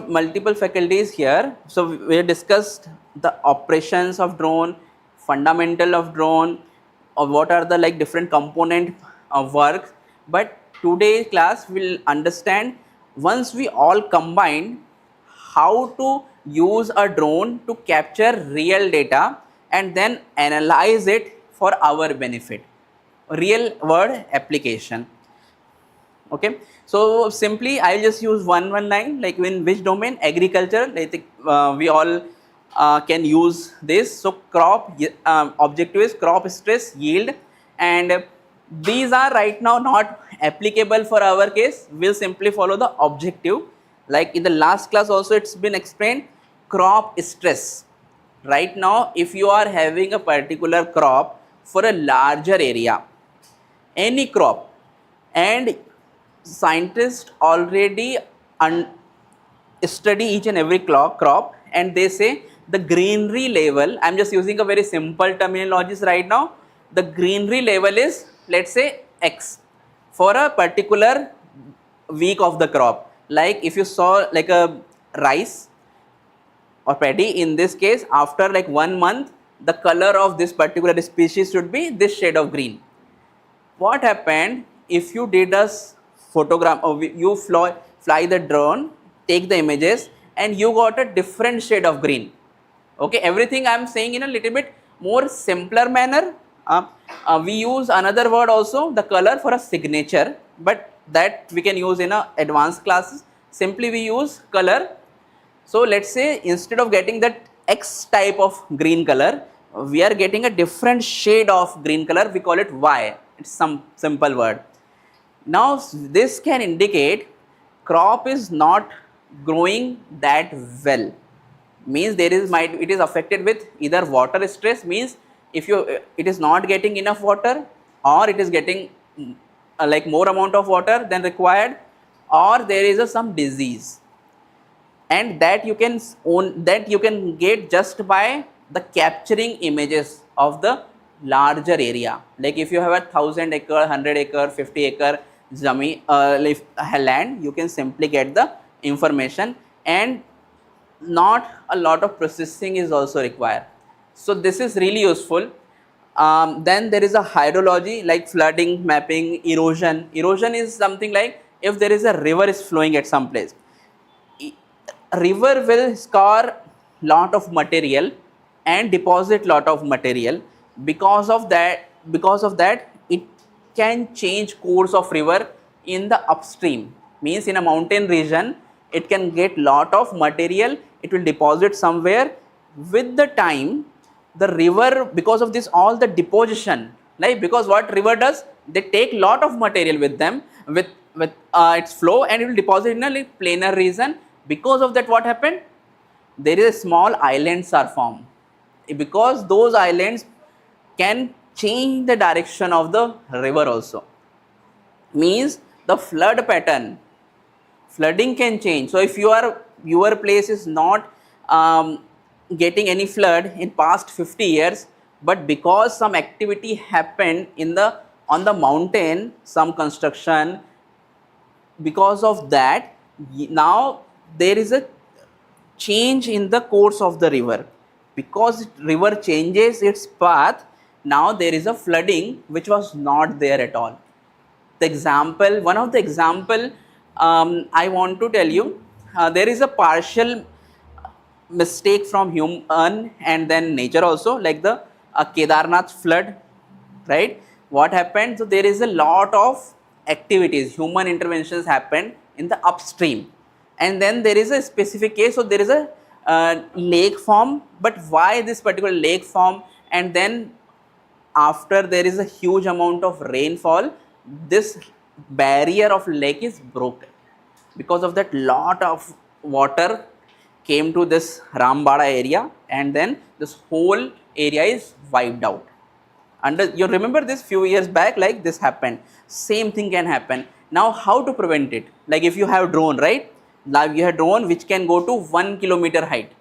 multiple faculties here. So we discussed the operations of drone, fundamental of drone, or what are the like different component of work. But today's class will understand, once we all combine, how to use a drone to capture real data and then analyze it for our benefit, real world application. Okay, so simply I'll just use one line, like in which domain, agriculture. I think we all can use this. So crop objective is crop stress yield, and these are right now not applicable for our case. We'll simply follow the objective. Like in the last class also it's been explained, crop stress. Right now, if you are having a particular crop for a larger area, any crop, and scientists already study each and every crop, and they say the greenery level, I'm just using a very simple terminologies right now, the greenery level is, let's say, X for a particular week of the crop. Like if you saw like a rice or paddy, in this case, after like 1 month, the color of this particular species should be this shade of green. What happened if you did a photogram, or you fly the drone, take the images, and you got a different shade of green? Okay, everything I am saying in a little bit more simpler manner. We use another word also, the color, for a signature, but that we can use in a advanced classes. Simply we use color. So let's say instead of getting that X type of green color, we are getting a different shade of green color, we call it Y. It's some simple word. Now this can indicate crop is not growing that well, means there is it is affected with either water stress, means if it is not getting enough water, or it is getting like more amount of water than required, or there is some disease, and that you can get just by the capturing images of the larger area. Like if you have 1,000 acre, 100 acre, 50 acre land, you can simply get the information, and not a lot of processing is also required. So this is really useful. Then there is a hydrology, like flooding, mapping, erosion. Erosion is something like if there is a river is flowing at some place, river will score lot of material and deposit lot of material. Because of that it can change course of river in the upstream, means in a mountain region it can get lot of material, it will deposit somewhere. With the time, the river, because of this all the deposition, like because what river does, they take lot of material with them, with its flow, and it will deposit in a planar region. Because of that, what happened, there is a small islands are formed, because those islands can change the direction of the river also, means the flood pattern, flooding can change. So if your place is not getting any flood in past 50 years, but because some activity happened on the mountain, some construction, because of that now there is a change in the course of the river. Because river changes its path, now there is a flooding which was not there at all. One of the example I want to tell you, there is a partial mistake from human and then nature also, like the Kedarnath flood, right? what happened? So there is a lot of activities, human interventions happened in the upstream, and then there is a specific case. So there is a lake form, but why this particular lake form? And then after there is a huge amount of rainfall, this barrier of lake is broken. Because of that, lot of water came to this Rambada area, and then this whole area is wiped out. And you remember this few years back, like this happened. Same thing can happen. Now how to prevent it? Like if you have drone, right? Now you have drone which can go to 1 kilometer height.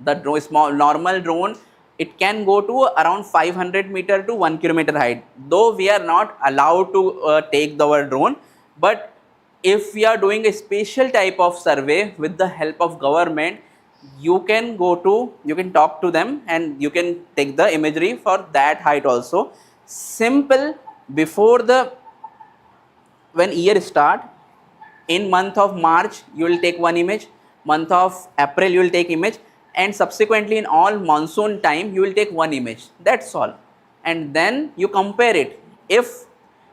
The drone, small normal drone, it can go to around 500 meter to 1 kilometer height. Though we are not allowed to take our drone, but if we are doing a special type of survey with the help of government, you can go to, you can talk to them and you can take the imagery for that height also. Simple, before the, when year start, in month of March you will take one image, month of April you will take image, and subsequently in all monsoon time you will take one image. That's all. And then you compare it. If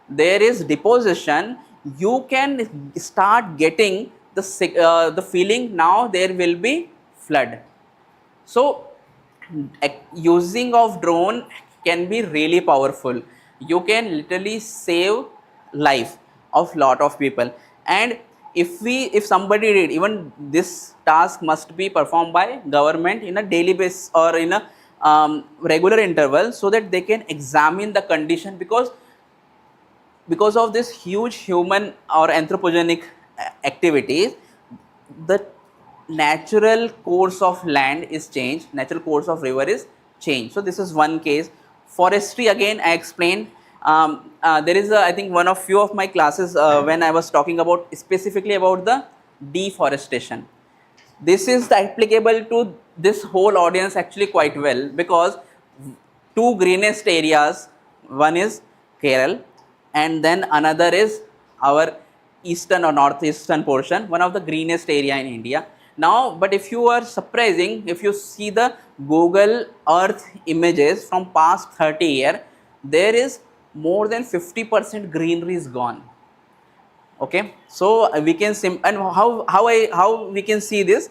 there is deposition, you can start getting the feeling now there will be flood. So using of drone can be really powerful. You can literally save life of lot of people. And if somebody did, even this task must be performed by government in a daily basis or in a regular interval, so that they can examine the condition, because of this huge human or anthropogenic activities, the natural course of land is changed, natural course of river is changed. So this is one case. Forestry, again I explained. There is I think one of few of my classes when I was talking about specifically about the deforestation. This is applicable to this whole audience actually quite well, because two greenest areas, one is Kerala and then another is our eastern or northeastern portion, one of the greenest area in India. Now, but if you are surprising, if you see the Google Earth images from past 30 years, there is more than 50% greenery is gone. Okay, so we can and how we can see this?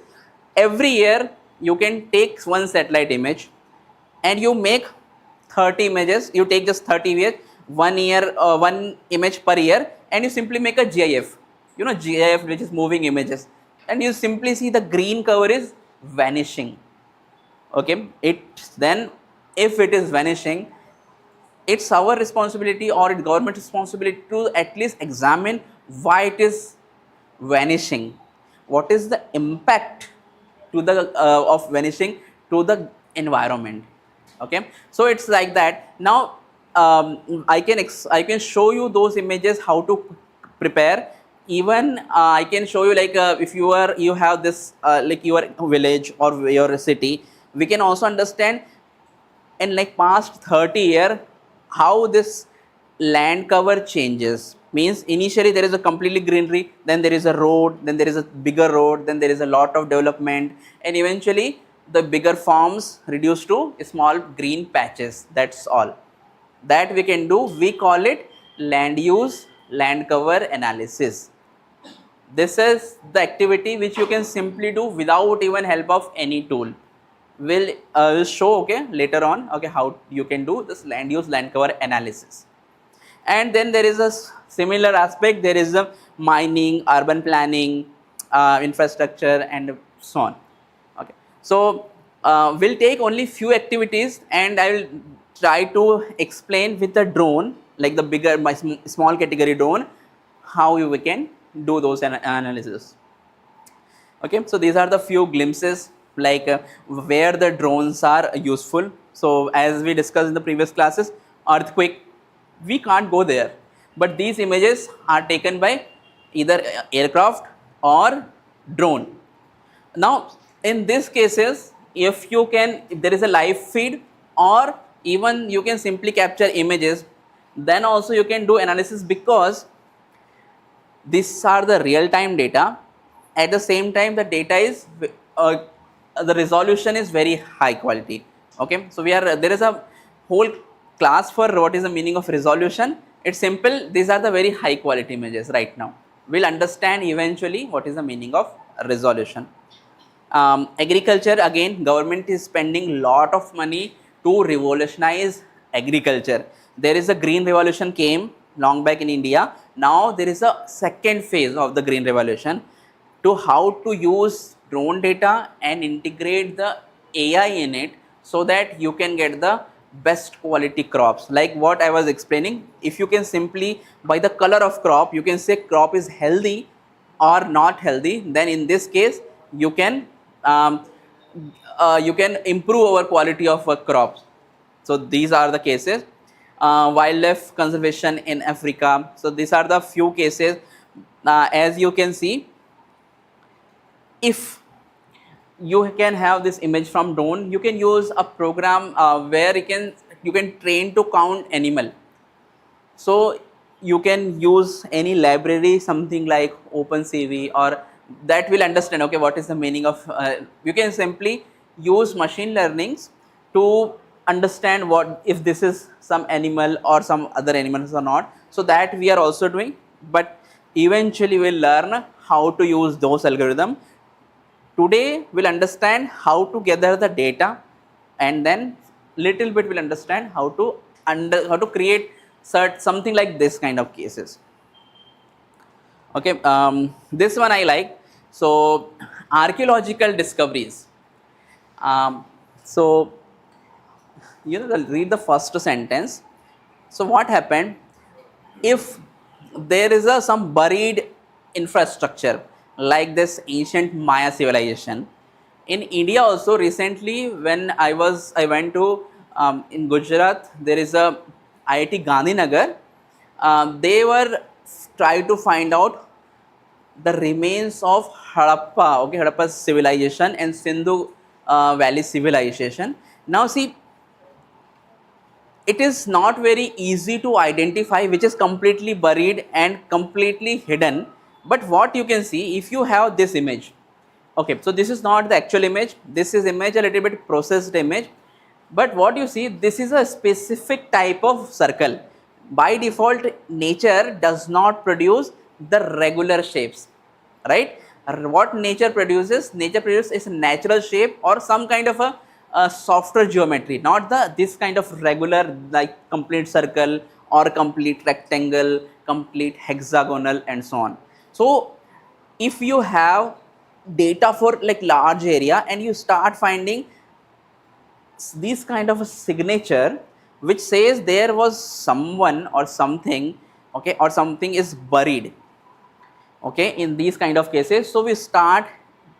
Every year you can take one satellite image and you make 30 images. You take just 30 images, 1 year, one image per year, and you simply make a GIF. You know, GIF, which is moving images, and you simply see the green cover is vanishing. Okay, then if it is vanishing, it's our responsibility or it's government responsibility to at least examine why it is vanishing. What is the impact to the of vanishing to the environment? Okay, so it's like that. Now I can show you those images how to prepare. Even I can show you, like if you have this like your village or your city, we can also understand in like past 30 years how this land cover changes. Means initially there is a completely greenery, then there is a road, then there is a bigger road, then there is a lot of development, and eventually the bigger farms reduce to small green patches. That's all that we can do. We call it land use land cover analysis. This is the activity which you can simply do without even help of any tool. We'll show, okay, later on, okay, how you can do this land use land cover analysis. And then there is a similar aspect. There is a mining, urban planning, infrastructure, and so on. Okay, so we'll take only few activities, and I will try to explain with the drone, like the bigger, my small category drone, how we can do those analysis. Okay, so these are the few glimpses, like where the drones are useful. So as we discussed in the previous classes, earthquake, we can't go there, but these images are taken by either aircraft or drone. Now in these cases, if there is a live feed, or even you can simply capture images, then also you can do analysis, because these are the real-time data. At the same time, the data is the resolution is very high quality. Okay, so there is a whole class for what is the meaning of resolution. It's simple. These are the very high quality images right now. We'll understand eventually what is the meaning of resolution. Agriculture, again, government is spending lot of money to revolutionize agriculture. There is a green revolution came long back in India. Now there is a second phase of the green revolution to how to use drone data and integrate the AI in it so that you can get the best quality crops. Like what I was explaining, if you can simply by the color of crop you can say crop is healthy or not healthy, then in this case you can improve our quality of crops. So these are the cases. Wildlife conservation in Africa. So these are the few cases. As you can see, if you can have this image from drone, you can use a program where you can train to count animal. So you can use any library, something like OpenCV, or that will understand, okay, what is the meaning of, you can simply use machine learnings to understand what if this is some animal or some other animals or not. So that we are also doing, but eventually we'll learn how to use those algorithms. Today we'll understand how to gather the data, and then little bit we'll understand how to create something like this kind of cases. Okay, this one I like. So archaeological discoveries. So read the first sentence. So what happened if there is some buried infrastructure like this ancient Maya civilization in India? Also recently when I went to in Gujarat, there is a IIT Gandhinagar. They were trying to find out the remains of Harappa, okay, Harappa civilization and Sindhu Valley civilization. Now see, it is not very easy to identify which is completely buried and completely hidden. But what you can see, if you have this image, okay, so this is not the actual image, this is image a little bit processed image, but what you see, this is a specific type of circle. By default, nature does not produce the regular shapes, right? What nature produces is a natural shape or some kind of a softer geometry, not this kind of regular like complete circle or complete rectangle, complete hexagonal and so on. So if you have data for like large area and you start finding this kind of a signature which says there was someone or something, okay, or something is buried, okay, in these kind of cases, so we start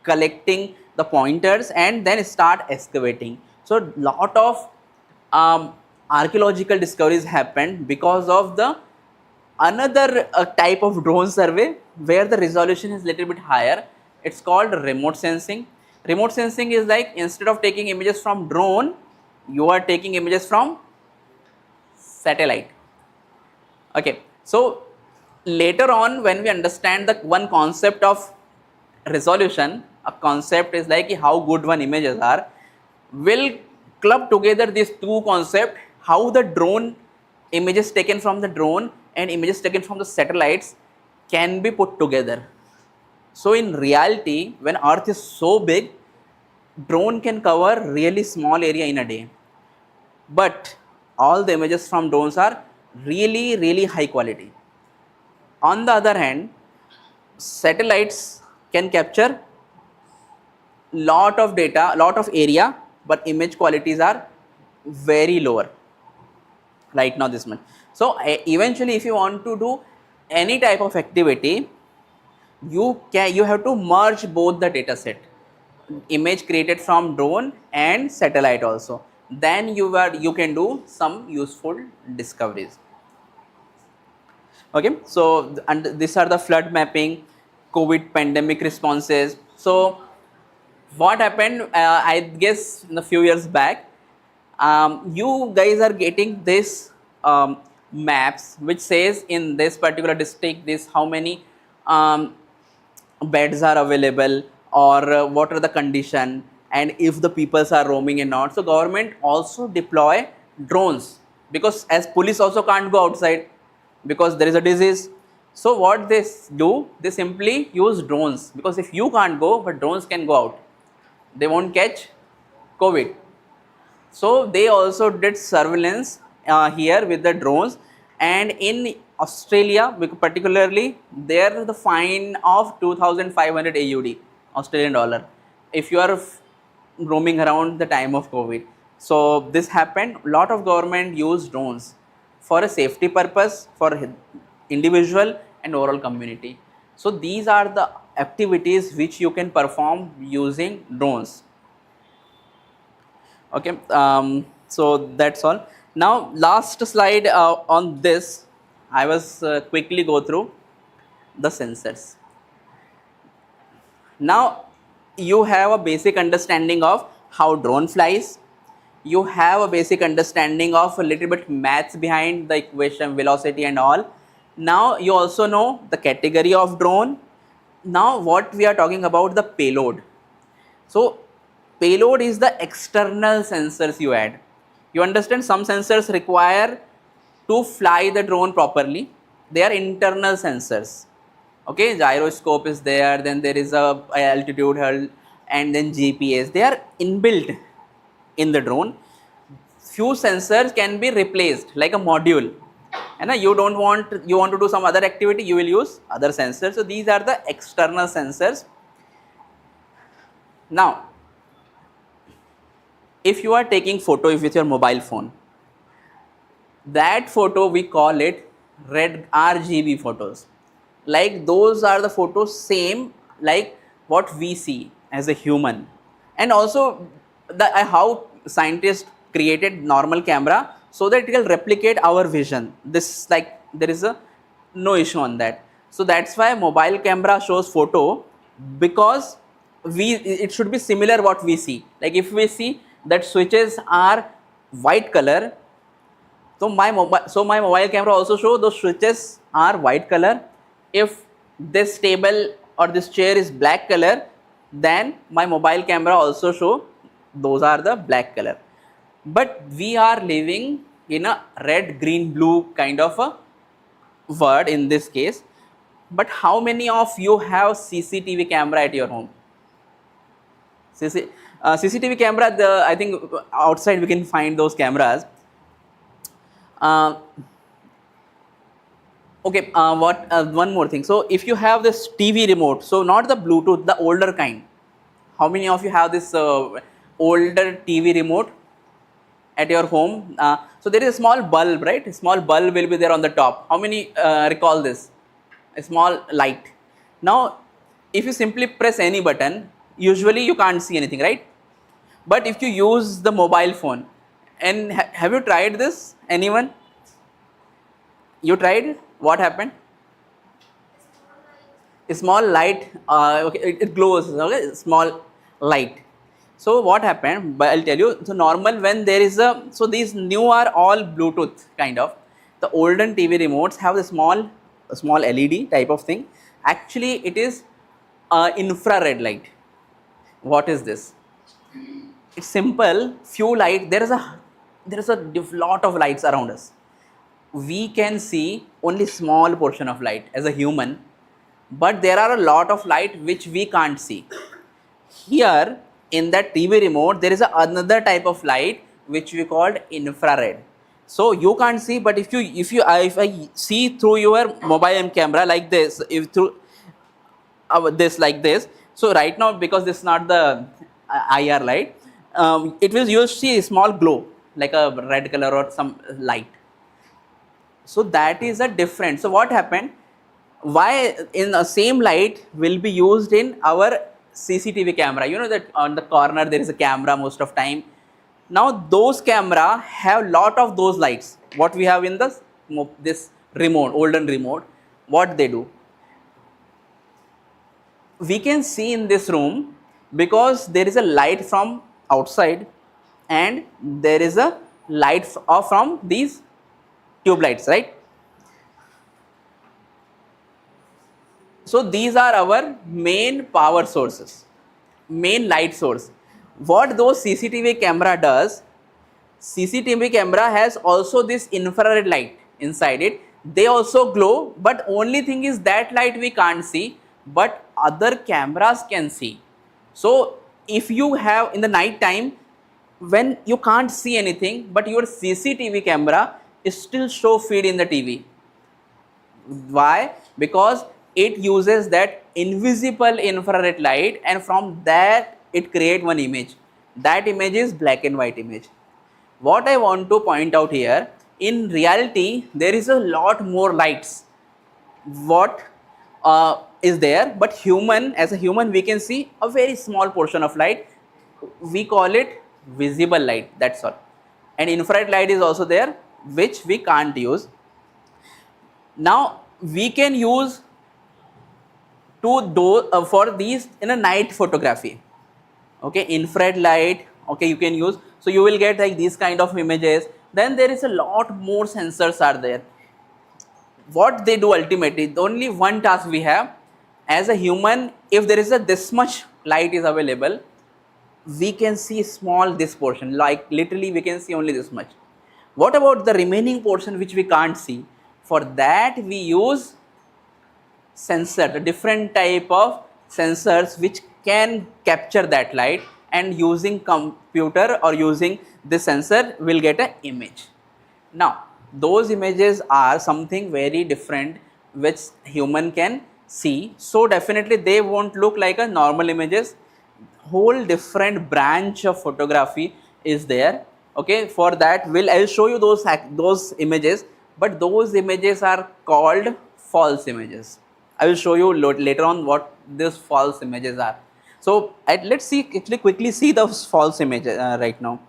collecting the pointers and then start excavating. So lot of archaeological discoveries happened because of the another type of drone survey where the resolution is little bit higher. It's called remote sensing. Remote sensing is like instead of taking images from drone, you are taking images from satellite. Okay, so later on when we understand the one concept of resolution, a concept is like how good one images are, will club together these two concepts, how the drone images taken from the drone and images taken from the satellites can be put together. So in reality, when earth is so big, drone can cover really small area in a day, but all the images from drones are really high quality. On the other hand, satellites can capture lot of data, lot of area, but image qualities are very lower right now this month. So eventually if you want to do any type of activity, you have to merge both the data set, image created from drone and satellite also, then you can do some useful discoveries. Okay, so and these are the flood mapping, COVID pandemic responses. So what happened, I guess in a few years back, you guys are getting this maps which says in this particular district this how many beds are available or what are the condition and if the peoples are roaming or not. So government also deploy drones because as police also can't go outside because there is a disease. So what they do, they simply use drones, because if you can't go but drones can go out, they won't catch COVID. So they also did surveillance here with the drones, and in Australia particularly, there the fine of 2,500 AUD, Australian dollar, if you are roaming around the time of COVID. So this happened. Lot of government use drones for a safety purpose, for individual and overall community. So these are the activities which you can perform using drones. Okay, so that's all. Now last slide on this, I was quickly go through the sensors. Now you have a basic understanding of how drone flies, you have a basic understanding of a little bit maths behind the equation, velocity and all. Now you also know the category of drone. Now what we are talking about, the payload. So payload is the external sensors you add. You understand, some sensors require to fly the drone properly, they are internal sensors. Okay, gyroscope is there, then there is a altitude hull, and then GPS, they are inbuilt in the drone. Few sensors can be replaced like a module, and you want to do some other activity, you will use other sensors. So these are the external sensors. Now if you are taking photo with your mobile phone, that photo we call it red RGB photos. Like those are the photos same like what we see as a human. And also how scientists created normal camera so that it will replicate our vision. This, like, there is a no issue on that. So that's why mobile camera shows photo, because it should be similar what we see. Like if we see that switches are white color, so my mobile camera also show those switches are white color. If this table or this chair is black color, then my mobile camera also show those are the black color. But we are living in a red, green, blue kind of a world in this case. But how many of you have CCTV camera at your home? CCTV camera, I think outside we can find those cameras. Okay, one more thing. So if you have this TV remote, so not the Bluetooth, the older kind. How many of you have this older TV remote at your home? So there is a small bulb, right? A small bulb will be there on the top. How many recall this? A small light. Now, if you simply press any button, usually you can't see anything, right? But if you use the mobile phone, and have you tried this? Anyone? You tried? What happened? A small light, okay, it glows, okay, small light. So what happened, but I'll tell you. So normal when there is a, so these new are all Bluetooth kind of. The olden TV remotes have a small LED type of thing. Actually it is infrared light. What is this? It's simple, few light, there is a lot of lights around us. We can see only small portion of light as a human, but there are a lot of light which we can't see. Here in that TV remote there is another type of light which we called infrared. So you can't see, but if I see through your mobile camera like this, if through this like this, so right now because this is not the IR light, it will you see a small glow like a red color or some light. So that is a difference. So what happened? Why in the same light will be used in our CCTV camera? You know that on the corner there is a camera most of time. Now those camera have lot of those lights. What we have in this remote, olden remote, what they do? We can see in this room because there is a light from outside and there is a light from these tube lights, right? So these are our main power sources, main light source. What those CCTV camera does, CCTV camera has also this infrared light inside it. They also glow, but only thing is that light we can't see, but other cameras can see. So if you have in the night time, when you can't see anything, but your CCTV camera is still show feed in the TV. Why? Because it uses that invisible infrared light, and from that it create one image. That image is black and white image. What I want to point out here, in reality there is a lot more lights what is there, but as a human we can see a very small portion of light. We call it visible light, that's all. And infrared light is also there, which we can't use. Now we can use for these in a night photography. Okay, infrared light, okay, you can use. So you will get like these kind of images. Then there is a lot more sensors are there. What they do ultimately, the only one task we have as a human, if there is a this much light is available, we can see small this portion, like literally we can see only this much. What about the remaining portion which we can't see? For that we use sensor, the different type of sensors which can capture that light, and using computer or using this sensor will get an image. Now those images are something very different which human can see, so definitely they won't look like a normal images. Whole different branch of photography is there. Okay, for that I'll show you those images, but those images are called false images. I will show you later on what these false images are. So let's see, actually quickly see those false images right now.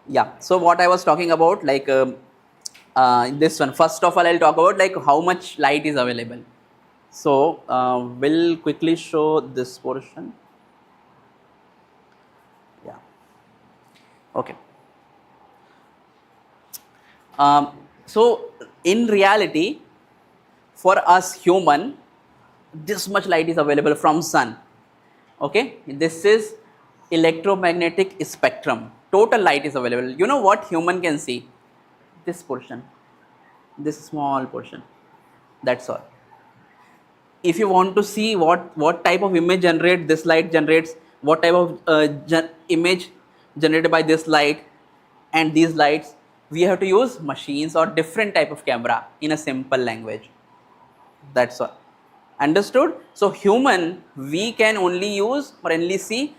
Yeah, so what I was talking about, like this one, first of all I'll talk about like how much light is available. So we'll quickly show this portion. Yeah, okay. So in reality, for us human, this much light is available from sun. Okay, this is electromagnetic spectrum. Total light is available. You know what human can see? This portion, this small portion. That's all. If you want to see what type of image this light generates, what type of image generated by this light and these lights, we have to use machines or different type of camera in a simple language. That's all. Understood? So human, we can only use or only see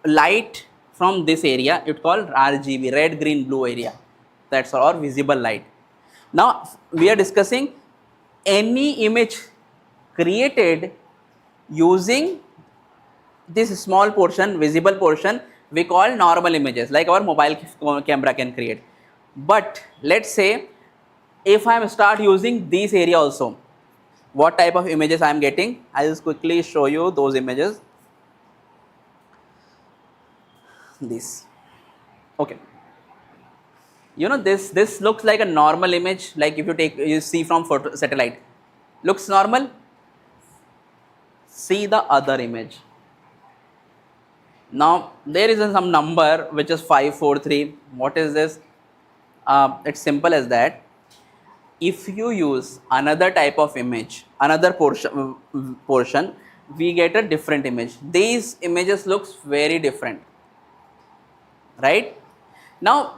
light from this area. It's called RGB, red, green, blue area. That's all, or visible light. Now we are discussing any image created using this small portion, visible portion, we call normal images, like our mobile camera can create. But let's say if I start using this area also, what type of images I am getting? I'll just quickly show you those images. This, okay. You know, this looks like a normal image, like if you see from satellite, looks normal. See the other image. Now there is some number which is 543. What is this? It's simple as that. If you use another type of image, another portion, we get a different image. These images looks very different, right? Now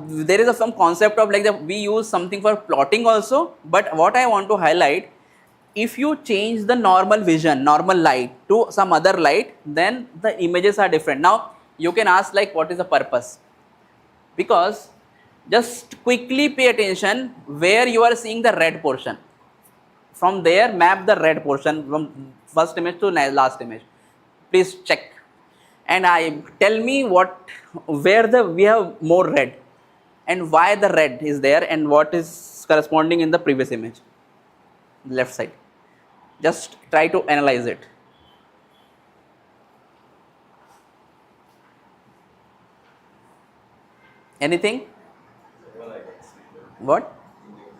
there is some concept of like that we use something for plotting also, but what I want to highlight, if you change the normal vision, normal light to some other light, then the images are different. Now you can ask like what is the purpose? Because just quickly pay attention where you are seeing the red portion. From there, map the red portion from first image to last image. Please check. And tell me where we have more red and why the red is there and what is corresponding in the previous image, left side. Just try to analyze it. Anything? What?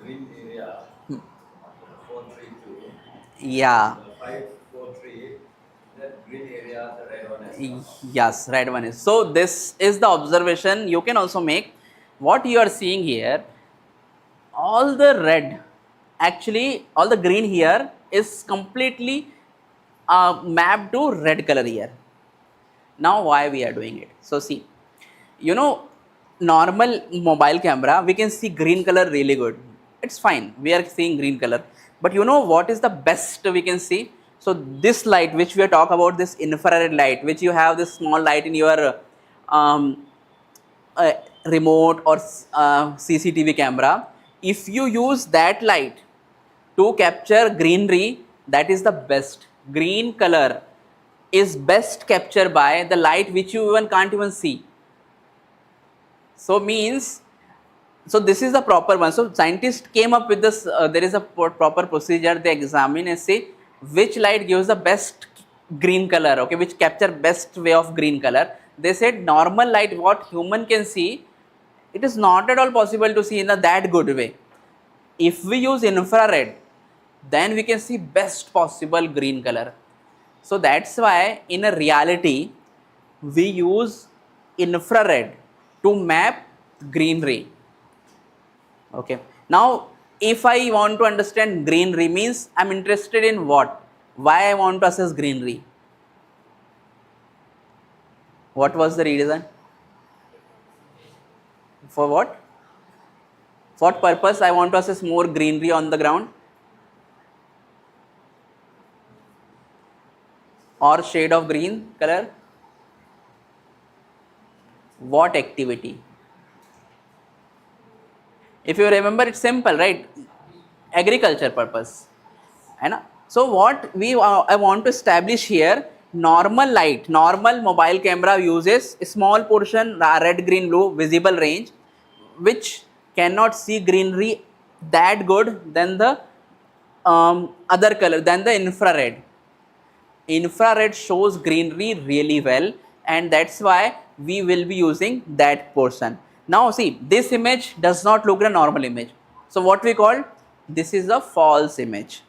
Green area, 432,
Yeah.
543, that green area, the red one is.
Yes, red one is. So this is the observation you can also make. What you are seeing here, all the red, actually all the green here is completely mapped to red color here. Now why we are doing it? So see, you know, normal mobile camera, we can see green color really good. It's fine, we are seeing green color. But you know what is the best we can see? So this light which we are talking about, this infrared light, which you have this small light in your remote or CCTV camera, if you use that light to capture greenery, that is the best. Green color is best captured by the light which you even can't even see. So means, so this is the proper one. So scientists came up with this, there is a proper procedure, they examine and say which light gives the best green color, okay, which capture best way of green color. They said normal light, what human can see, it is not at all possible to see in a that good way. If we use infrared, then we can see best possible green color. So that's why in a reality, we use infrared to map greenery. Okay. Now, if I want to understand greenery, means I'm interested in what? Why I want to assess greenery? What was the reason? For what? For what purpose I want to assess more greenery on the ground? Or shade of green color? What activity? If you remember, it's simple, right? Agriculture purpose. So what I want to establish here, normal light, normal mobile camera uses a small portion red, green, blue visible range, which cannot see greenery that good than the other color, than the infrared. Infrared shows greenery really well, and that's why we will be using that portion. Now see, this image does not look like a normal image. So what we call, this is a false image.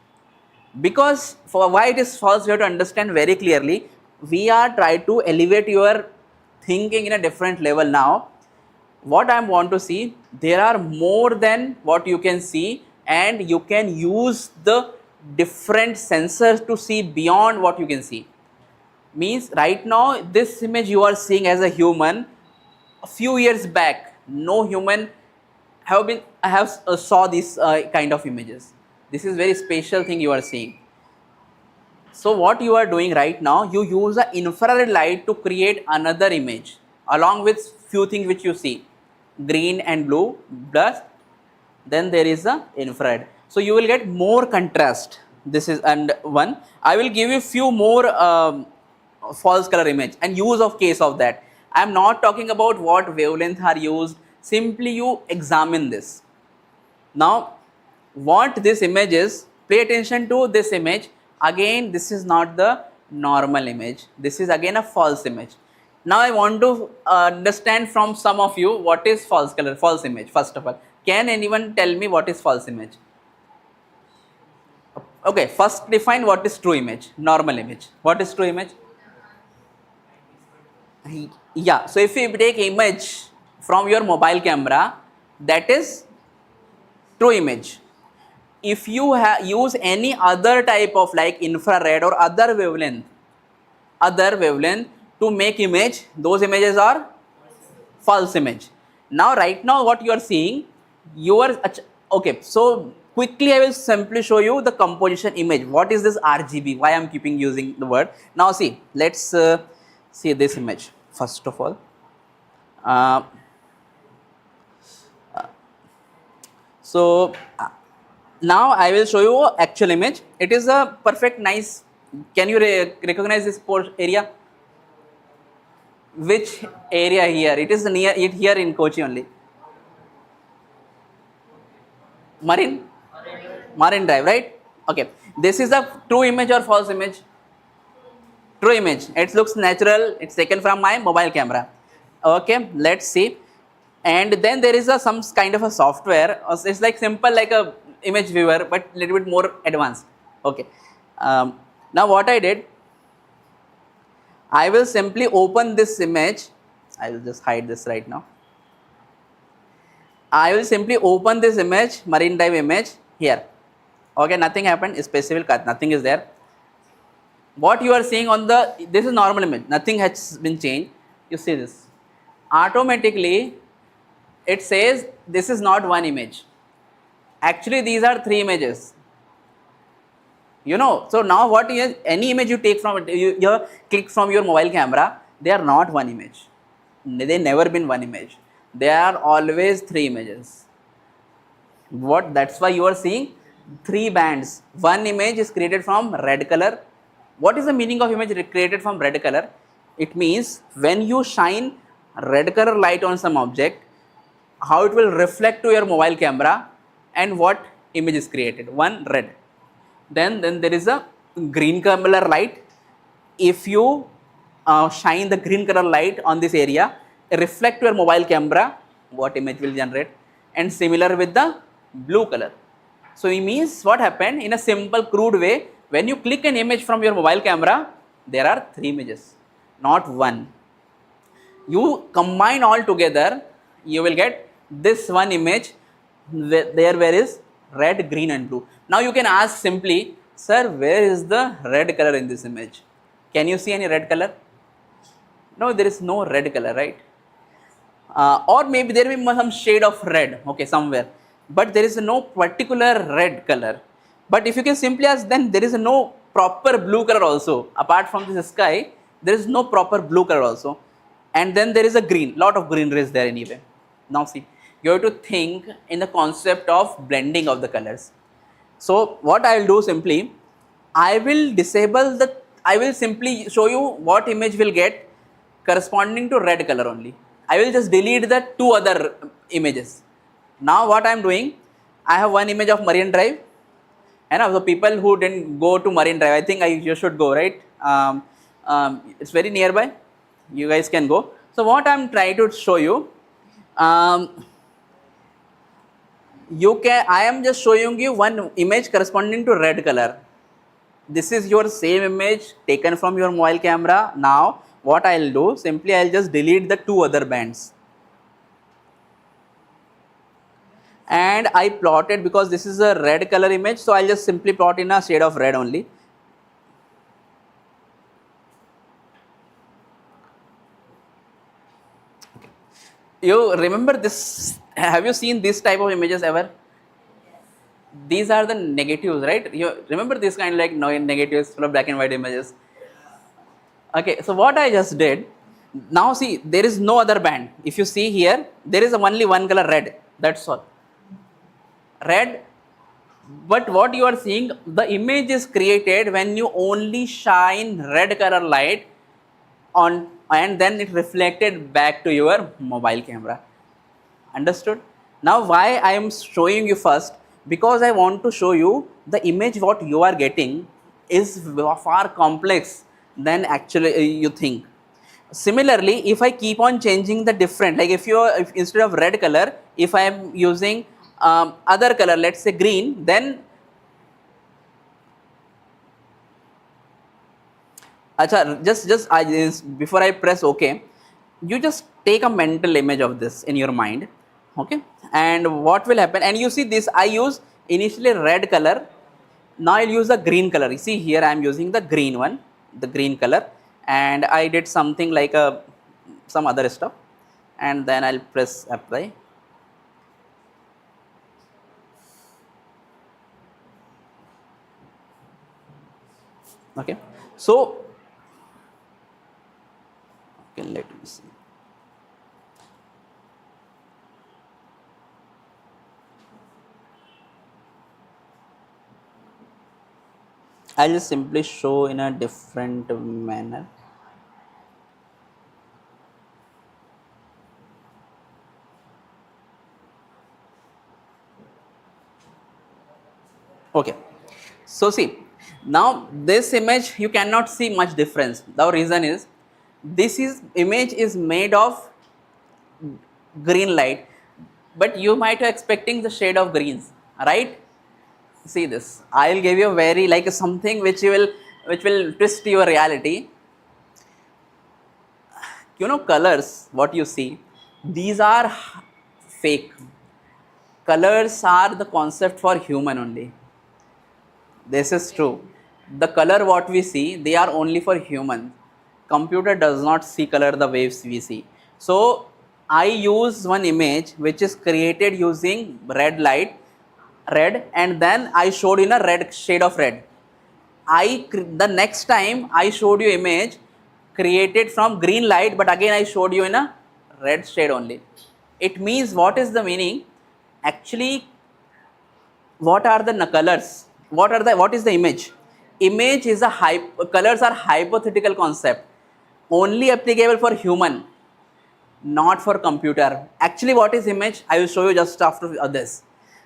Because for why it is false, you have to understand very clearly. We are trying to elevate your thinking in a different level now. What I want to see, there are more than what you can see, and you can use the different sensors to see beyond what you can see. Means right now this image you are seeing as a human, a few years back no human have saw these kind of images. This is very special thing you are seeing. So what you are doing right now, you use an infrared light to create another image along with few things which you see, green and blue, plus then there is a infrared. So you will get more contrast. This is and one. I will give you few more false color image and use of case of that. I am not talking about what wavelength are used. Simply you examine this. Now what this image is, pay attention to this image. Again, this is not the normal image. This is again a false image. Now I want to understand from some of you what is false color, false image. First of all, can anyone tell me what is false image? Okay, first define what is true image, normal image. What is true image? Yeah, so if you take image from your mobile camera, that is true image. If you use any other type of like infrared or other wavelength to make image, those images are false image. Now right now what you are seeing, you are okay. So quickly I will simply show you the composition image. What is this RGB? Why I am keeping using the word. Now see, let's see this image first of all. So Now I will show you actual image. It is a perfect nice. Can you recognize this area? Which area here? It is near it here in Kochi only. Marine? Marine Drive, right? Okay. This is a true image or false image? True image. It looks natural. It's taken from my mobile camera. Okay, let's see. And then there is a some kind of a software. It's like simple like a image viewer, but little bit more advanced. Okay. Now what I did, I will simply open this image. I will just hide this right now. I will simply open this image, Marine Drive image here. Okay, nothing happened, specific cut, nothing is there. What you are seeing on the, this is normal image, nothing has been changed. You see this. Automatically, it says this is not one image. Actually, these are three images. You know, so now what is any image you take from it, you click from your mobile camera, they are not one image. They never been one image. They are always three images. What? That's why you are seeing three bands. One image is created from red color. What is the meaning of image created from red color? It means when you shine red color light on some object, how it will reflect to your mobile camera and what image is created. One red. Then there is a green color light. If you shine the green color light on this area, reflect to your mobile camera, what image will generate, and similar with the blue color. So it means what happened in a simple crude way, when you click an image from your mobile camera, there are three images, not one. You combine all together, you will get this one image where is red, green and blue. Now you can ask simply, sir, where is the red color in this image? Can you see any red color? No, there is no red color, right? Or maybe there may be some shade of red, okay, somewhere, but there is no particular red color. But if you can simply ask, then there is no proper blue color also. Apart from this sky, there is no proper blue color also. And then there is a green, lot of greenery is there anyway. Now see, you have to think in the concept of blending of the colors. So what I will do simply, I will disable the, I will simply show you what image will get corresponding to red color only. I will just delete the two other images. Now what I am doing, I have one image of Marine Drive, and the people who didn't go to Marine Drive, I think you should go, right? It's very nearby. You guys can go. So what I am trying to show you, I am just showing you one image corresponding to red color. This is your same image taken from your mobile camera. Now what I will do, simply I will just delete the two other bands. And I plotted, because this is a red color image, so I will just simply plot in a shade of red only. Okay. You remember this, have you seen this type of images ever? These are the negatives, right? You remember this kind of like negatives, full of black and white images. Okay, so what I just did, now see, there is no other band. If you see here, there is only one color, red, that's all. Red, but what you are seeing, the image is created when you only shine red color light on, and then it reflected back to your mobile camera. Understood? Now why I am showing you first, because I want to show you the image what you are getting is far complex than actually you think. Similarly, if I keep on changing the different, like if instead of red color, if I am using other color, let's say green, then before I press OK, you just take a mental image of this in your mind, okay? And what will happen? And you see this, I use initially red color. Now I'll use the green color. You see here I am using the green one, the green color, and I did something like some other stuff, and then I'll press apply. Okay, so okay, let me see. I'll just simply show in a different manner. Okay, so see, now this image you cannot see much difference. The reason is this is image is made of green light, but you might be expecting the shade of greens, right? See this, I will give you a very like something which will twist your reality. You know, colors, what you see, these are fake. Colors are the concept for human only. This is true. The color what we see, they are only for human. Computer does not see color the waves we see. So I use one image which is created using red light, red, and then I showed in a red shade of red. The next time I showed you image created from green light, but again I showed you in a red shade only. It means what is the meaning? Actually, what are the colors? What is the image? Image is colors are hypothetical concept, only applicable for human, not for computer. Actually, what is image? I will show you just after this.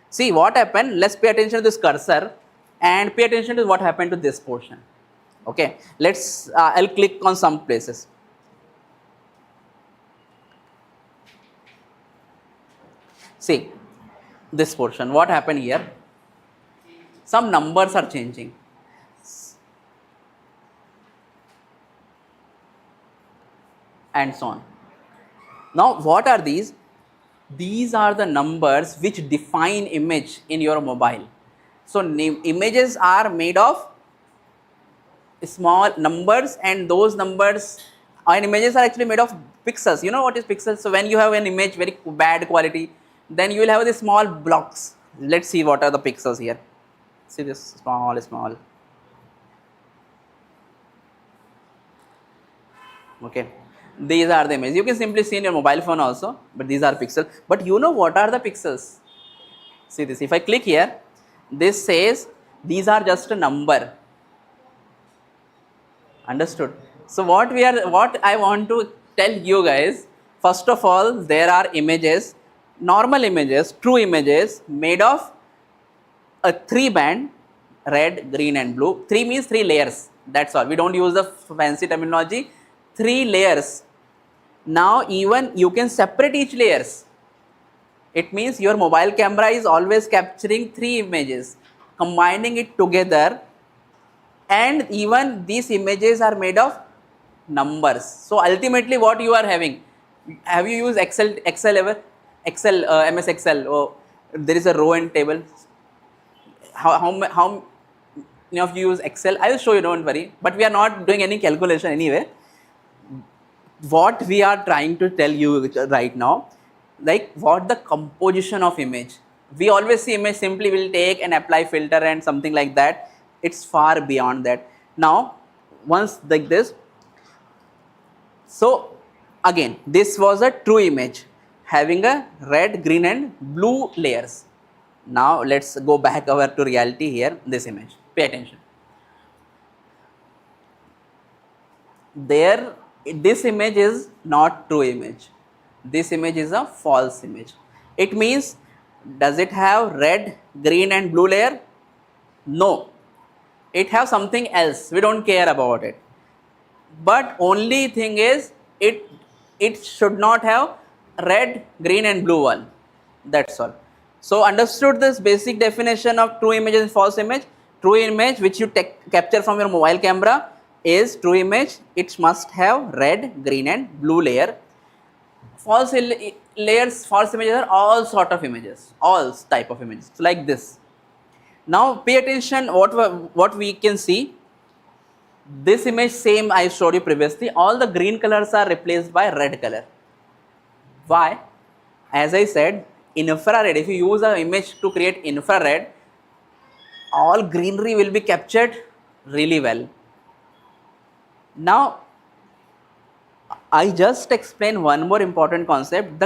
See what happened. Let's pay attention to this cursor and pay attention to what happened to this portion. Okay, let's. I'll click on some places. See this portion. What happened here? Some numbers are changing. And so on. Now, what are these? These are the numbers which define image in your mobile. So, images are made of small numbers, and those numbers and images are actually made of pixels. You know what is pixels? So, when you have an image very bad quality, then you will have the small blocks. Let's see what are the pixels here. See this small. Okay, these are the images. You can simply see in your mobile phone also, but these are pixels. But you know what are the pixels? See this, if I click here, this says these are just a number. Understood? So what I want to tell you guys, first of all, there are images, normal images, true images made of a 3-band, red, green and blue. 3 means 3 layers, that's all. We don't use the fancy terminology. 3 layers. Now even you can separate each layers. It means your mobile camera is always capturing 3 images, combining it together, and even these images are made of numbers. So ultimately what you are having, have you used Excel ever? MS Excel, oh, there is a row and table. How many of you use Excel? I will show you, don't worry, but we are not doing any calculation anyway. What we are trying to tell you right now, like what the composition of image. We always see image simply will take and apply filter and something like that. It's far beyond that. Now, once like this, so again, this was a true image having a red, green and blue layers. Now let's go back over to reality here, this image. Pay attention. This image is not true image. This image is a false image. It means, does it have red, green and blue layer? No. It have something else. We don't care about it. But only thing is, it should not have red, green and blue one. That's all. So understood this basic definition of true image and false image. True image which you capture from your mobile camera is true image. It must have red, green and blue layer. False layers, false images are all sort of images, all type of images. So like this. Now pay attention what we can see. This image same I showed you previously. All the green colors are replaced by red color. Why? As I said, infrared, if you use an image to create infrared, all greenery will be captured really well. Now, I just explained one more important concept.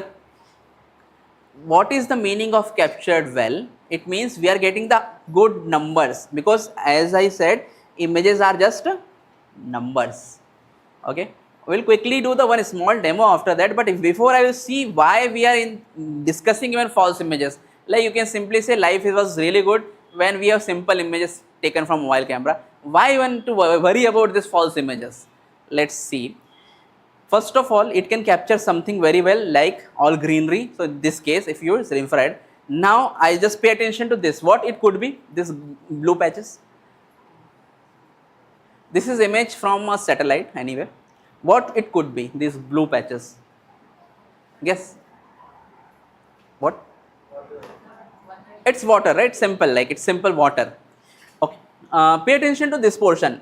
What is the meaning of captured well? It means we are getting the good numbers, because as I said, images are just numbers. Okay, we'll quickly do the one small demo after that, but if before I will see why we are in discussing even false images. Like you can simply say life was really good when we have simple images taken from mobile camera. Why you want to worry about this false images? Let's see. First of all, it can capture something very well like all greenery. So in this case, if you use infrared, now I just pay attention to this. What it could be? This blue patches. This is image from a satellite anyway. What it could be? These blue patches. Guess. What? It's water, right? Simple, like it's simple water. Okay. Pay attention to this portion,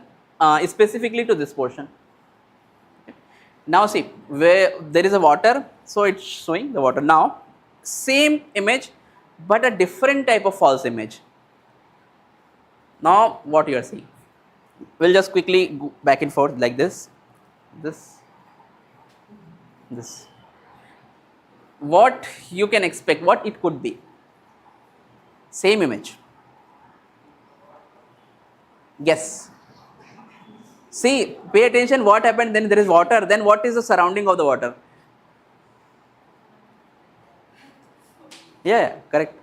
specifically to this portion. Now see, where there is a water, so it's showing the water. Now, same image, but a different type of false image. Now, what you are seeing? We'll just quickly go back and forth like this. This. What you can expect, what it could be? Same image. Guess. See, pay attention what happened, then there is water, then what is the surrounding of the water? Yeah, correct.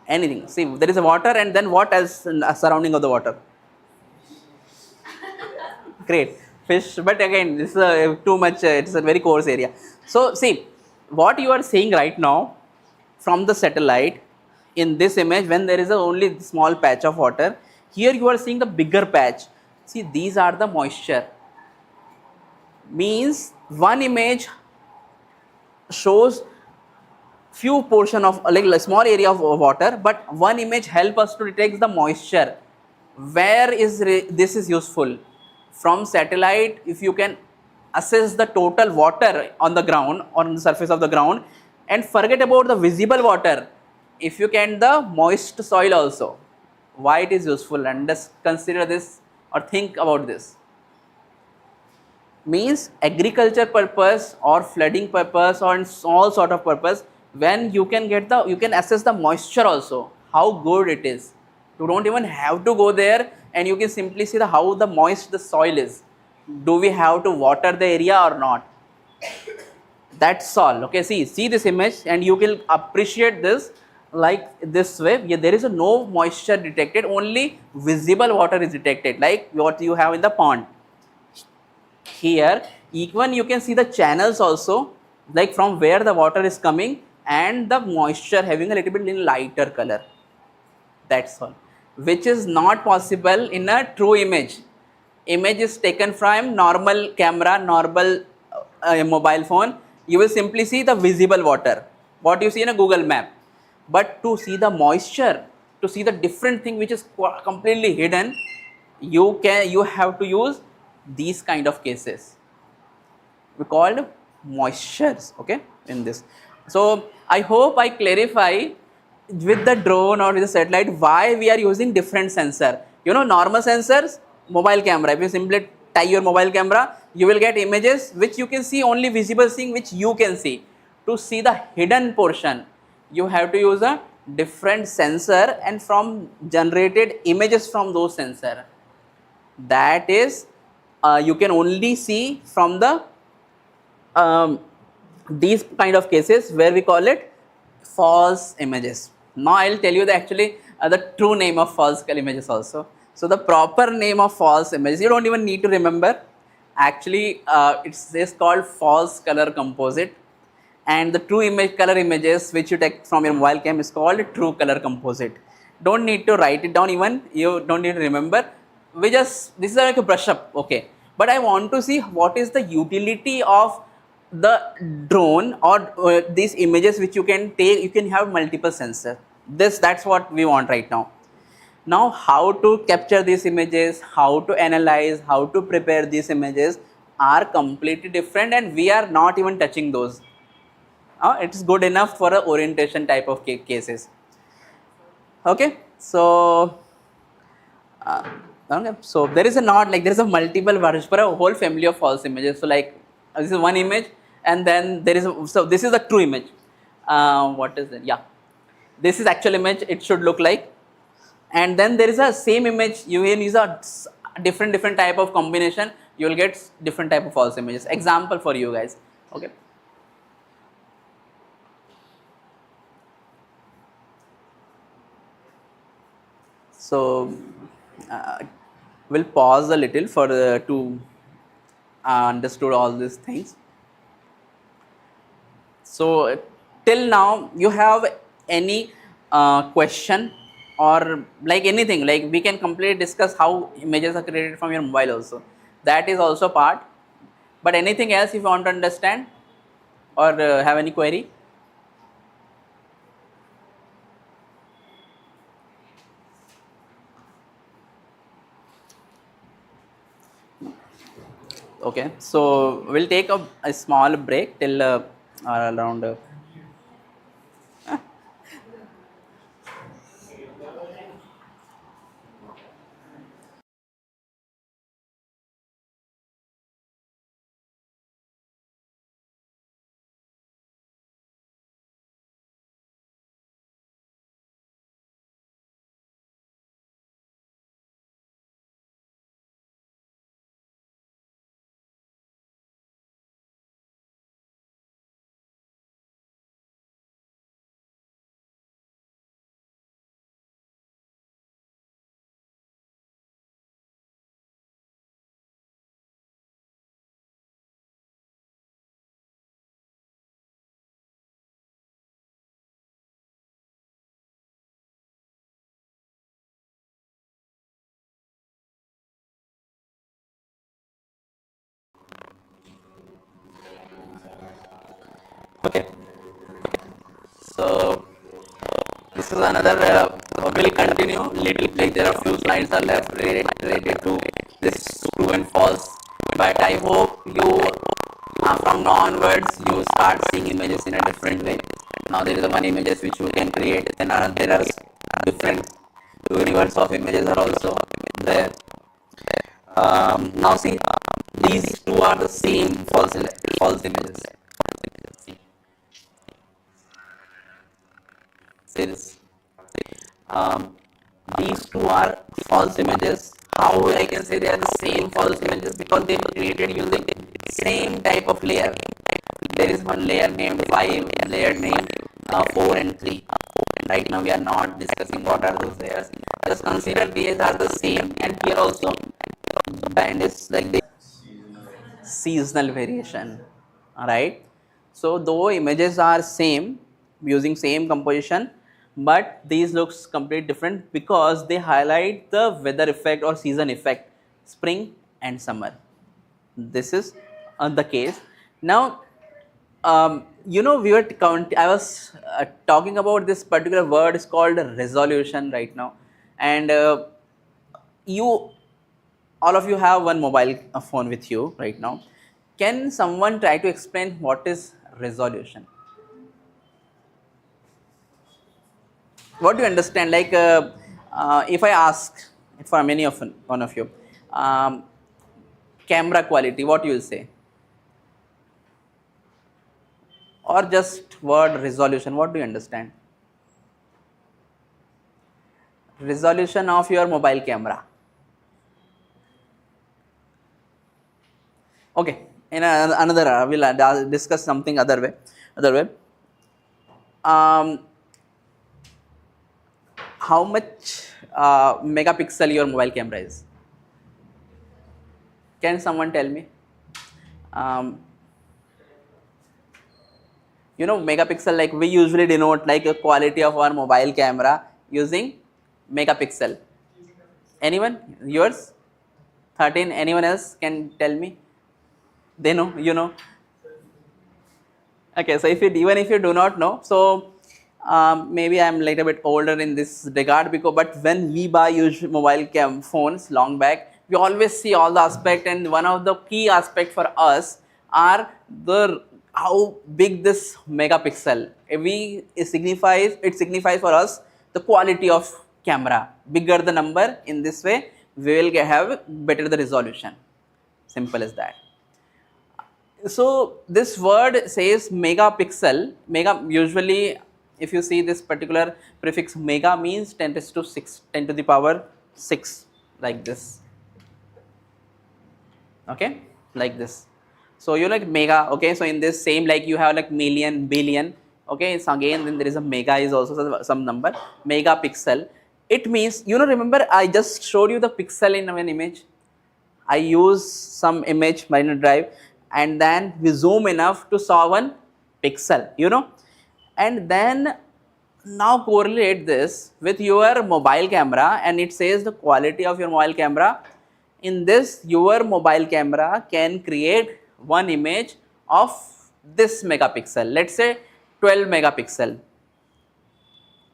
Anything. See, there is a water and then what as a surrounding of the water? Great. Fish, but again, this is too much, it's a very coarse area. So, see, what you are seeing right now from the satellite in this image, when there is a only small patch of water, here you are seeing the bigger patch. See, these are the moisture. Means one image shows few portion of like a small area of water, but one image help us to detect the moisture. Where is this is useful? From satellite, if you can assess the total water on the ground, on the surface of the ground, and forget about the visible water, if you can the moist soil also. Why it is useful, and just consider this or think about this. Means agriculture purpose or flooding purpose or all sort of purpose, when you can get the, you can assess the moisture also, how good it is. You don't even have to go there, and you can simply see the how the moist the soil is. Do we have to water the area or not? That's all. Okay, see this image and you will appreciate this like this way. Yeah, there is no moisture detected, only visible water is detected, like what you have in the pond. Here even you can see the channels also, like from where the water is coming, and the moisture having a little bit in lighter color. That's all, which is not possible in a true image. Image is taken from normal camera, normal mobile phone. You will simply see the visible water, what you see in a Google map. But to see the moisture, to see the different thing which is completely hidden, you have to use these kind of cases. We called moistures, okay, in this. So I hope I clarify with the drone or with the satellite why we are using different sensor. You know, normal sensors, mobile camera, if you simply tie your mobile camera, you will get images which you can see, only visible thing which you can see. To see the hidden portion, you have to use a different sensor and from generated images from those sensor. That is, you can only see from the these kind of cases where we call it false images. Now I will tell you the actually the true name of false images also. So the proper name of false images, you don't even need to remember. Actually, it's called false color composite, and the true image color images which you take from your mobile cam is called true color composite. Don't need to write it down, even you don't need to remember. We just, this is like a brush up, okay. But I want to see what is the utility of the drone or these images which you can take. You can have multiple sensors. That's what we want right now. Now how to capture these images, how to analyze, how to prepare these images are completely different, and we are not even touching those. It's good enough for a orientation type of cases. Okay, so okay, so there is a not like there is a multiple versions for a whole family of false images. So like this is one image, and then there is so this is the true image. What is it? Yeah, this is actual image. It should look like. and then there is a same image, you will use a different type of combination, you will get different type of false images. Example for you guys. Okay, so uh, we'll pause a little for to understood all these things. So till now you have any question or like anything, like we can completely discuss how images are created from your mobile also, that is also part, but anything else if you want to understand or have any query? Okay, so we'll take a small break till around okay. So this is another, we'll continue little, like there are few slides are left related to this true and false, but I hope you from now onwards you start seeing images in a different way. Now there is a one images which you can create, and there are different universe of images are also there. Now see, these two are the same false images. See this. Um, these two are false images. How I can say they are the same false images? Because they were created using same type of layer. There is one layer named 5 and layer named 4 and 3. Right now we are not discussing what are those layers. Just consider these are the same, and here also the band is like the seasonal variation. Alright. So though images are same using same composition, but these looks completely different because they highlight the weather effect or season effect, spring and summer. This is the case. Now we were I was talking about this particular word is called resolution right now, and you all of you have one mobile phone with you right now. Can someone try to explain what is resolution? What do you understand? Like if I ask for many of one of you, um, camera quality, what you will say? Or just word resolution, what do you understand? Resolution of your mobile camera. Okay, in another we'll discuss something other way. How much megapixel your mobile camera is? Can someone tell me? um, megapixel, like we usually denote like a quality of our mobile camera using megapixel. Anyone? Yours? 13. Anyone else can tell me? They know, Okay, so even if you do not know, so maybe I'm a little bit older in this regard, because but when we buy usual mobile phones long back, we always see all the aspect, and one of the key aspect for us are the how big this megapixel. It signifies for us the quality of camera. Bigger the number, in this way we will have better the resolution. Simple as that. So this word says megapixel. Mega usually if you see this particular prefix mega means 10 raised to 6, 10 to the power 6, like this. Okay, like this. So you like mega. Okay, so in this same, like you have like million, billion. Okay, so again then there is a mega is also some number, megapixel. It means, you know, remember I just showed you the pixel in an image. I use some image minor drive and then we zoom enough to saw one pixel, you know, and then now correlate this with your mobile camera and it says the quality of your mobile camera. In this, your mobile camera can create one image of this megapixel, let's say 12 megapixel.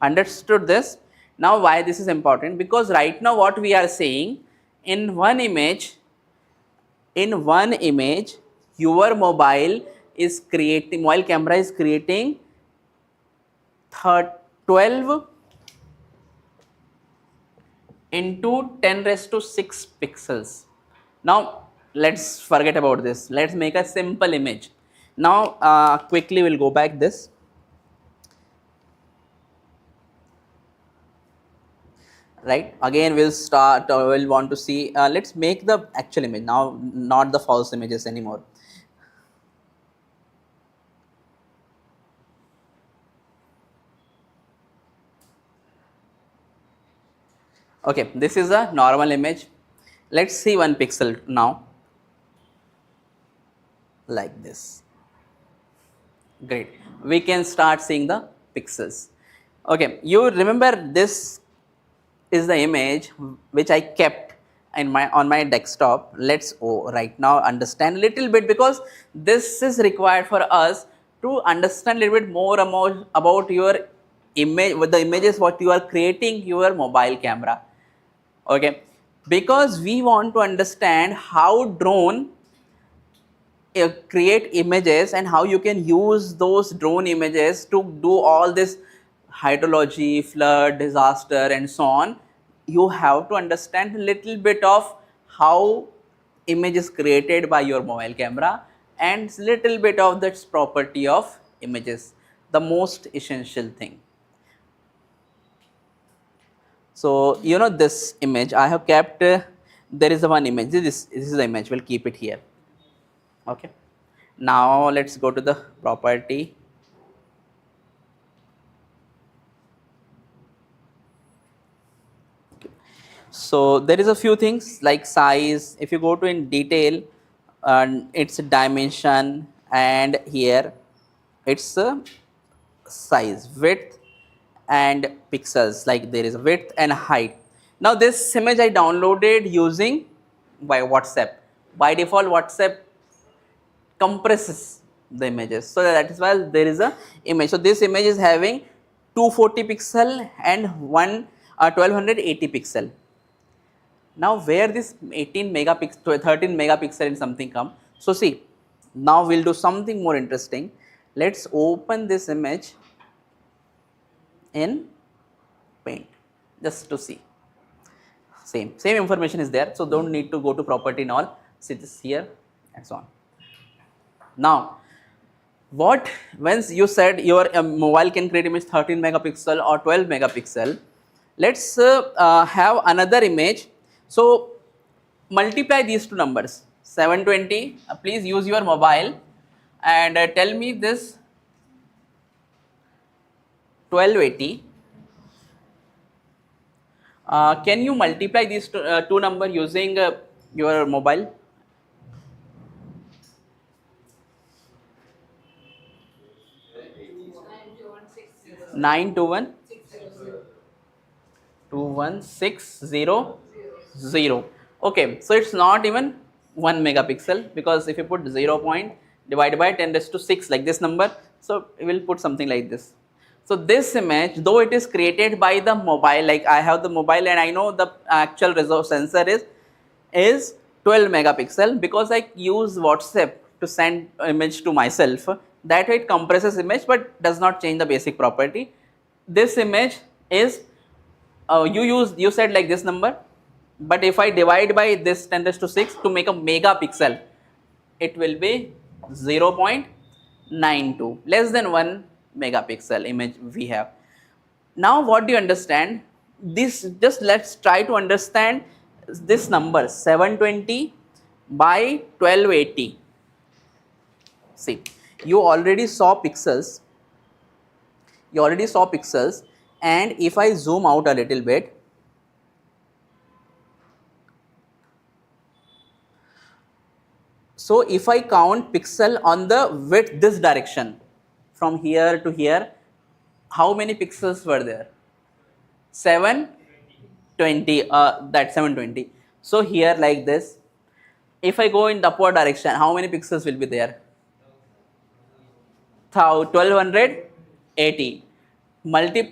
Understood this? Now why this is important? Because right now what we are saying, in one image, your mobile camera is creating 12 into 10 raised to 6 pixels. Now let's forget about this. Let's make a simple image. Now quickly we'll go back this. Right, again we'll start, we'll want to see, let's make the actual image now, not the false images anymore. Okay, this is a normal image. Let's see one pixel now, like this. Great, we can start seeing the pixels. Okay, you remember this is the image which I kept in on my desktop. Let's right now understand a little bit, because this is required for us to understand a little bit more about your image, with the images what you are creating your mobile camera. Okay, because we want to understand how drone create images and how you can use those drone images to do all this hydrology, flood, disaster and so on. You have to understand a little bit of how image is created by your mobile camera and little bit of this property of images, the most essential thing. So you know this image I have kept, there is one image, this is the image, we'll keep it here. Okay, now let's go to the property. So there is a few things like size. If you go to in detail, it's dimension, and here it's size, width and pixels, like there is width and height. Now this image I downloaded using by WhatsApp. By default WhatsApp compresses the images, so that is why there is a image. So this image is having 240 pixel and 1280 pixel. Now where this 18 megapixel, 13 megapixel and something come? So see, now we'll do something more interesting. Let's open this image in Paint just to see. Same information is there, so don't need to go to property and all. See this here and so on. Now what, once you said your mobile can create image 13 megapixel or 12 megapixel, let's have another image. So multiply these two numbers, 720, please use your mobile and tell me this 1280. Can you multiply these two numbers using your mobile? Nine two one 21600. Okay, so it's not even 1 megapixel, because if you put 0 point divided by 10 raised to 6 like this number, so we will put something like this. So this image, though it is created by the mobile, like I have the mobile and I know the actual resolution sensor is 12 megapixel, because I use WhatsApp to send image to myself. That way it compresses image but does not change the basic property. This image is you said like this number, but if I divide by this 10 raised to 6 to make a megapixel, it will be 0.92, less than 1 megapixel image we have. Now what do you understand? This, just let's try to understand this number 720 by 1280. See, you already saw pixels. And if I zoom out a little bit, so if I count pixel on the width this direction from here to here, how many pixels were there? 720, that's 720. So here like this, if I go in the upward direction, how many pixels will be there? 1280.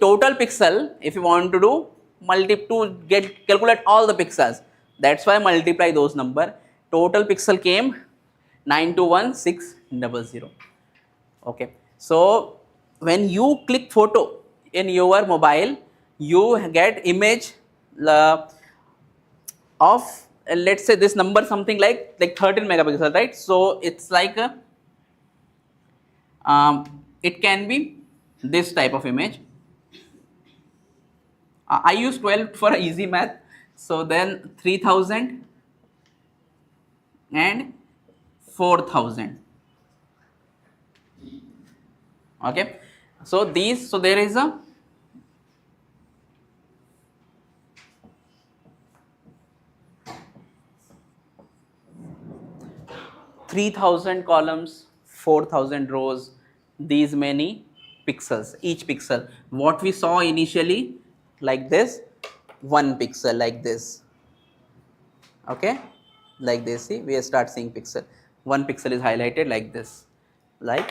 Total pixel, if you want to do to calculate all the pixels, that's why multiply those number. Total pixel came 921600. Okay, so when you click photo in your mobile, you get image of let's say this number something like 13 megapixel, right? So it's like it can be this type of image. I use 12 for easy math, so then 3000 and 4000. Okay, so there is a 3000 columns, 4000 rows, these many pixels, each pixel. What we saw initially like this, 1 pixel like this. Okay, like this, see, we start seeing pixel. 1 pixel is highlighted like this, like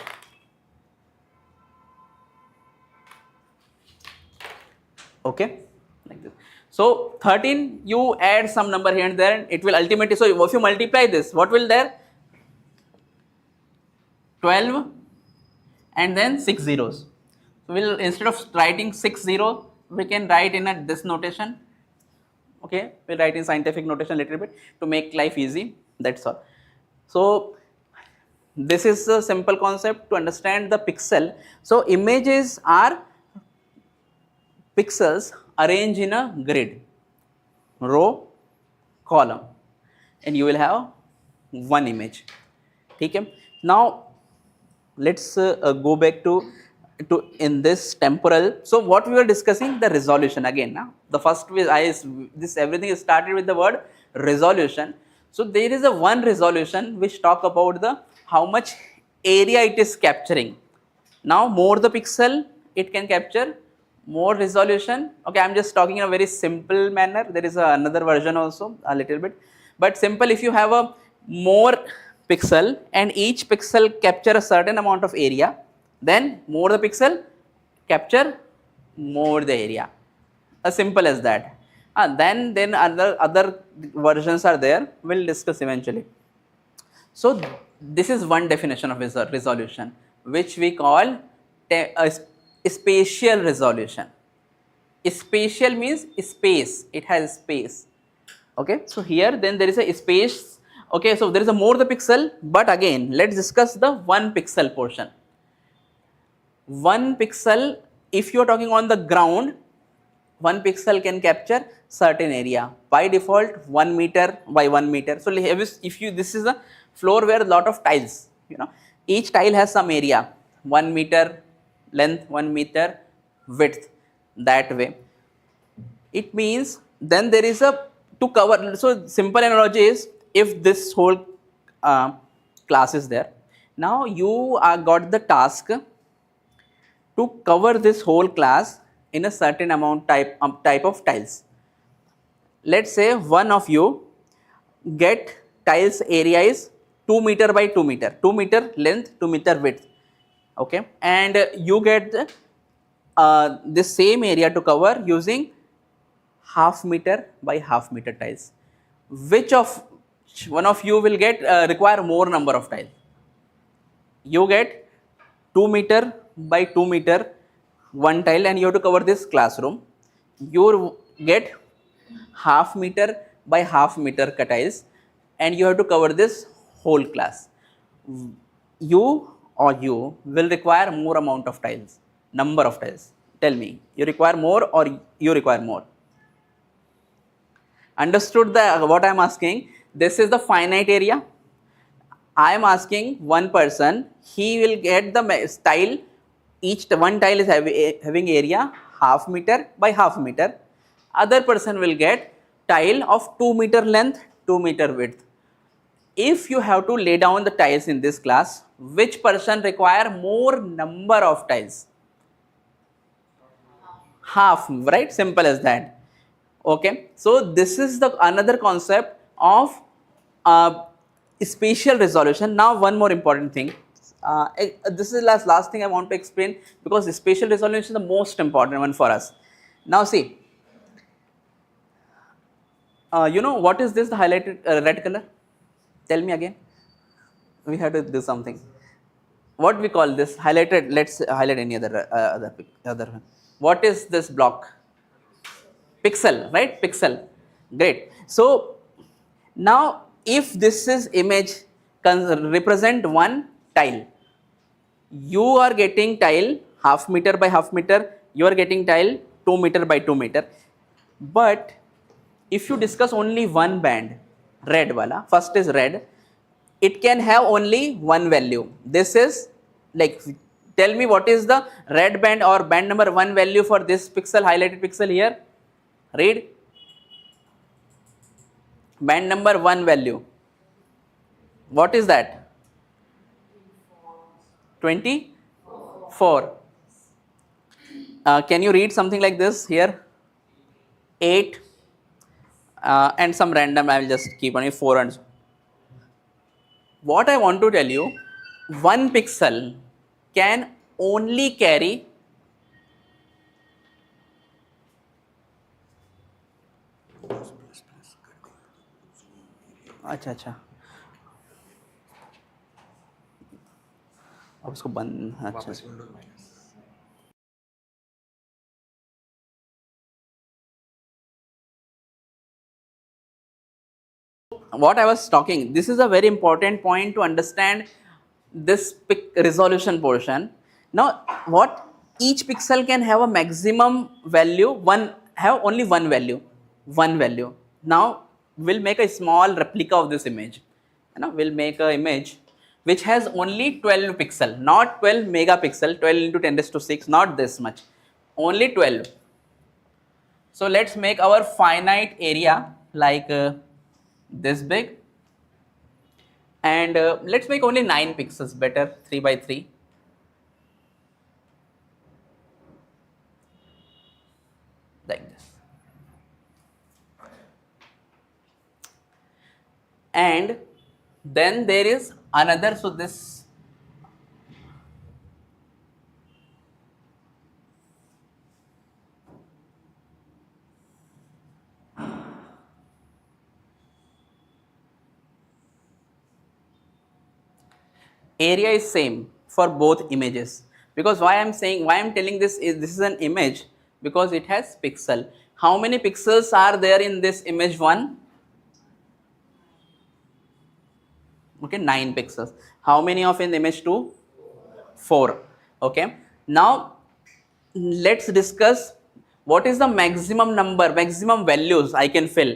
okay, like this. So 13, you add some number here and there, it will ultimately, so if you multiply this, what will there? 12 and then 6 zeros. So we'll, instead of writing 60, we can write in this notation. Okay, we'll write in scientific notation a little bit to make life easy, that's all. So this is a simple concept to understand the pixel. So images are pixels arranged in a grid, row, column, and you will have one image. Okay. Now let's go back to in this temporal. So what we were discussing, the resolution again. Now the first this everything started with the word resolution. So there is a one resolution which talk about the how much area it is capturing. Now more the pixel it can capture, more resolution. Okay, I'm just talking in a very simple manner. There is another version also a little bit, but simple. If you have a more pixel and each pixel capture a certain amount of area, then more the pixel capture more the area, as simple as that. Then other versions are there, we'll discuss eventually. So this is one definition of resolution, which we call spatial resolution. Spatial means space, it has space. Okay, so here then there is a space. Okay, so there is a more the pixel, but again let's discuss the 1 pixel portion. 1 pixel, if you are talking on the ground, 1 pixel can capture certain area. By default 1 meter by 1 meter. So if you, this is a floor where a lot of tiles, you know, each tile has some area, 1 meter length, 1 meter width, that way. It means then there is a to cover. So simple analogy is, if this whole class is there, now you got the task to cover this whole class in a certain amount type of tiles. Let's say one of you get tiles area is 2 meter by 2 meter, 2 meter length, 2 meter width. Okay, and you get the same area to cover using half meter by half meter tiles. Which of one of you will get require more number of tiles? You get 2 meter by 2 meter one tile and you have to cover this classroom. You get half meter by half meter tiles and you have to cover this whole class. You or you will require more amount of tiles, number of tiles? Tell me, you require more or you require more? Understood what I am asking? This is the finite area. I am asking one person, he will get the tile, each one tile is having area half meter by half meter. Other person will get tile of 2 meter length, 2 meter width. If you have to lay down the tiles in this class, which person require more number of tiles? Half, right? Simple as that. Okay, so this is the another concept of spatial resolution. Now one more important thing, this is last thing I want to explain, because spatial resolution is the most important one for us. Now see, you know what is this, the highlighted red color? Tell me again, we have to do something. What we call this highlighted? Let's highlight any other one. What is this block? Pixel, right? Pixel. Great. So now if this is image represent one tile, you are getting tile half meter by half meter, you are getting tile 2 meter by 2 meter. But if you discuss only one band, red wala, first is red, it can have only one value. This is like, tell me what is the red band or band number 1 value for this pixel, highlighted pixel here? Read. Band number 1 value. What is that? 24. Can you read something like this here? 8 and some random, I will just keep on 4 and so. What I want to tell you, 1 pixel can only carry अच्छा अब उसको बंद अच्छा what I was talking, this is a very important point to understand this resolution portion. Now what, each pixel can have a maximum value, only one value. Now we'll make a small replica of this image. We'll make an image which has only 12 pixel, not 12 megapixel, 12 into 10 raised to 6, not this much, only 12. So let's make our finite area like this big, and let's make only 9 pixels, better, 3 by 3. Like this. And then there is another, so this area is same for both images, because why I'm telling this is an image, because it has pixel. How many pixels are there in this image 1? Okay, 9 pixels. How many of in image 2? 4. Okay, now let's discuss what is the maximum number, maximum values I can fill.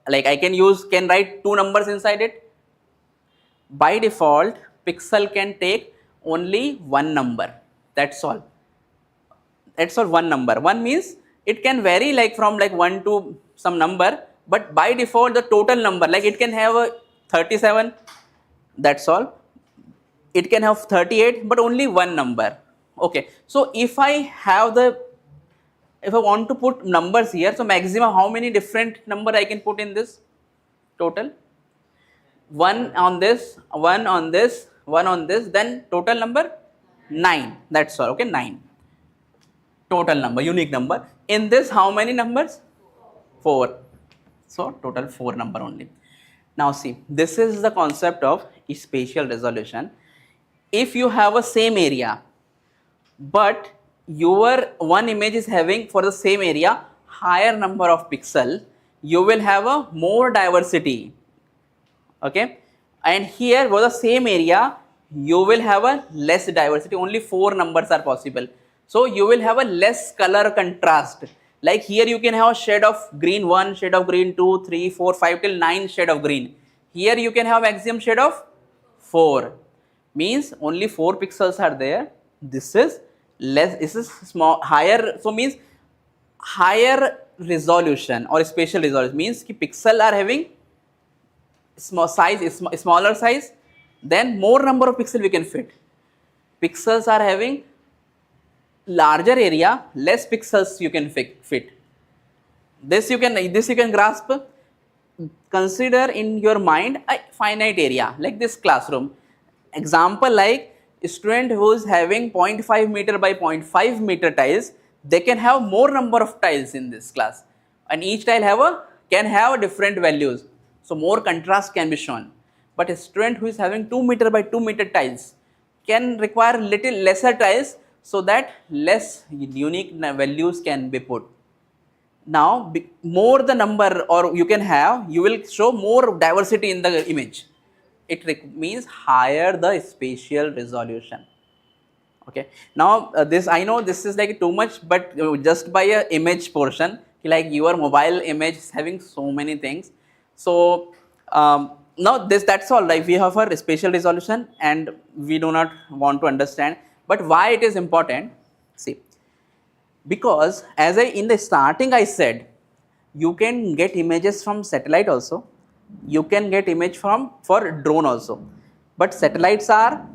Like I can write 2 numbers inside it. By default, pixel can take only 1 number. That's all. That's all, 1 number. 1 means it can vary like from like 1 to some number, but by default the total number, like it can have a 37. That's all. It can have 38, but only 1 number. Okay. So if I want to put numbers here, so maximum how many different number I can put in this total? 1 on this, 1 on this, 1 on this, then total number 9. That's all. Okay, 9. Total number, unique number. In this, how many numbers? 4. So total 4 number only. Now see, this is the concept of spatial resolution. If you have a same area, but your one image is having for the same area higher number of pixel, you will have a more diversity. Okay, and here for the same area, you will have a less diversity, only 4 numbers are possible. So you will have a less color contrast. Like here you can have a shade of green 1, shade of green 2, 3, 4, 5 till 9 shade of green. Here you can have maximum shade of 4. Means only 4 pixels are there. This is less, this is small, higher, so means higher resolution or spatial resolution, means ki pixel are having small size, smaller size, then more number of pixel we can fit. Pixels are having larger area, less pixels you can fit. This you can grasp. Consider in your mind a finite area like this classroom. Example like a student who is having 0.5 meter by 0.5 meter tiles, they can have more number of tiles in this class, and each tile can have different values, so more contrast can be shown. But a student who is having 2 meter by 2 meter tiles can require little lesser tiles, so that less unique values can be put. Now more the number or you can have, you will show more diversity in the image. It means higher the spatial resolution. Okay, now this I know this is like too much, but just by a image portion, like your mobile image is having so many things. So now that's all. Like we have a spatial resolution and we do not want to understand, but why it is important. See, because as in the starting I said, you can get images from satellite also, you can get image from for drone also, but satellites are,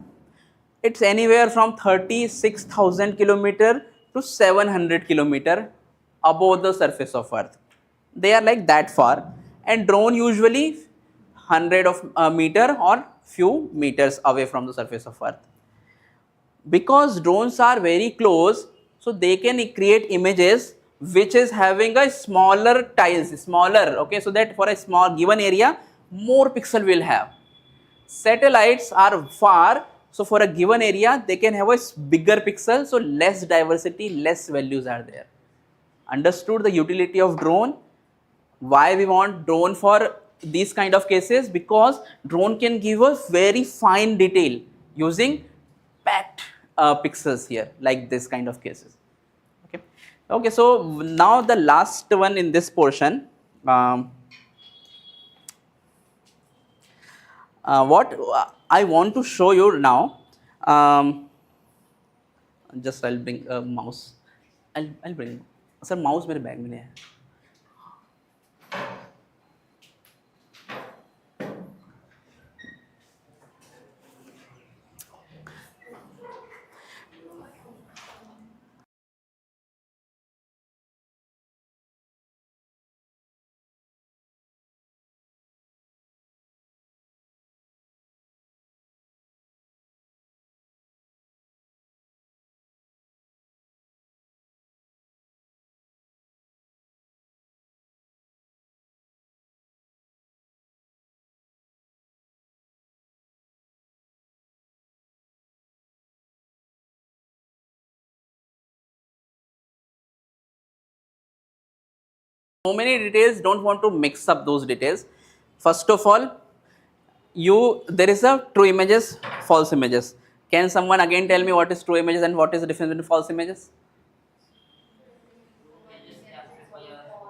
it's anywhere from 36,000 kilometer to 700 kilometer above the surface of earth. They are like that far, and drone usually 100 of meter or few meters away from the surface of earth. Because drones are very close, so they can create images which is having a smaller tiles, smaller, okay, so that for a small given area more pixel will have. Satellites are far, so for a given area they can have a bigger pixel, so less diversity, less values are there. Understood the utility of drone? Why we want drone for these kind of cases? Because drone can give us very fine detail using packed pixels here, like this kind of cases. Okay, okay. So now the last one in this portion. What I want to show you now. Just I'll bring a mouse. I'll bring. Sir, mouse मेरे bag में है. So many details, don't want to mix up those details. First of all, there is a true images, false images. Can someone again tell me what is true images and what is the difference between false images?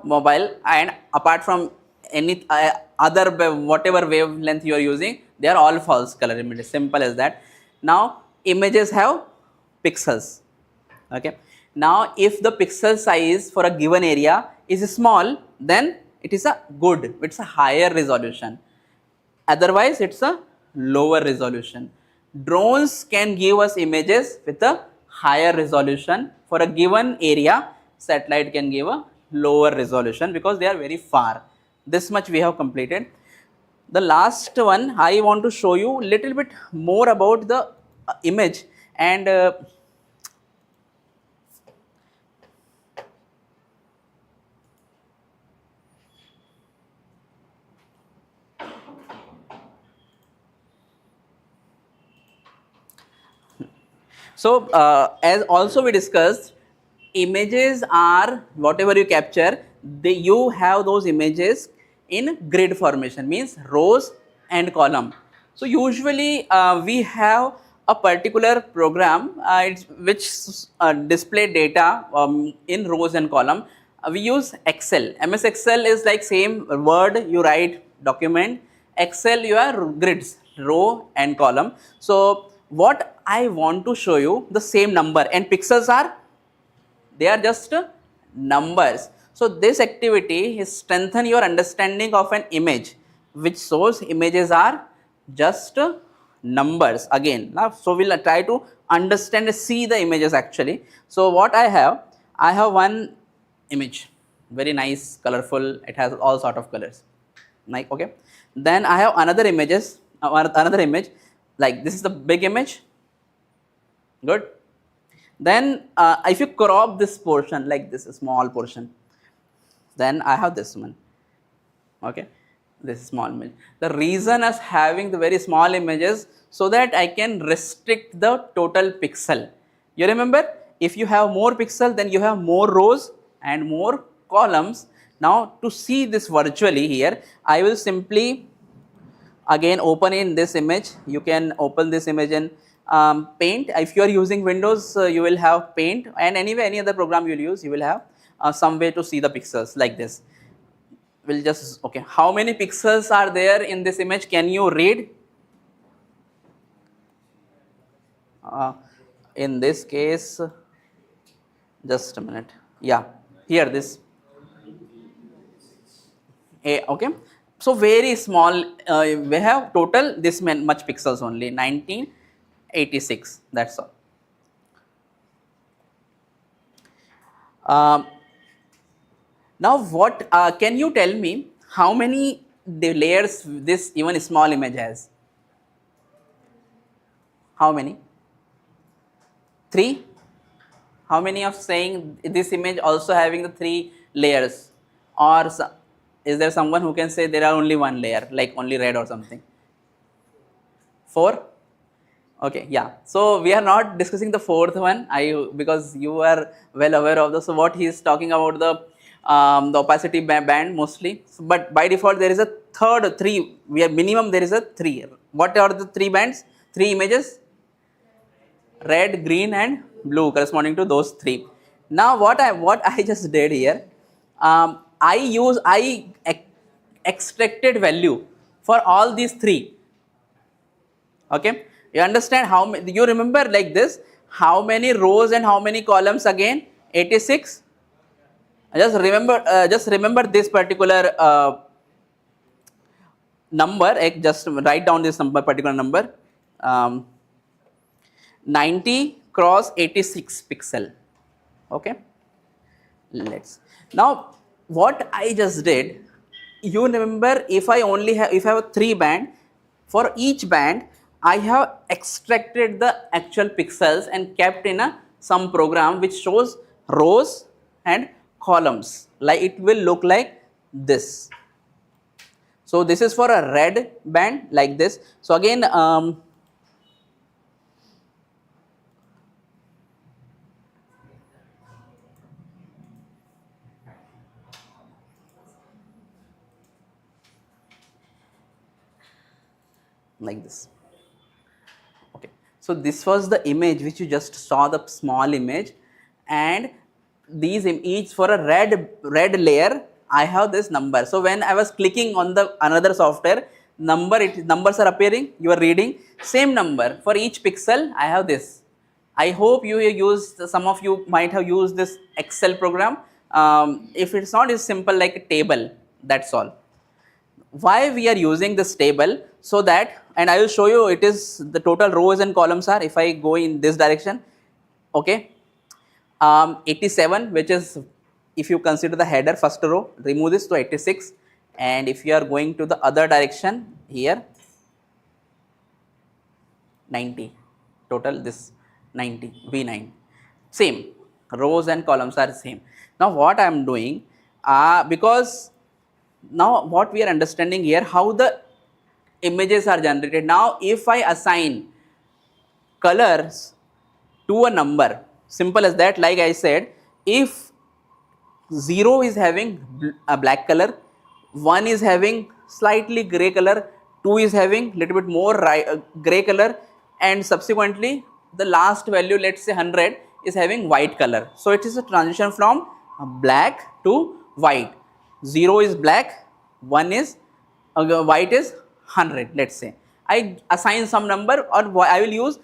Mobile, and apart from any other whatever wavelength you are using, they are all false color images. Simple as that. Now images have pixels. Okay. Now if the pixel size for a given area is small, then it is a good, it's a higher resolution. Otherwise it's a lower resolution. Drones can give us images with a higher resolution. For a given area, satellite can give a lower resolution because they are very far. This much we have completed. The last one, I want to show you little bit more about the image, and so as also we discussed, images are whatever you capture, you have those images in grid formation, means rows and column. So usually we have a particular program which display data in rows and column. We use Excel. MS Excel is like same Word, you write document. Excel, you are grids, row and column. So what I want to show you, the same number, and pixels are, they are just numbers. So this activity is strengthen your understanding of an image, which shows images are just numbers again. Now, so we'll try to understand, see the images actually. So what I have one image, very nice, colorful, it has all sort of colors, like, okay. Then I have another image, like this is the big image, good. Then if you crop this portion, like this small portion, then I have this one, okay, this small image. The reason as having the very small images, so that I can restrict the total pixel. You remember, if you have more pixel, then you have more rows and more columns. Now to see this virtually here, I will simply again open in this image. You can open this image in Paint. If you are using Windows, you will have Paint, and anyway any other program you will use, you will have some way to see the pixels like this. We'll just, okay, how many pixels are there in this image? Can you read? In this case, just a minute, yeah, here this, okay. So very small, we have total this much pixels only, 1986, that's all. Now what, can you tell me how many layers this even small image has? How many? 3? How many of saying this image also having the 3 layers? Or is there someone who can say there are only 1 layer, like only red or something? 4? Okay, yeah. So we are not discussing the 4th one, because you are well aware of this. So what he is talking about the opacity band mostly. So, but by default there is a third 3. We are minimum there is a 3. What are the 3 bands? 3 images? Red, green, and blue, corresponding to those 3. Now what I just did here, I extracted value for all these 3. Okay, you understand how many, you remember like this, how many rows and how many columns again? 86. Just remember this particular number. Just write down this particular number. 90 cross 86 pixel. Okay, let's now what I just did, you remember, if I have a 3 band, for each band I have extracted the actual pixels and kept in some program which shows rows and columns, like it will look like this. So this is for a red band like this. So again like this. Okay, so this was the image which you just saw, the small image, and these each for a red layer I have this number. So when I was clicking on the another software, numbers are appearing, you are reading same number for each pixel. I have this. I hope you used, some of you might have used this Excel program. If it's not, it's simple like a table, that's all. Why we are using this table? So that, and I will show you, it is the total rows and columns are, if I go in this direction, okay, 87, which is, if you consider the header first row, remove this to 86, and if you are going to the other direction here, 90, total this 90, V9, same, rows and columns are same. Now what I am doing, because now what we are understanding here, how the images are generated. Now if I assign colors to a number, simple as that, like I said, if 0 is having a black color, 1 is having slightly gray color, 2 is having little bit more gray color, and subsequently the last value, let's say 100, is having white color. So it is a transition from black to white. 0 is black, 1 is white is 100, let's say. I assign some number, or I will use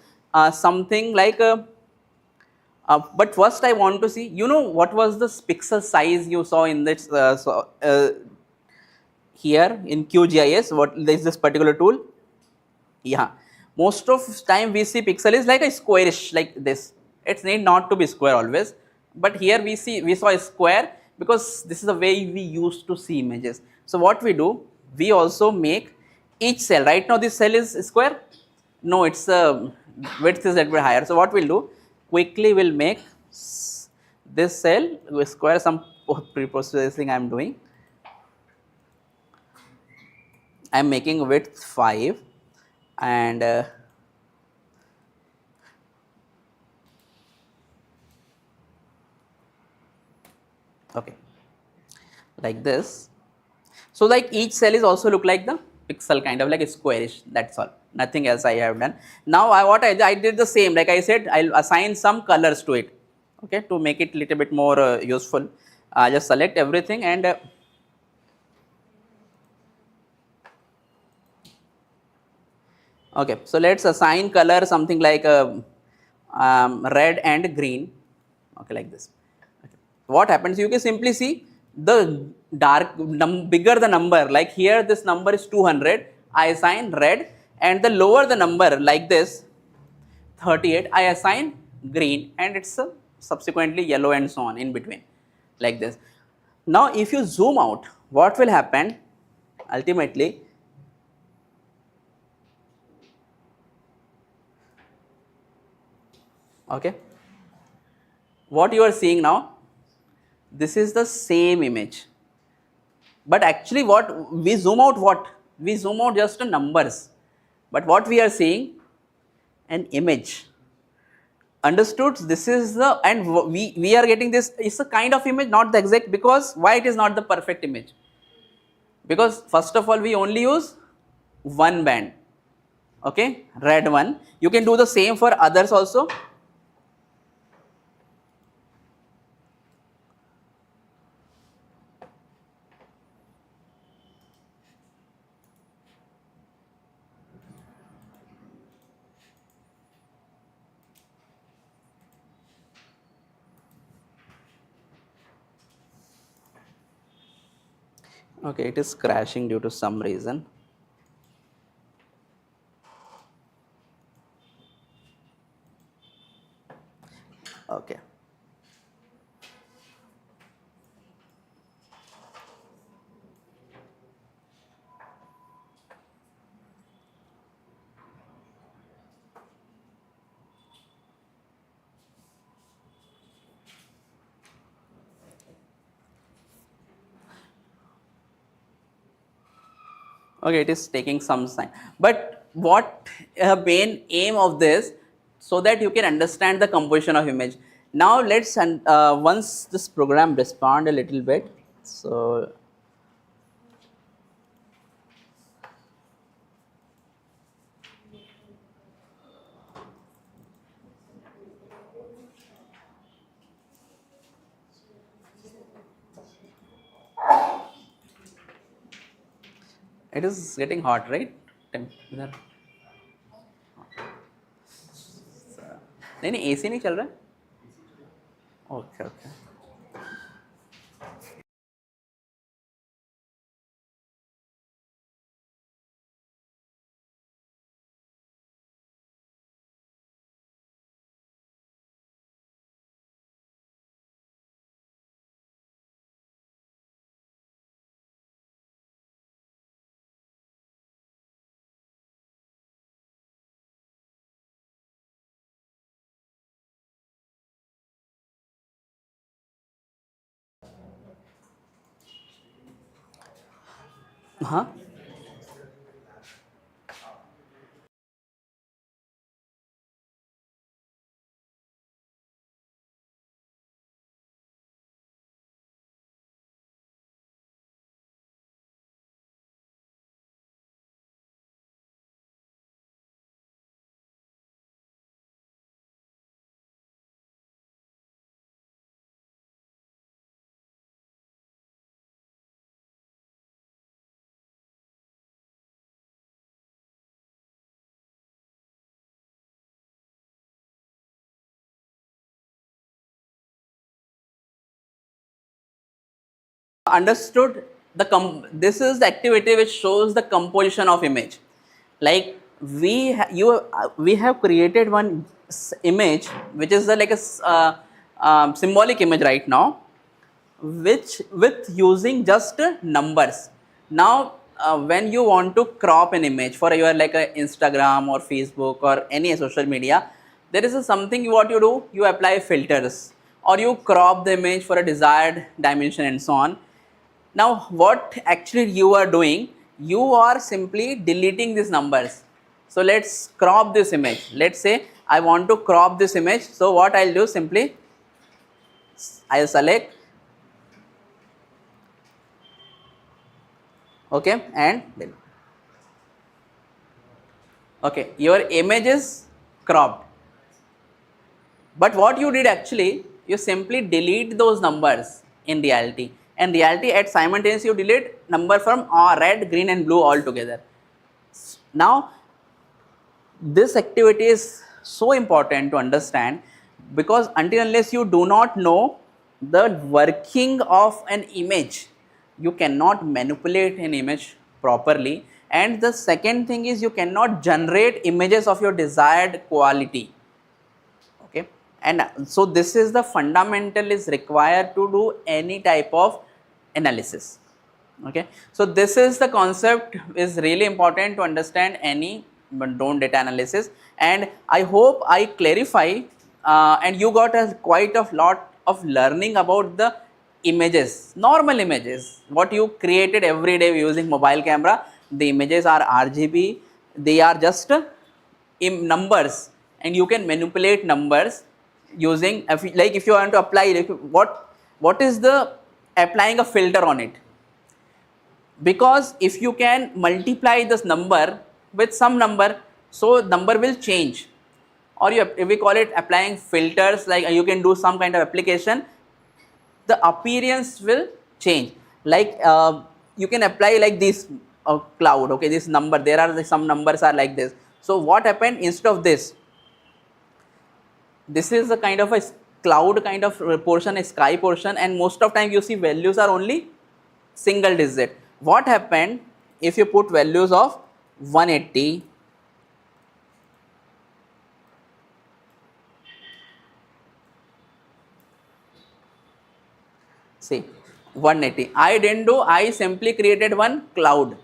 something like but first I want to see, what was the pixel size you saw in this here in QGIS, what is this particular tool? Yeah, most of time we see pixel is like a squarish like this. It need not to be square always, but here we saw a square because this is the way we used to see images. So what we do, we also make each cell. Right now this cell is square. No, its width is a little bit higher. So what we'll do, quickly we'll make this cell square. Some pre-processing I am doing. I am making width 5 and okay, like this. So like each cell is also look like the pixel, kind of like a squarish, that's all, nothing else I have done. Now I did the same, like I said, I'll assign some colors to it, okay, to make it little bit more useful. Just select everything and okay, so let's assign color something like red and green, okay, like this. Okay. What happens, you can simply see the bigger the number, like here this number is 200, I assign red, and the lower the number like this 38, I assign green, and it's subsequently yellow and so on in between, like this. Now if you zoom out, what will happen ultimately, okay, what you are seeing now, this is the same image, but actually what we zoom out, we zoom out just the numbers, but what we are seeing, an image. Understood? This is the, and we are getting this is a kind of image, not the exact, because why it is not the perfect image, because first of all we only use one band, okay, red one. You can do the same for others also. Okay, it is crashing due to some reason. Okay. Okay, it is taking some time, but what main aim of this, so that you can understand the composition of image. Now let's once this program respond a little bit, so it is getting hot, right? Temperature. नहीं AC नहीं चल रहा है? Okay, okay. हाँ understood the this is the activity which shows the composition of image. Like we have created one image which is like a symbolic image right now, which with using just numbers. Now when you want to crop an image for your like a Instagram or Facebook or any social media, there is something what you do, you apply filters or you crop the image for a desired dimension and so on. Now what actually you are doing, you are simply deleting these numbers. So let's crop this image. Let's say I want to crop this image. So what I'll do, simply I'll select, okay, and delete. Okay, your image is cropped. But what you did actually, you simply delete those numbers in reality. And reality at simultaneously you delete number from red, green and blue all together. Now this activity is so important to understand, because until unless you do not know the working of an image, you cannot manipulate an image properly. And the second thing is, you cannot generate images of your desired quality. Okay, and so this is the fundamental is required to do any type of analysis. Okay, so this is the concept is really important to understand any drone data analysis, and I hope I clarify and you got a quite a lot of learning about the images, normal images what you created every day using mobile camera. The images are RGB, they are just numbers, and you can manipulate numbers using, if you want to apply, like what is the applying a filter on it. Because if you can multiply this number with some number, so number will change, or if we call it applying filters, like you can do some kind of application, the appearance will change. Like you can apply like this cloud, okay, this number, there are some numbers are like this. So what happened, instead of this is a kind of a cloud kind of portion, a sky portion, and most of time you see values are only single digit. What happened if you put values of 180, see 180, I didn't do, I simply created one cloud.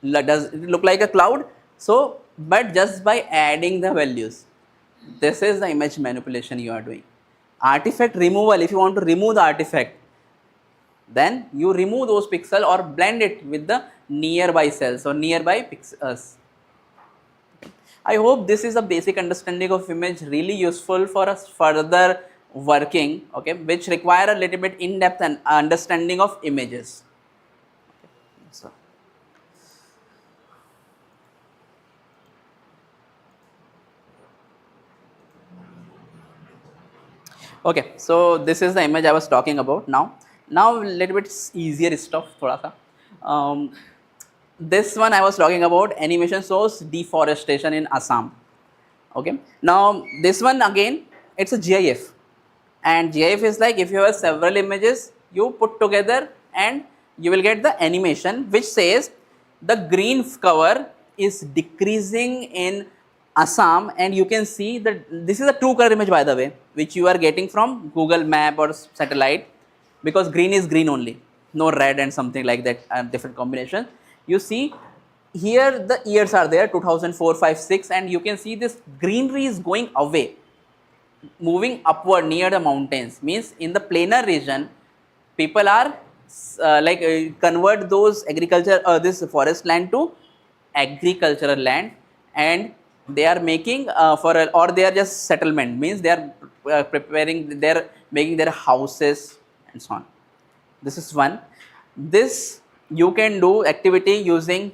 Does it look like a cloud? So but just by adding the values, this is the image manipulation you are doing. Artifact removal, if you want to remove the artifact, then you remove those pixels or blend it with the nearby cells or nearby pixels. I hope this is a basic understanding of image, really useful for us further working, okay, which require a little bit in-depth and understanding of images. So okay, so this is the image I was talking about. Now little bit easier stuff thoda sa. This one I was talking about, animation shows deforestation in Assam. Okay, now this one again, it's a GIF, and GIF is like, if you have several images, you put together and you will get the animation which says the green cover is decreasing in Assam, and you can see that this is a true color image, by the way, which you are getting from Google Map or satellite, because green is green only, no red and something like that, different combination. You see here the years are there, 2004, 5, 6, and you can see this greenery is going away, moving upward near the mountains. Means in the planar region, people are convert those agriculture this forest land to agricultural land, and they are making or they are just settlement, means they are preparing, they are making their houses and so on. This is one. This you can do activity using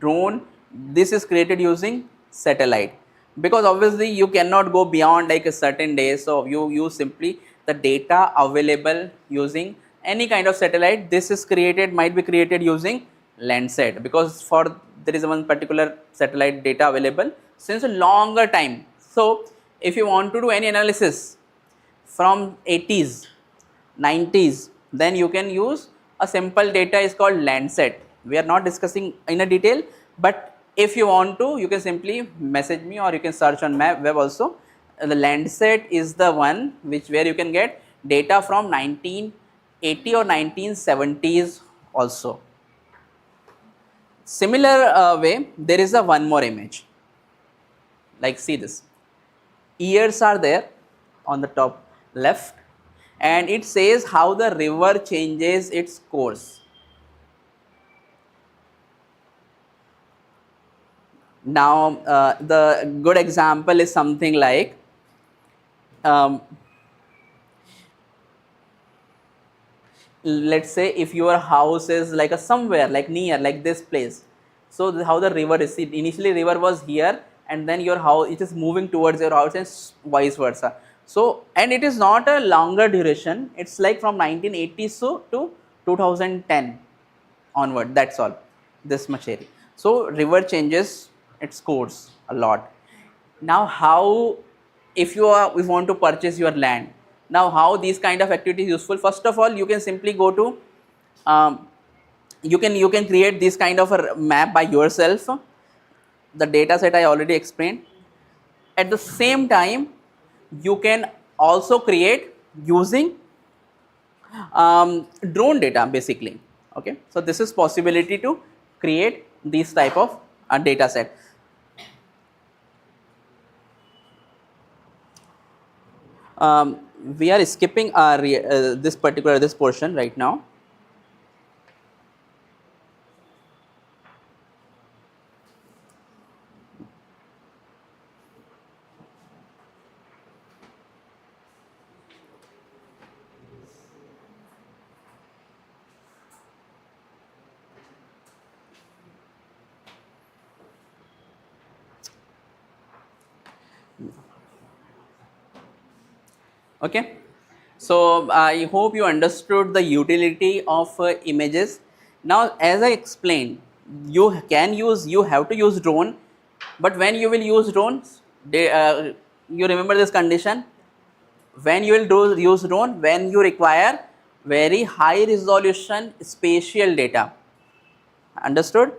drone. This is created using satellite, because obviously you cannot go beyond like a certain day, so you use simply the data available using any kind of satellite. This is created, might be created using Landsat, because for there is one particular satellite data available since a longer time. So if you want to do any analysis from 80s, 90s, then you can use a simple data is called Landsat. We are not discussing in a detail, but if you want to, you can simply message me or you can search on web also. The Landsat is the one where you can get data from 1980 or 1970s also. Similar way, there is a one more image. Like see this. Years are there on the top left, and it says how the river changes its course. Now, the good example is something like let's say if your house is like a somewhere like near like this place, so how the river is, initially river was here and then your house, it is moving towards your house and vice versa. So, and it is not a longer duration, it's like from 1980s to 2010 onward, that's all, this much area. So river changes its course a lot. Now how, if you want to purchase your land, now how these kind of activities useful? First of all, you can simply go to you can create this kind of a map by yourself. The data set I already explained. At the same time, you can also create using drone data basically. Okay, so this is possibility to create this type of data set. We are skipping our this portion right now. Okay, so I hope you understood the utility of images. Now, as I explained, you have to use drone, but when you will use drones, you remember this condition. When you will use drone, when you require very high resolution spatial data. Understood?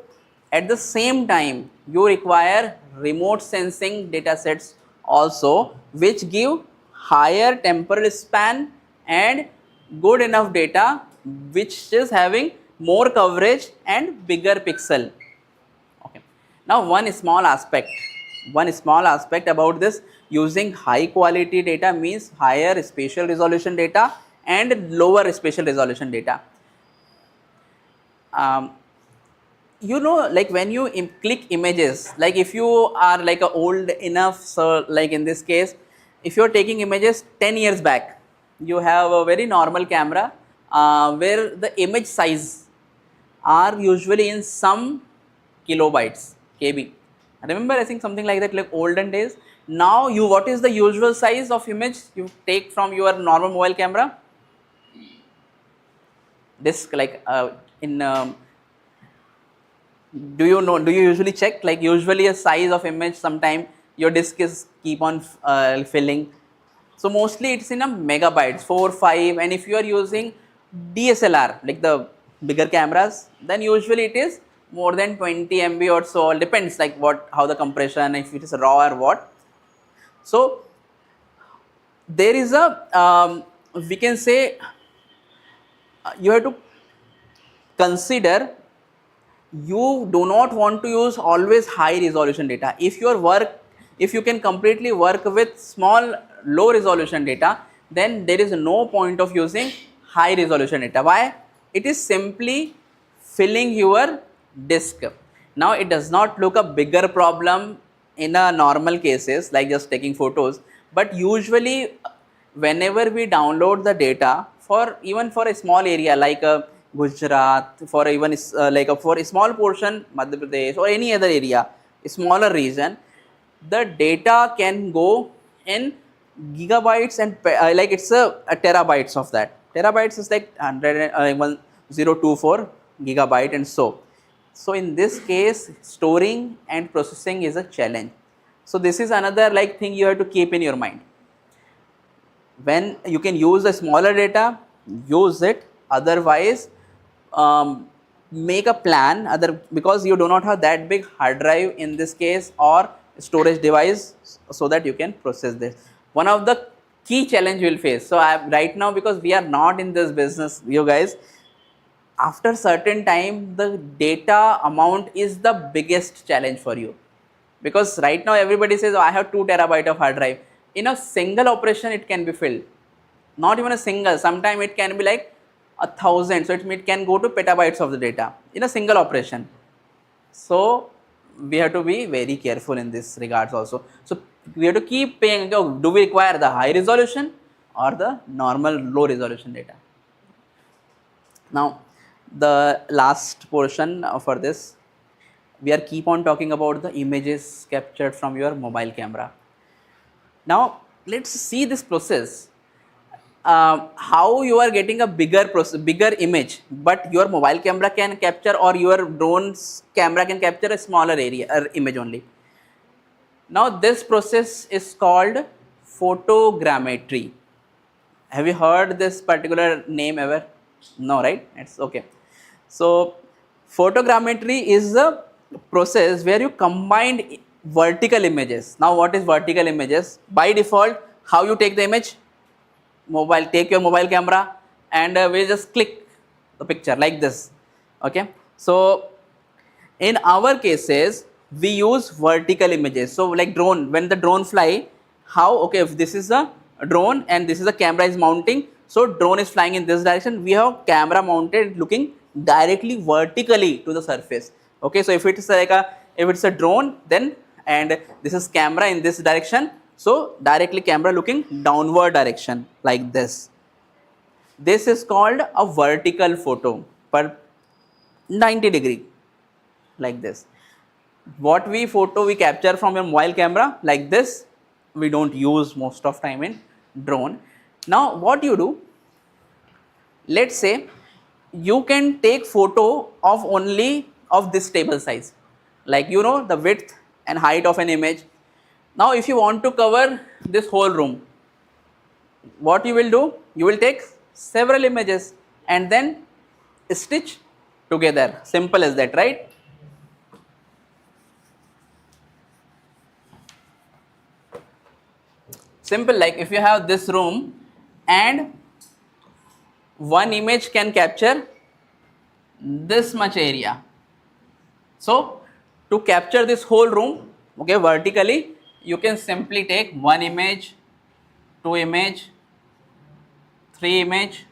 At the same time, you require remote sensing data sets also, which give higher temporal span and good enough data, which is having more coverage and bigger pixel. Okay. Now one small aspect about this, using high quality data means higher spatial resolution data and lower spatial resolution data. You know, like when you click images, like if you are like old enough, so like in this case, if you are taking images 10 years back, you have a very normal camera where the image size are usually in some kilobytes, KB. Remember, I think something like that, like olden days. Now you, what is the usual size of image you take from your normal mobile camera? Disk, like do you usually check, like usually a size of image, sometime your disk is keep on filling, so mostly it's in a megabytes, 4 5, and if you are using DSLR like the bigger cameras, then usually it is more than 20 MB or so, depends like how the compression, if it is raw or what. So there is a we can say you have to consider, you do not want to use always high resolution data. If you can completely work with small low resolution data, then there is no point of using high resolution data. Why? It is simply filling your disk. Now it does not look a bigger problem in a normal cases like just taking photos, but usually whenever we download the data for even for a small area like a Gujarat, for even for a small portion Madhya Pradesh or any other area, a smaller region, the data can go in gigabytes and like it's a terabytes of that. Terabytes is like 1024 gigabyte and so. So in this case, storing and processing is a challenge. So this is another like thing you have to keep in your mind. When you can use the smaller data, use it, Otherwise, make a plan because you do not have that big hard drive in this case or storage device so that you can process this. One of the key challenge you will face. So right now, because we are not in this business, you guys, after certain time the data amount is the biggest challenge for you, because right now everybody says, oh, I have 2 terabyte of hard drive. In a single operation it can be filled, not even a single, sometime it can be like 1,000, so it can go to petabytes of the data in a single operation. So we have to be very careful in this regards also. So we have to keep paying, do we require the high resolution or the normal low resolution data? Now the last portion for this, we are keep on talking about the images captured from your mobile camera. Now let's see this process. How you are getting a bigger image, but your mobile camera can capture or your drone's camera can capture a smaller area or image only. Now this process is called photogrammetry. Have you heard this particular name ever? No, right? It's okay. So photogrammetry is a process where you combine vertical images. Now what is vertical images? By default, how you take the image? Take your mobile camera and we just click the picture like this. Okay, so in our cases we use vertical images. So like drone, when the drone fly, how, okay, if this is a drone and this is a camera is mounting, so drone is flying in this direction, we have camera mounted looking directly vertically to the surface. Okay, so if it's like if it's a drone, then and this is camera in this direction, so directly camera looking downward direction like this. This is called a vertical photo per 90 degree like this. What photo we capture from your mobile camera like this, we don't use most of time in drone. Now what you do, let's say you can take photo of only of this table size, like the width and height of an image. Now if you want to cover this whole room, what you will do, you will take several images and then stitch together. Simple as that, right? Simple, like if you have this room and one image can capture this much area. So to capture this whole room, okay, vertically, you can simply take 1 image, 2 image, 3 image,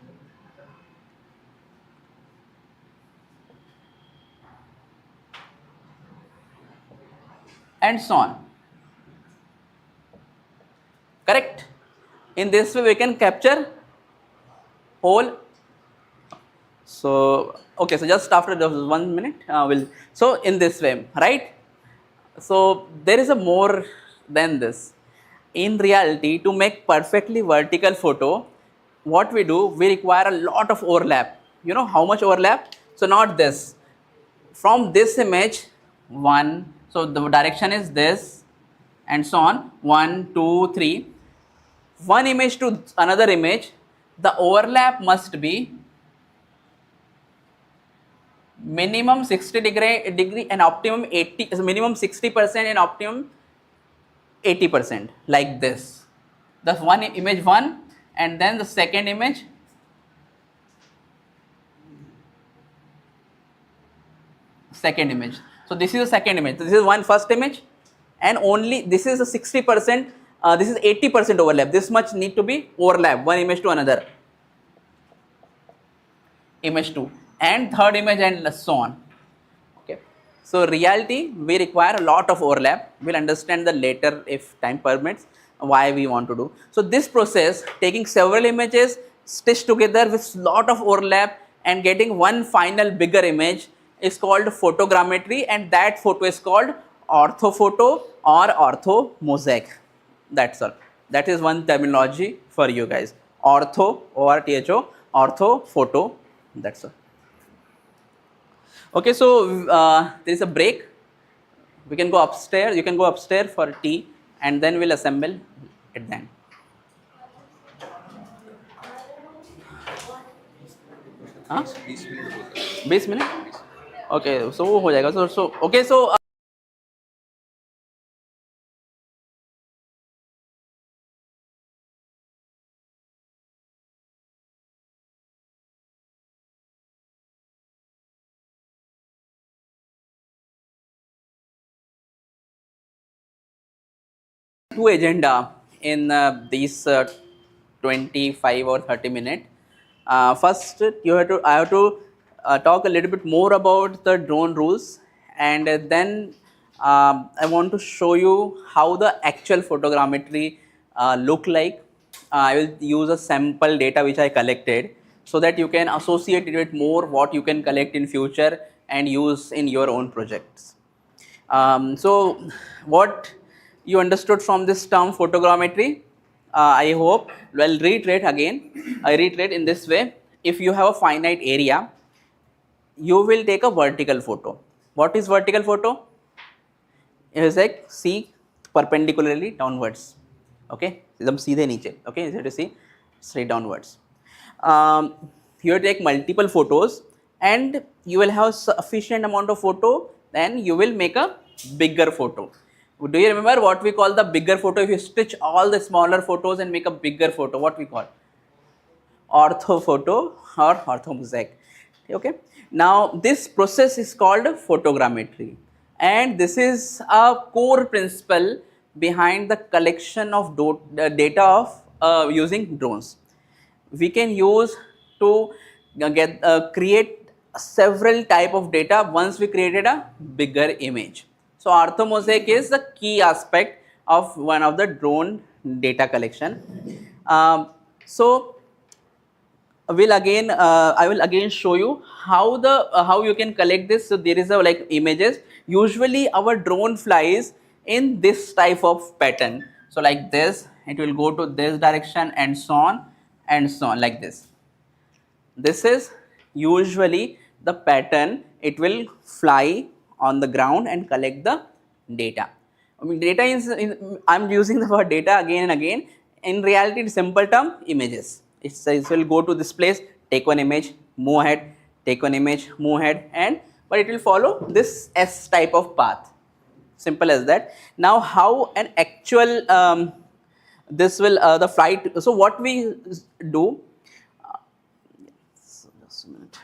and so on. Correct? In this way we can capture whole. So okay, so just after 1 minute so in this way, right? So there is a more than this. In reality, to make perfectly vertical photo, what we do, we require a lot of overlap. You know how much overlap? So not this. From this image, 1, so the direction is this, and so on, 1, 2, 3. One image to another image, the overlap must be minimum 60 degree and optimum 80, minimum 60% and optimum 80%, like this. The one image 1 and then the second image So this is the second image. This is first image, and only this is a 60%. This is 80% overlap. This much need to be overlap, one image to another image 2, and third image, and so on. Okay. So reality, we require a lot of overlap. We'll understand the later, if time permits, why we want to do. So this process, taking several images stitched together with lot of overlap and getting one final bigger image, is called photogrammetry, and that photo is called orthophoto or orthomosaic. That's all. That is one terminology for you guys. Ortho, O-R-T-H-O, orthophoto. That's all. Okay, so there is a break. We can go upstairs. You can go upstairs for tea, and then we'll assemble at the end. हाँ
20 minute बोलता है
20 minute okay so वो हो जाएगा so okay so two agenda in these 25 or 30 minutes. First, I have to talk a little bit more about the drone rules, and then I want to show you how the actual photogrammetry look like. I will use a sample data which I collected so that you can associate it with more what you can collect in future and use in your own projects. So what you understood from this term photogrammetry, I hope. Well, reiterate again. I reiterate in this way. If you have a finite area, you will take a vertical photo. What is vertical photo? It is like see perpendicularly downwards. Okay, एकदम सीधे नीचे. Okay, is it to see straight downwards. You take multiple photos and you will have sufficient amount of photo, then you will make a bigger photo. Do you remember what we call the bigger photo? If you stitch all the smaller photos and make a bigger photo, what we call? Orthophoto or orthomosaic. Okay, now this process is called photogrammetry, and this is a core principle behind the collection of data of using drones. We can use to create several type of data once we created a bigger image. So orthomosaic is the key aspect of one of the drone data collection. So I will again show you how you can collect this. So there is a like images. Usually our drone flies in this type of pattern. So like this, it will go to this direction and so on like this. This is usually the pattern. It will fly on the ground and collect the data. I mean, data is, I'm using the word data again and again. In reality, in simple term, images. It will go to this place, take one image, move ahead, take one image, move ahead, and but it will follow this S type of path. Simple as that. Now, how an actual this will the flight. So what we do. Just a minute.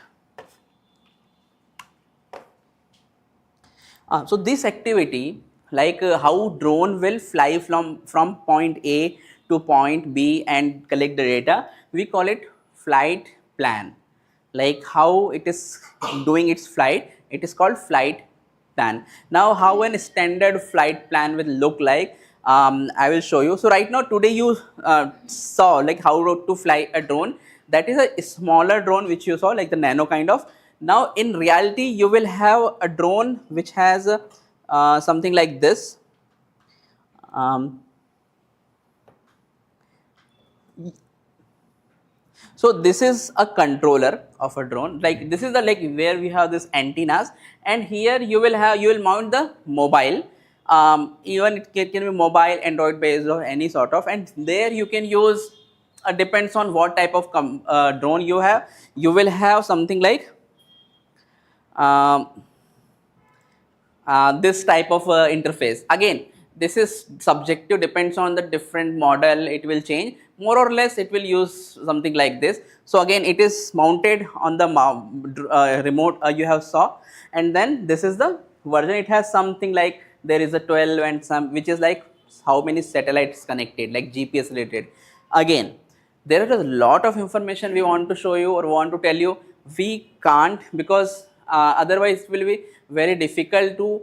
So this activity, like how drone will fly from point A to point B and collect the data, we call it flight plan. Like how it is doing its flight, it is called flight plan. Now how a standard flight plan will look like, I will show you. So right now today you saw like how to fly a drone. That is a smaller drone which you saw, like the nano kind of. Now in reality you will have a drone which has something like this. So this is a controller of a drone. Like this is the like where we have this antennas, and here you will mount the mobile. Even it can be mobile, Android based or any sort of, and there you can use. Depends on what type of drone you have. You will have something like this type of interface. Again, this is subjective, depends on the different model, it will change. More or less it will use something like this. So again, it is mounted on the remote you have saw, and then this is the version. It has something like there is a 12 and some which is like how many satellites connected, like GPS related. Again, there is a lot of information we want to show you or want to tell you. We can't, because otherwise it will be very difficult to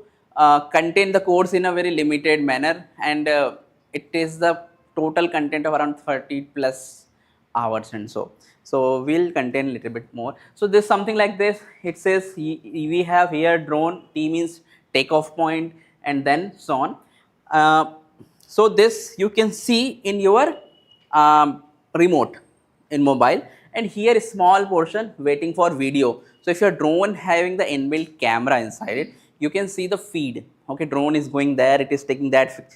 contain the course in a very limited manner, and it is the total content of around 30 plus hours and so. So we'll contain a little bit more. So this something like this. It says we have here drone, T means takeoff point, and then so on. So this you can see in your remote in mobile, and here is small portion waiting for video. So if your drone having the inbuilt camera inside it, you can see the feed. Okay, drone is going there, it is taking that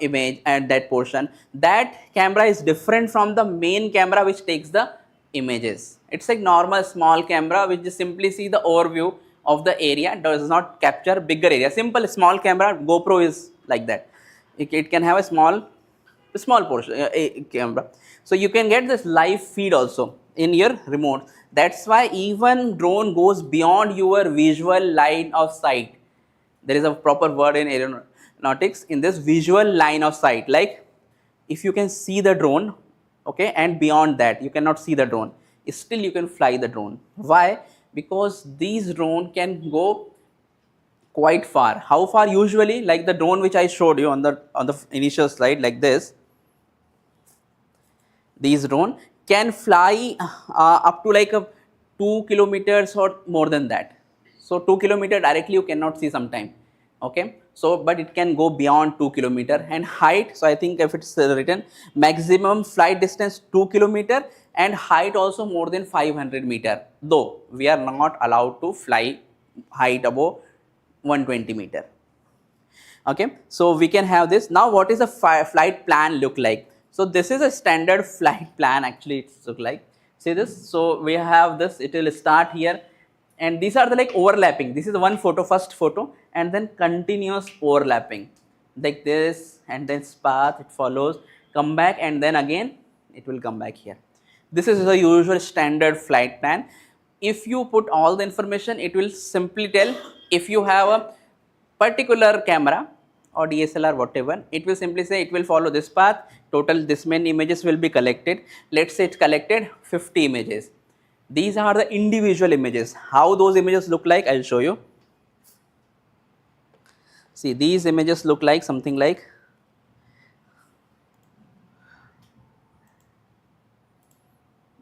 image and that portion. That camera is different from the main camera which takes the images, It's like normal small camera which just simply see the overview of the area, does not capture bigger area. Simple small camera, GoPro is like that. It can have a small portion a camera. So you can get this live feed also in your remote. That's why even drone goes beyond your visual line of sight. There is a proper word in aeronautics in this visual line of sight. Like if you can see the drone, okay, and beyond that you cannot see the drone, still you can fly the drone. Why? Because these drone can go quite far. How far? Usually, like the drone which I showed you on the initial slide, like this. These drone can fly up to like 2 kilometers or more than that. So 2 kilometer directly you cannot see sometime. Okay. So but it can go beyond 2 kilometer and height. So I think if it's written maximum flight distance 2 kilometer and height also more than 500 meter. Though we are not allowed to fly height above 120 meter. Okay, so we can have this. Now what is the flight plan look like? So this is a standard flight plan actually it's look like. See this? So we have this, it will start here and these are the like overlapping. This is the one photo, first photo and then continuous overlapping like this and then path it follows, come back and then again it will come back here. This is the usual standard flight plan. If you put all the information, it will simply tell if you have a particular camera or DSLR whatever, it will simply say it will follow this path, total this many images will be collected. Let's say it collected 50 images. These are the individual images. How those images look like, I will show you. See, these images look like something like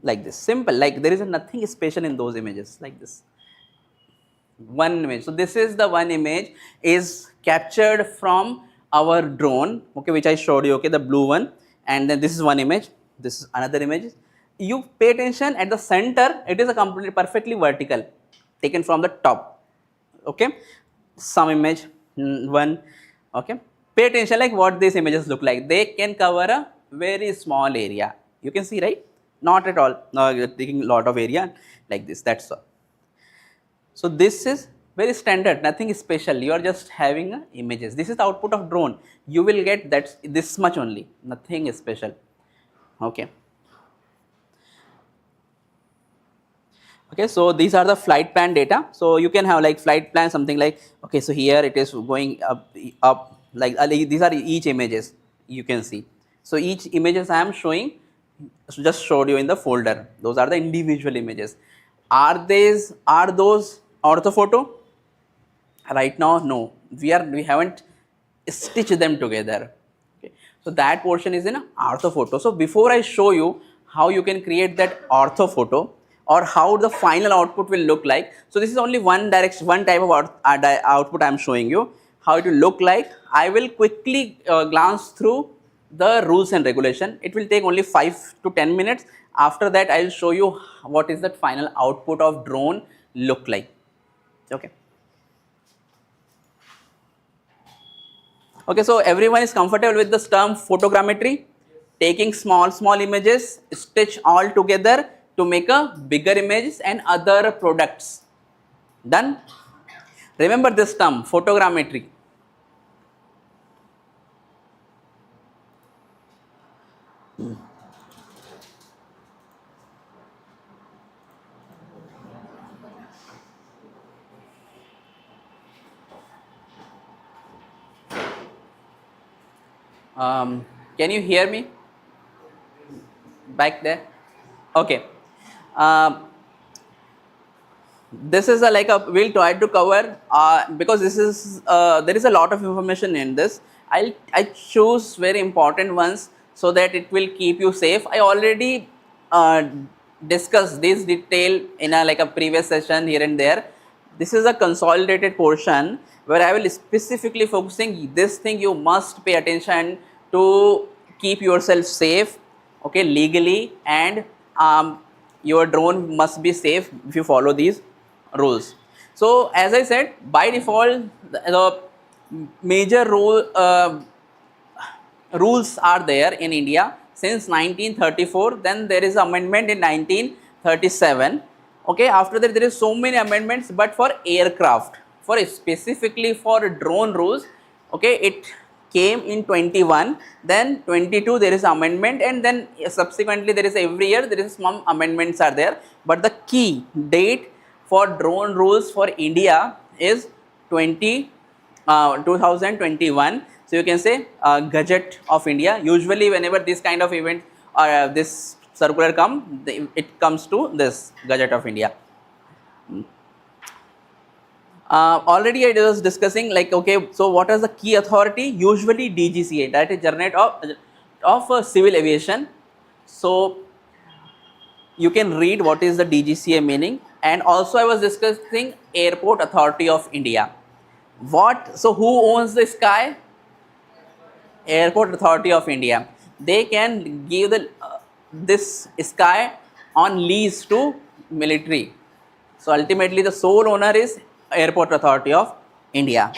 this, simple, like there is nothing special in those images, like this. One image. So this is the one image is captured from our drone, okay, which I showed you, okay, the blue one, and then this is one image, this is another image. You pay attention at the center, it is a completely perfectly vertical, taken from the top, okay, some image, one, okay. Pay attention like what these images look like. They can cover a very small area. You can see, right? Not at all. No, you're taking a lot of area like this. That's all. So this is very standard, nothing special. You are just having images. This is the output of drone. You will get that this much only, nothing special. Okay. Okay, so these are the flight plan data. So you can have like flight plan something like, okay, so here it is going up like these are each images you can see. So each images I am showing, so just showed you in the folder. Those are the individual images. Are those orthophoto? Right now, no. We haven't stitched them together. Okay. So that portion is in orthophoto. So before I show you how you can create that orthophoto or how the final output will look like. So this is only one direction, one type of output I am showing you. How it will look like. I will quickly glance through the rules and regulation. It will take only 5 to 10 minutes. After that, I will show you what is the final output of drone look like. Okay. Okay, so everyone is comfortable with this term photogrammetry, taking small images, stitch all together to make a bigger images and other products. Done? Remember this term, photogrammetry. Can you hear me back there? Okay. This is we'll try to cover because this is there is a lot of information in this. I choose very important ones so that it will keep you safe. I already discussed this detail in a previous session here and there. This is a consolidated portion where I will specifically focusing this thing you must pay attention to keep yourself safe, okay, legally, and your drone must be safe if you follow these rules. So as I said, by default the major rules are there in India since 1934. Then there is amendment in 19 37. Okay, after that there is so many amendments, but for aircraft, for specifically for drone rules, okay, it came in 21, then 22 there is amendment, and then subsequently there is every year there is some amendments are there, but the key date for drone rules for India is 2021. So you can say Gazette of India. Usually whenever this kind of event or this circular come, it comes to this Gazette of India. Already I was discussing, like, okay, so what is the key authority? Usually DGCA, that is Journal of Civil Aviation. So you can read what is the DGCA meaning, and also I was discussing Airport Authority of India. So who owns the sky? Airport Authority of India. They can give this sky on lease to military. So ultimately the sole owner is Airport Authority of India.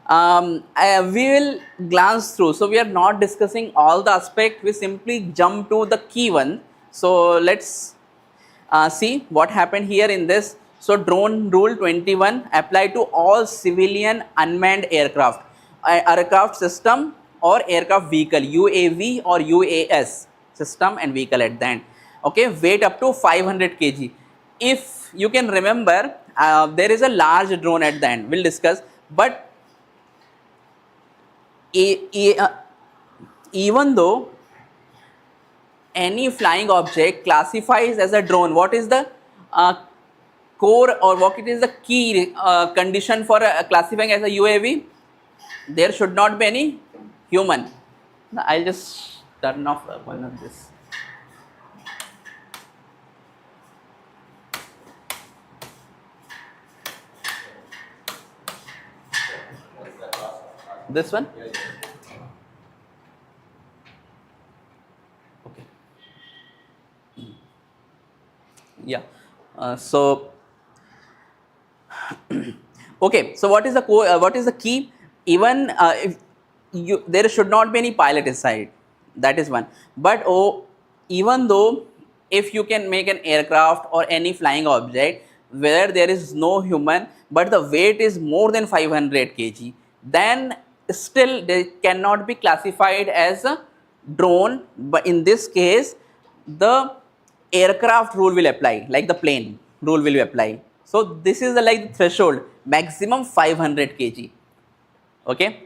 We will glance through. So we are not discussing all the aspects. We simply jump to the key one. So let's see what happened here in this. So drone rule 21 apply to all civilian unmanned aircraft, aircraft system or aircraft vehicle, UAV or UAS system and vehicle at the end. Okay, weight up to 500 kg. If you can remember, there is a large drone at the end. We'll discuss, but even though any flying object classifies as a drone, what is the core or what is the key condition for classifying as a UAV? There should not be any human. I'll just turn off one of this. This one? Okay. Yeah. Okay. So what is the what is the key? Even if there should not be any pilot inside. That is one. But even though if you can make an aircraft or any flying object where there is no human, but the weight is more than 500 kg, then still they cannot be classified as a drone. But in this case, the aircraft rule will apply, like the plane rule will apply. So this is the like the threshold, maximum 500 kg. Okay.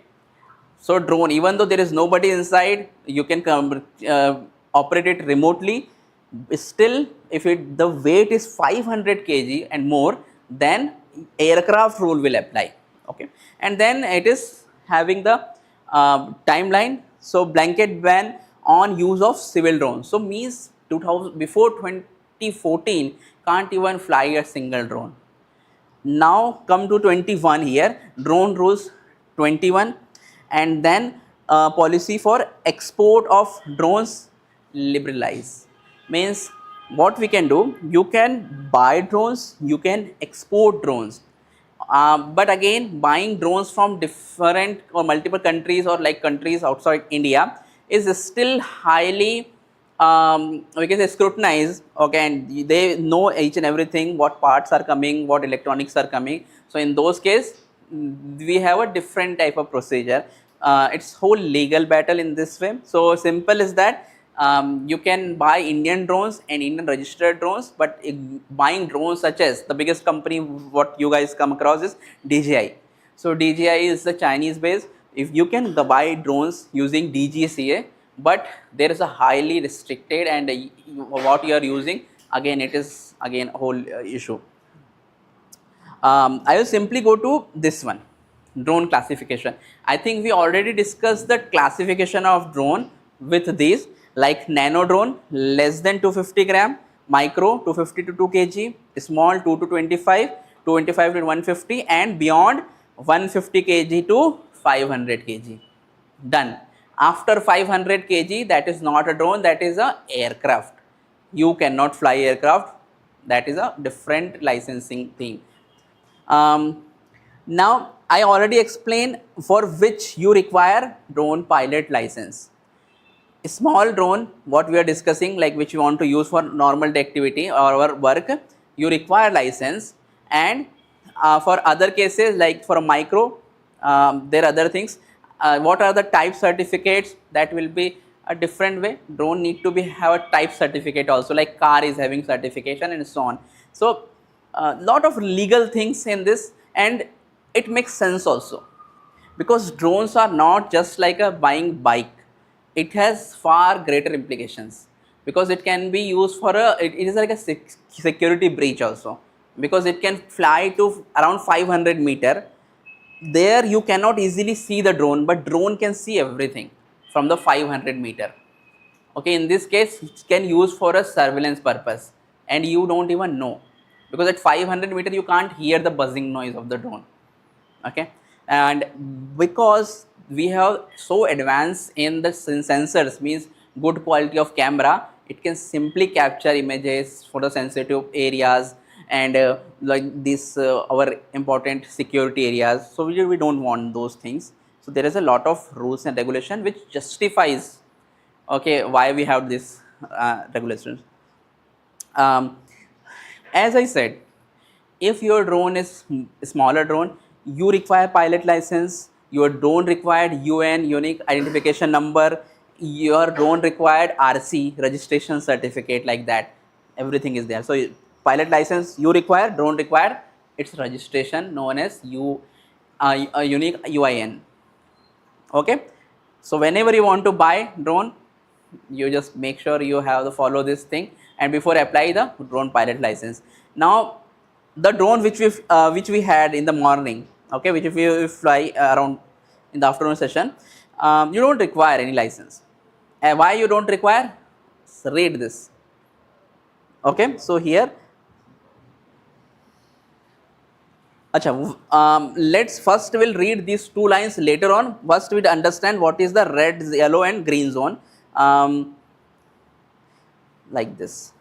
So drone, even though there is nobody inside, you can operate it remotely. Still, if the weight is 500 kg and more, then aircraft rule will apply. Okay, and then it is having the timeline. So blanket ban on use of civil drones. So means 2000 before 2014 can't even fly a single drone. Now come to 21 here, drone rules 21, and then policy for export of drones liberalize. Means what we can do, you can buy drones, you can export drones. But again, buying drones from different or multiple countries or like countries outside India is still highly we can say scrutinized. Okay, and they know each and everything, what parts are coming, what electronics are coming. So in those cases, we have a different type of procedure. It's whole legal battle in this way. So simple is that you can buy Indian drones and Indian registered drones, but buying drones such as the biggest company what you guys come across is DJI. So DJI is the Chinese base. If you can buy drones using DGCA, but there is a highly restricted and what you are using, again it is again a whole issue. I will simply go to this one, drone classification. I think we already discussed the classification of drone with these, like nano drone less than 250 gram, micro 250 to 2 kg, small 2 to 25, 25 to 150, and beyond 150 kg to 500 kg. Done. After 500 kg, that is not a drone, that is a aircraft. You cannot fly aircraft. That is a different licensing thing. Now I already explained for which you require drone pilot license. A small drone, what we are discussing, like which you want to use for normal day activity or our work, you require license. And for other cases, like for a micro, there are other things. What are the type certificates? That will be a different way. Drone need to be have a type certificate also, like car is having certification and so on. So lot of legal things in this, and it makes sense also, because drones are not just like a buying bike. It has far greater implications, because it can be used for it is like a security breach also, because it can fly to around 500-meter. There you cannot easily see the drone, but drone can see everything from the 500-meter. Okay, in this case it can use for a surveillance purpose, and you don't even know, because at 500-meter you can't hear the buzzing noise of the drone. Okay, and because we have so advanced in the sensors, means good quality of camera, it can simply capture images for the sensitive areas, and like this our important security areas. So we don't want those things. So there is a lot of rules and regulation which justifies, okay, why we have this regulations. um, as I said, if your drone is smaller drone, you require pilot license, your drone required UN unique identification number, your drone required RC registration certificate, like that, everything is there. So pilot license you require, drone required, its registration known as a unique UIN. Okay, so whenever you want to buy drone, you just make sure you have to follow this thing, and before apply the drone pilot license. Now the drone which we had in the morning, okay, which if you fly around in the afternoon session, you don't require any license. And why you don't require? Read this. Okay, so here, acha, let's first we'll read these two lines later on. First we'll understand what is the red, yellow and green zone, like this.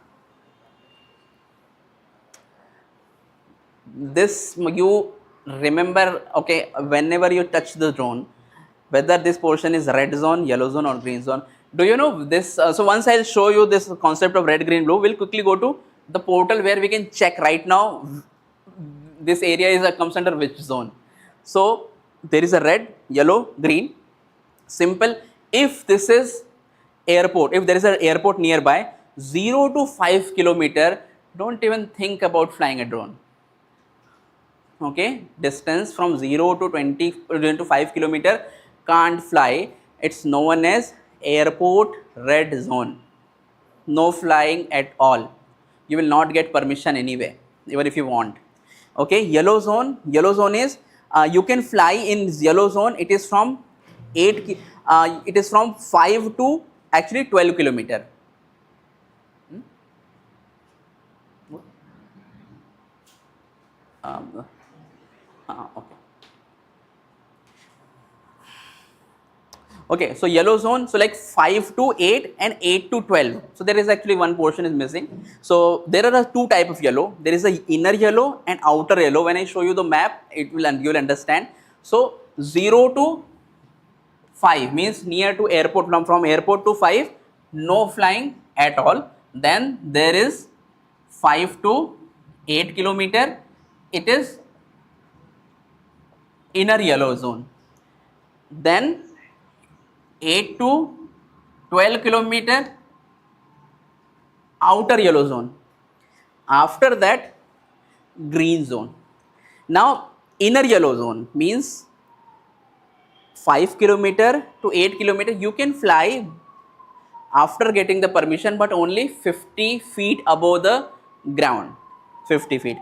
This you remember, okay, whenever you touch the drone, whether this portion is red zone, yellow zone or green zone. Do you know this? So once I'll show you this concept of red, green, blue, we'll quickly go to the portal where we can check right now this area is comes under which zone. So there is a red, yellow, green. Simple. If this is airport, if there is an airport nearby, 0 to 5 kilometer, don't even think about flying a drone. Okay, distance from 0 to 20 to 5 kilometer, can't fly. It's known as airport red zone. No flying at all. You will not get permission anyway, even if you want. Okay, yellow zone. Yellow zone is you can fly in yellow zone. It is from 5 to actually 12 kilometer. Okay. Okay, so yellow zone, so like 5 to 8 and 8 to 12. So there is actually one portion is missing. So there are two type of yellow. There is a inner yellow and outer yellow. When I show you the map, you will understand. So 0 to 5 means near to airport, from airport to 5, no flying at all. Then there is 5 to 8 kilometer. It is inner yellow zone. Then 8 to 12 kilometer, outer yellow zone. After that, green zone. Now inner yellow zone means 5 kilometer to 8 kilometer you can fly after getting the permission, but only 50 feet above the ground, 50 feet.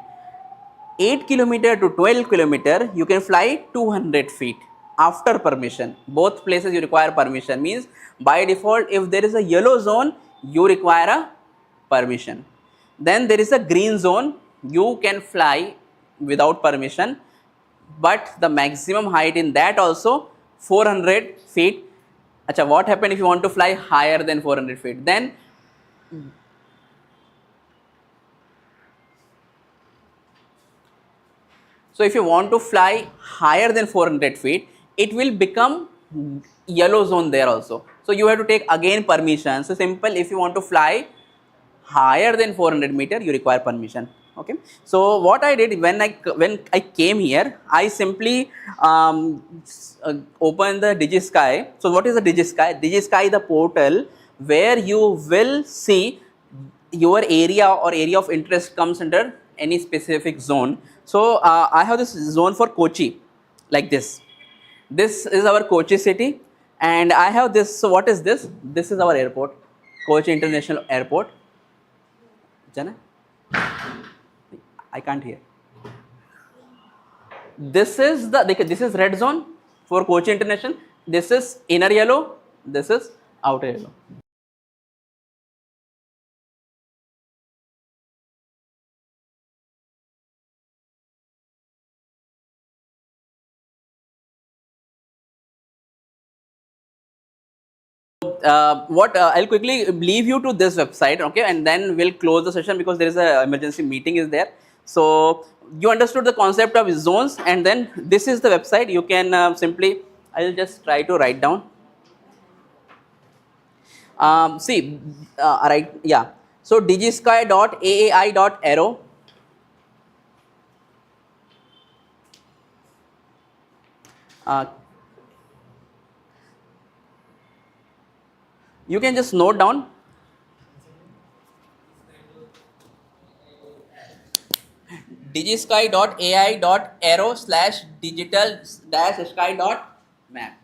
8 kilometer to 12 kilometer you can fly 200 feet after permission. Both places you require permission, means by default if there is a yellow zone you require a permission. Then there is a green zone, you can fly without permission, but the maximum height in that also 400 feet. Acha, what happens if you want to fly higher than 400 feet? Then so if you want to fly higher than 400 feet, it will become yellow zone there also. So you have to take again permission. So simple, if you want to fly higher than 400 meter, you require permission. Okay. So what I did when I came here, I simply opened the DigiSky. So what is the DigiSky? DigiSky is the portal where you will see your area or area of interest comes under any specific zone. So I have this zone for Kochi, like this. This is our Kochi city, and I have this. So what is this? This is our airport, Kochi International Airport. Jana, I can't hear. This is this is red zone for Kochi International. This is inner yellow. This is outer yellow. What I'll quickly leave you to this website, okay, and then we'll close the session because there is a emergency meeting is there. So you understood the concept of zones, and then this is the website. You can simply, I'll just try to write down. See, right, yeah. So digisky.aai.aero. You can just note down. digisky.ai.aero/digital-sky.map.